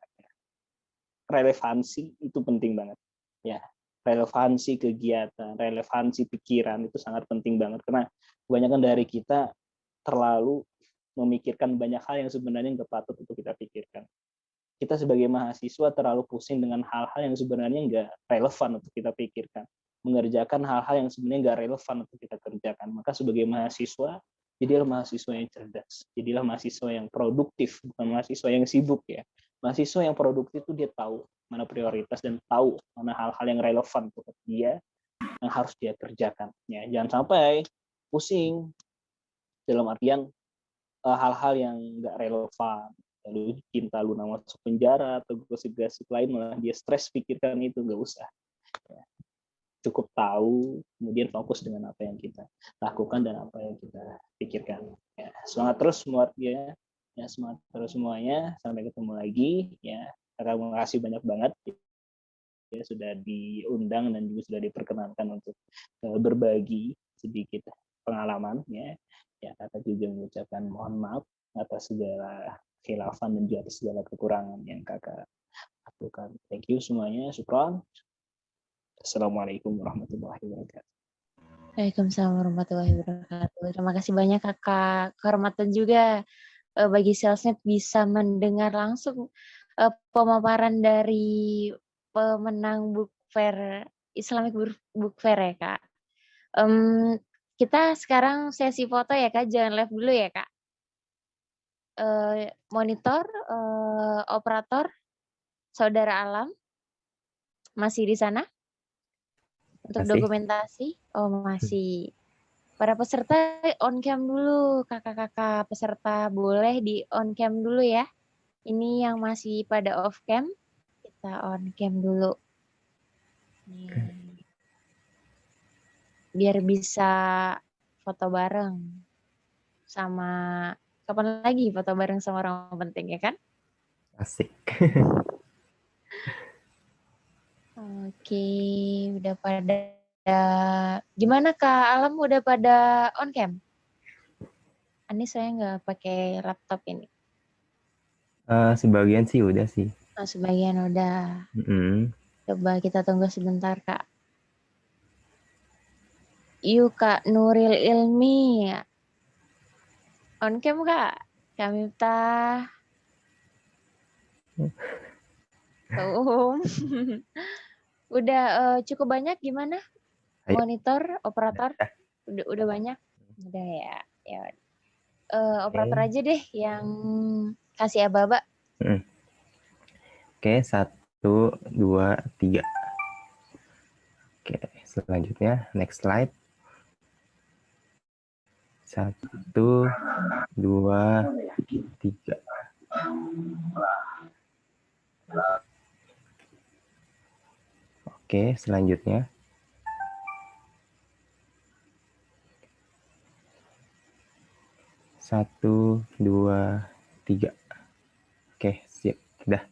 Relevansi itu penting banget. Ya, relevansi kegiatan, relevansi pikiran itu sangat penting banget, karena kebanyakan dari kita terlalu memikirkan banyak hal yang sebenarnya nggak patut untuk kita pikirkan. Kita sebagai mahasiswa terlalu pusing dengan hal-hal yang sebenarnya nggak relevan untuk kita pikirkan, mengerjakan hal-hal yang sebenarnya nggak relevan untuk kita kerjakan. Maka sebagai mahasiswa, jadilah mahasiswa yang cerdas, jadilah mahasiswa yang produktif, bukan mahasiswa yang sibuk ya. Mahasiswa yang produktif itu dia tahu mana prioritas dan tahu mana hal-hal yang relevan untuk dia yang harus dia kerjakan. Ya, jangan sampai pusing dalam artian hal-hal yang nggak relevan, lalu cinta Luna masuk penjara atau gosip-gosip lain malah dia stres pikirkan, itu nggak usah. Ya. Cukup tahu, kemudian fokus dengan apa yang kita lakukan dan apa yang kita pikirkan. Ya, semangat terus semua ya, semangat terus semuanya. Sampai ketemu lagi ya. Terima kasih banyak banget ya sudah diundang dan juga sudah diperkenankan untuk berbagi sedikit pengalaman ya. Ya, kakak juga mengucapkan mohon maaf atas segala khilafan dan juga atas segala kekurangan yang kakak lakukan. Thank you semuanya. Syukran. Assalamualaikum warahmatullahi wabarakatuh. Waalaikumsalam warahmatullahi wabarakatuh. Terima kasih banyak kakak. Kehormatan juga bagi Salesnet bisa mendengar langsung pemaparan dari pemenang Book Fair Islamic Book Fair ya kak. Kita sekarang sesi foto ya kak, jangan live dulu ya kak. Monitor, operator, saudara Alam masih di sana untuk dokumentasi? Oh masih. Para peserta on cam dulu, kakak-kakak peserta boleh di on cam dulu ya. Ini yang masih pada off cam, kita on cam dulu. Nih. Biar bisa foto bareng sama kapan lagi foto bareng sama orang penting, ya kan? Asik. Oke, udah pada gimana Kak Alam, udah pada on cam? Ini saya nggak pakai laptop ini. Sebagian sih udah sih. Oh, sebagian udah. Coba kita tunggu sebentar Kak. Yuk Kak Nuril Ilmi. On cam Kak? Kak Miftah. Udah cukup banyak gimana? Ayo. Monitor, operator? Udah banyak? Udah ya. Ya. Operator aja deh yang kasih aba-aba. Oke, 1, 2, 3. Oke, selanjutnya next slide. 1, 2, 3. Oke, selanjutnya. Satu, 2, 3. Oke, siap. Udah.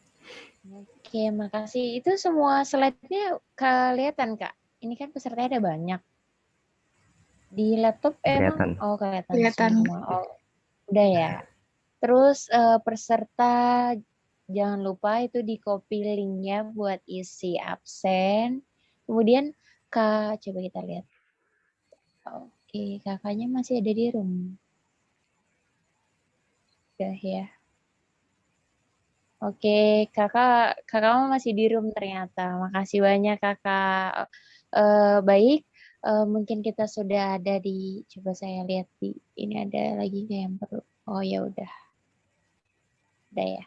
Oke, makasih. Itu semua slide-nya kelihatan, Kak? Ini kan pesertanya ada banyak. Di laptop Kelihatan. emang? Oh, kelihatan Kelihatan. semua. Oh, udah ya. Terus peserta jangan lupa itu di copy link-nya buat isi absen. Kemudian Kak, coba kita lihat. Oke, kakaknya masih ada di room. Udah ya. Oke, kakak masih di room ternyata. Makasih banyak kakak. Baik, mungkin kita sudah ada di. Coba saya lihat di. Ini ada lagi nggak yang perlu? Oh ya udah ya.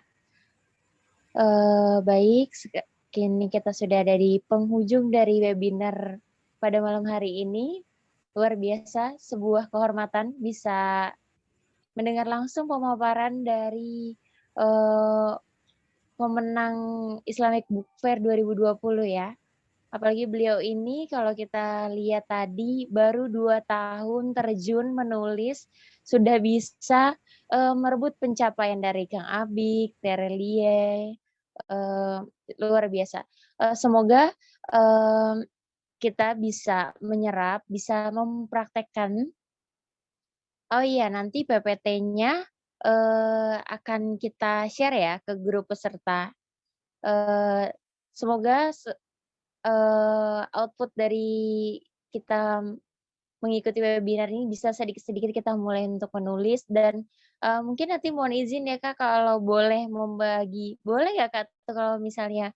Baik, kini kita sudah ada di penghujung dari webinar pada malam hari ini. Luar biasa, sebuah kehormatan bisa mendengar langsung pemaparan dari pemenang Islamic Book Fair 2020 ya. Apalagi beliau ini kalau kita lihat tadi baru 2 tahun terjun menulis, sudah bisa merebut pencapaian dari Kang Abik, Terelie, luar biasa. Semoga kita bisa menyerap, bisa mempraktekkan. Oh iya, nanti PPT-nya akan kita share ya ke grup peserta. Semoga output dari kita mengikuti webinar ini bisa sedikit-sedikit kita mulai untuk menulis dan mungkin nanti mohon izin ya Kak kalau boleh membagi, boleh ya Kak kalau misalnya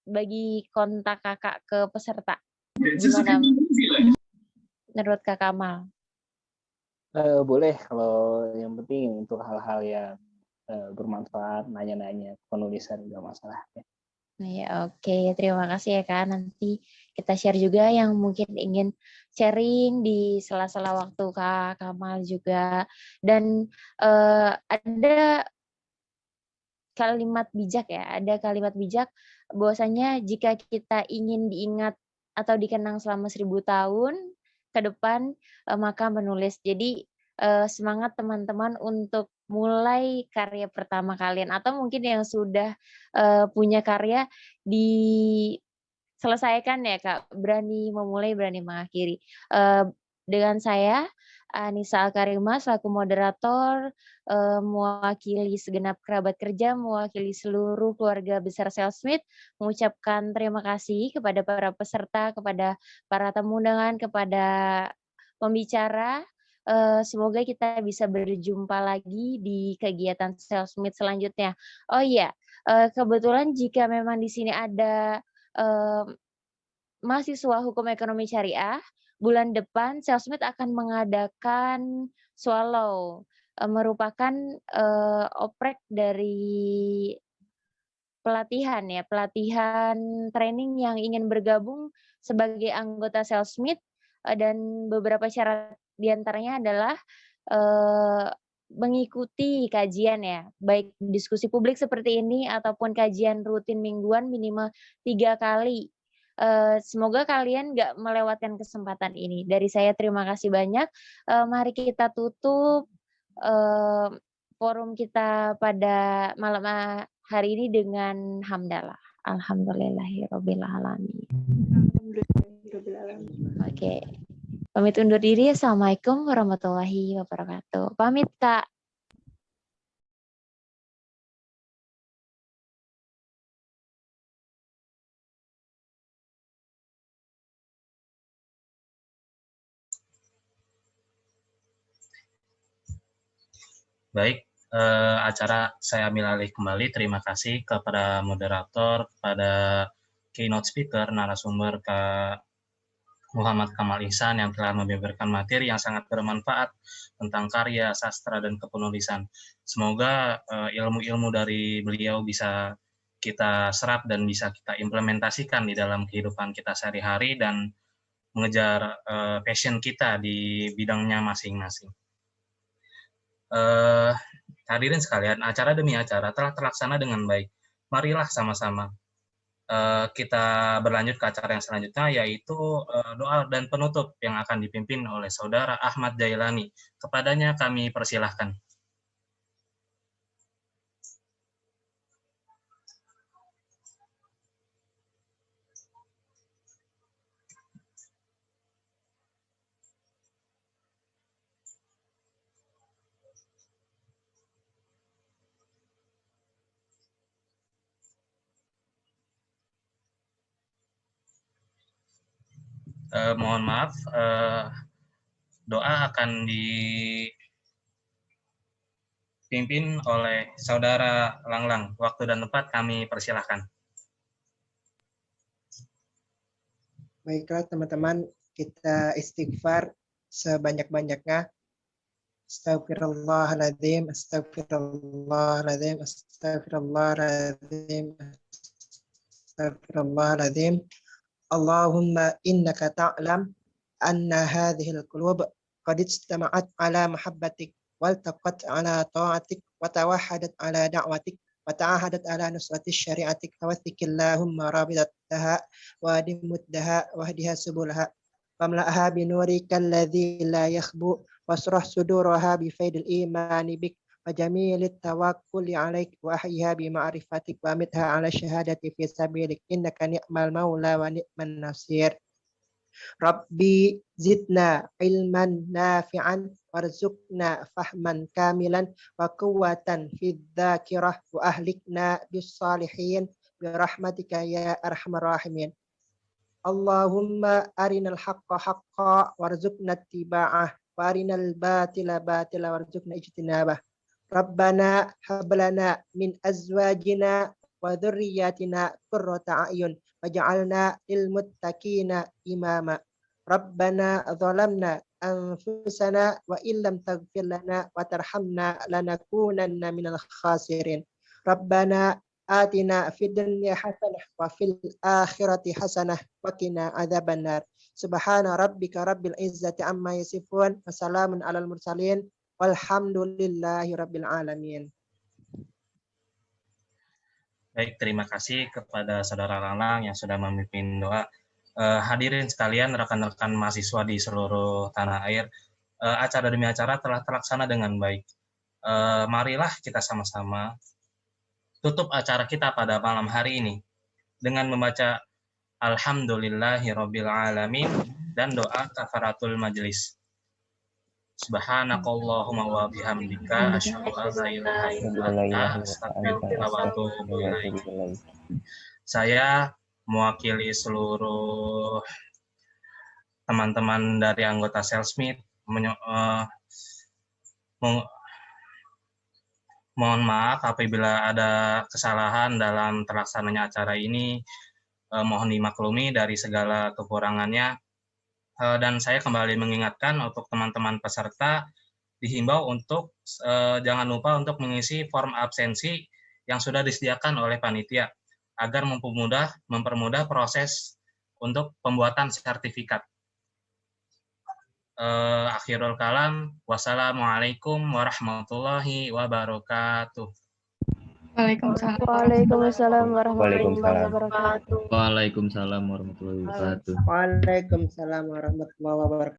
bagi kontak Kakak ke peserta. Gimana menurut Kak Kamal? Boleh, kalau yang penting untuk hal-hal yang bermanfaat, nanya-nanya, penulisan nggak masalah. Ya, oke. Terima kasih ya Kak. Nanti kita share juga yang mungkin ingin sharing di sela-sela waktu Kak Kamal juga. Dan ada kalimat bijak ya, ada kalimat bijak bahwasanya jika kita ingin diingat atau dikenang selama 1000 tahun ke depan, maka menulis. Jadi semangat teman-teman untuk mulai karya pertama kalian atau mungkin yang sudah punya karya diselesaikan ya Kak, berani memulai, berani mengakhiri. Dengan saya Anissa Al-Karimah selaku moderator, mewakili segenap kerabat kerja, mewakili seluruh keluarga besar Selsmith, mengucapkan terima kasih kepada para peserta, kepada para tamu undangan, kepada pembicara. Semoga kita bisa berjumpa lagi di kegiatan Selsmith selanjutnya. Oh iya, kebetulan jika memang di sini ada mahasiswa hukum ekonomi syariah, bulan depan Selsmith akan mengadakan swallow, merupakan oprek dari pelatihan ya, pelatihan training yang ingin bergabung sebagai anggota Selsmith dan beberapa syarat diantaranya adalah mengikuti kajian ya, baik diskusi publik seperti ini ataupun kajian rutin mingguan minimal 3 kali Semoga kalian nggak melewatkan kesempatan ini. Dari saya terima kasih banyak. Mari kita tutup forum kita pada malam hari ini dengan hamdalah. Alhamdulillahirabbil alamin. Oke. Pamit undur diri. Assalamualaikum warahmatullahi wabarakatuh. Pamit, Kak. Baik, acara saya ambil alih kembali. Terima kasih kepada moderator, kepada keynote speaker, narasumber Kak Muhammad Kamal Ihsan yang telah membeberkan materi yang sangat bermanfaat tentang karya, sastra, dan kepenulisan. Semoga ilmu-ilmu dari beliau bisa kita serap dan bisa kita implementasikan di dalam kehidupan kita sehari-hari dan mengejar passion kita di bidangnya masing-masing. Hadirin sekalian, acara demi acara telah terlaksana dengan baik. Marilah sama-sama kita berlanjut ke acara yang selanjutnya, yaitu doa dan penutup yang akan dipimpin oleh Saudara Ahmad Jailani. Kepadanya kami persilahkan. Mohon maaf, doa akan dipimpin oleh Saudara Langlang. Waktu dan tempat kami persilahkan. Baiklah teman-teman, kita istighfar sebanyak-banyaknya. Astagfirullahaladzim, astagfirullahaladzim, astagfirullahaladzim, astagfirullahaladzim. Allahumma innaka ta'lam anna hadhil qulub qad istama'at ala mahabbatik waltaqat ala ta'atik wa tawahadat ala da'watik wa ta'ahadat ala nusrati syari'atik fawathikillahumma rabidataha wa dimuddaha wa hadiha subulaha famla'aha binurika alladhi la yakhbu wasrah suduraha bifaidil imani bik وجميل التوكل عليك وأحيها بمعرفتك وأمتها على الشهادة في سبيلك إنك نعم المولى ونعم النصير ربي زدنا علما نافعا وارزقنا فهما كاملا وقوة في الذاكرة وأهلكنا بالصالحين برحمتك يا أرحم الراحمين اللهم أرنا الحق حقا وارزقنا اتباعه وأرنا الباطل باطلا وارزقنا اجتنابه ربنا هب لنا من أزواجنا وذرياتنا قرة أعين واجعلنا للمتقين إماما ربنا ظلمنا أنفسنا وإن لم تغفر لنا وترحمنا لنكونن من الخاسرين ربنا آتنا في الدنيا حسنة وفي الآخرة حسنة وقنا عذاب النار سبحان ربك رب العزة عما يصفون وسلام على المرسلين Walhamdulillahirabbil alamin. Baik, terima kasih kepada Saudara Langlang yang sudah memimpin doa. Hadirin sekalian, rekan-rekan mahasiswa di seluruh tanah air, acara demi acara telah terlaksana dengan baik. Marilah kita sama-sama tutup acara kita pada malam hari ini dengan membaca Alhamdulillahirabbil alamin dan doa kafaratul majlis. Subhanakallahumma wa bihamdika asyhadu an la ilaha illa anta astaghfiruka wa atubu ilaik. Saya mewakili seluruh teman-teman dari anggota Selsmith mohon maaf apabila ada kesalahan dalam terlaksananya acara ini. Mohon dimaklumi dari segala kekurangannya. Dan saya kembali mengingatkan untuk teman-teman peserta dihimbau untuk jangan lupa untuk mengisi form absensi yang sudah disediakan oleh panitia agar mempermudah proses untuk pembuatan sertifikat. Akhirul kalam, wassalamualaikum warahmatullahi wabarakatuh. Waalaikumsalam. Waalaikumsalam warahmatullahi Waalaikumsalam. wabarakatuh. Waalaikumsalam warahmatullahi wabarakatuh. Waalaikumsalam warahmatullahi wabarakatuh.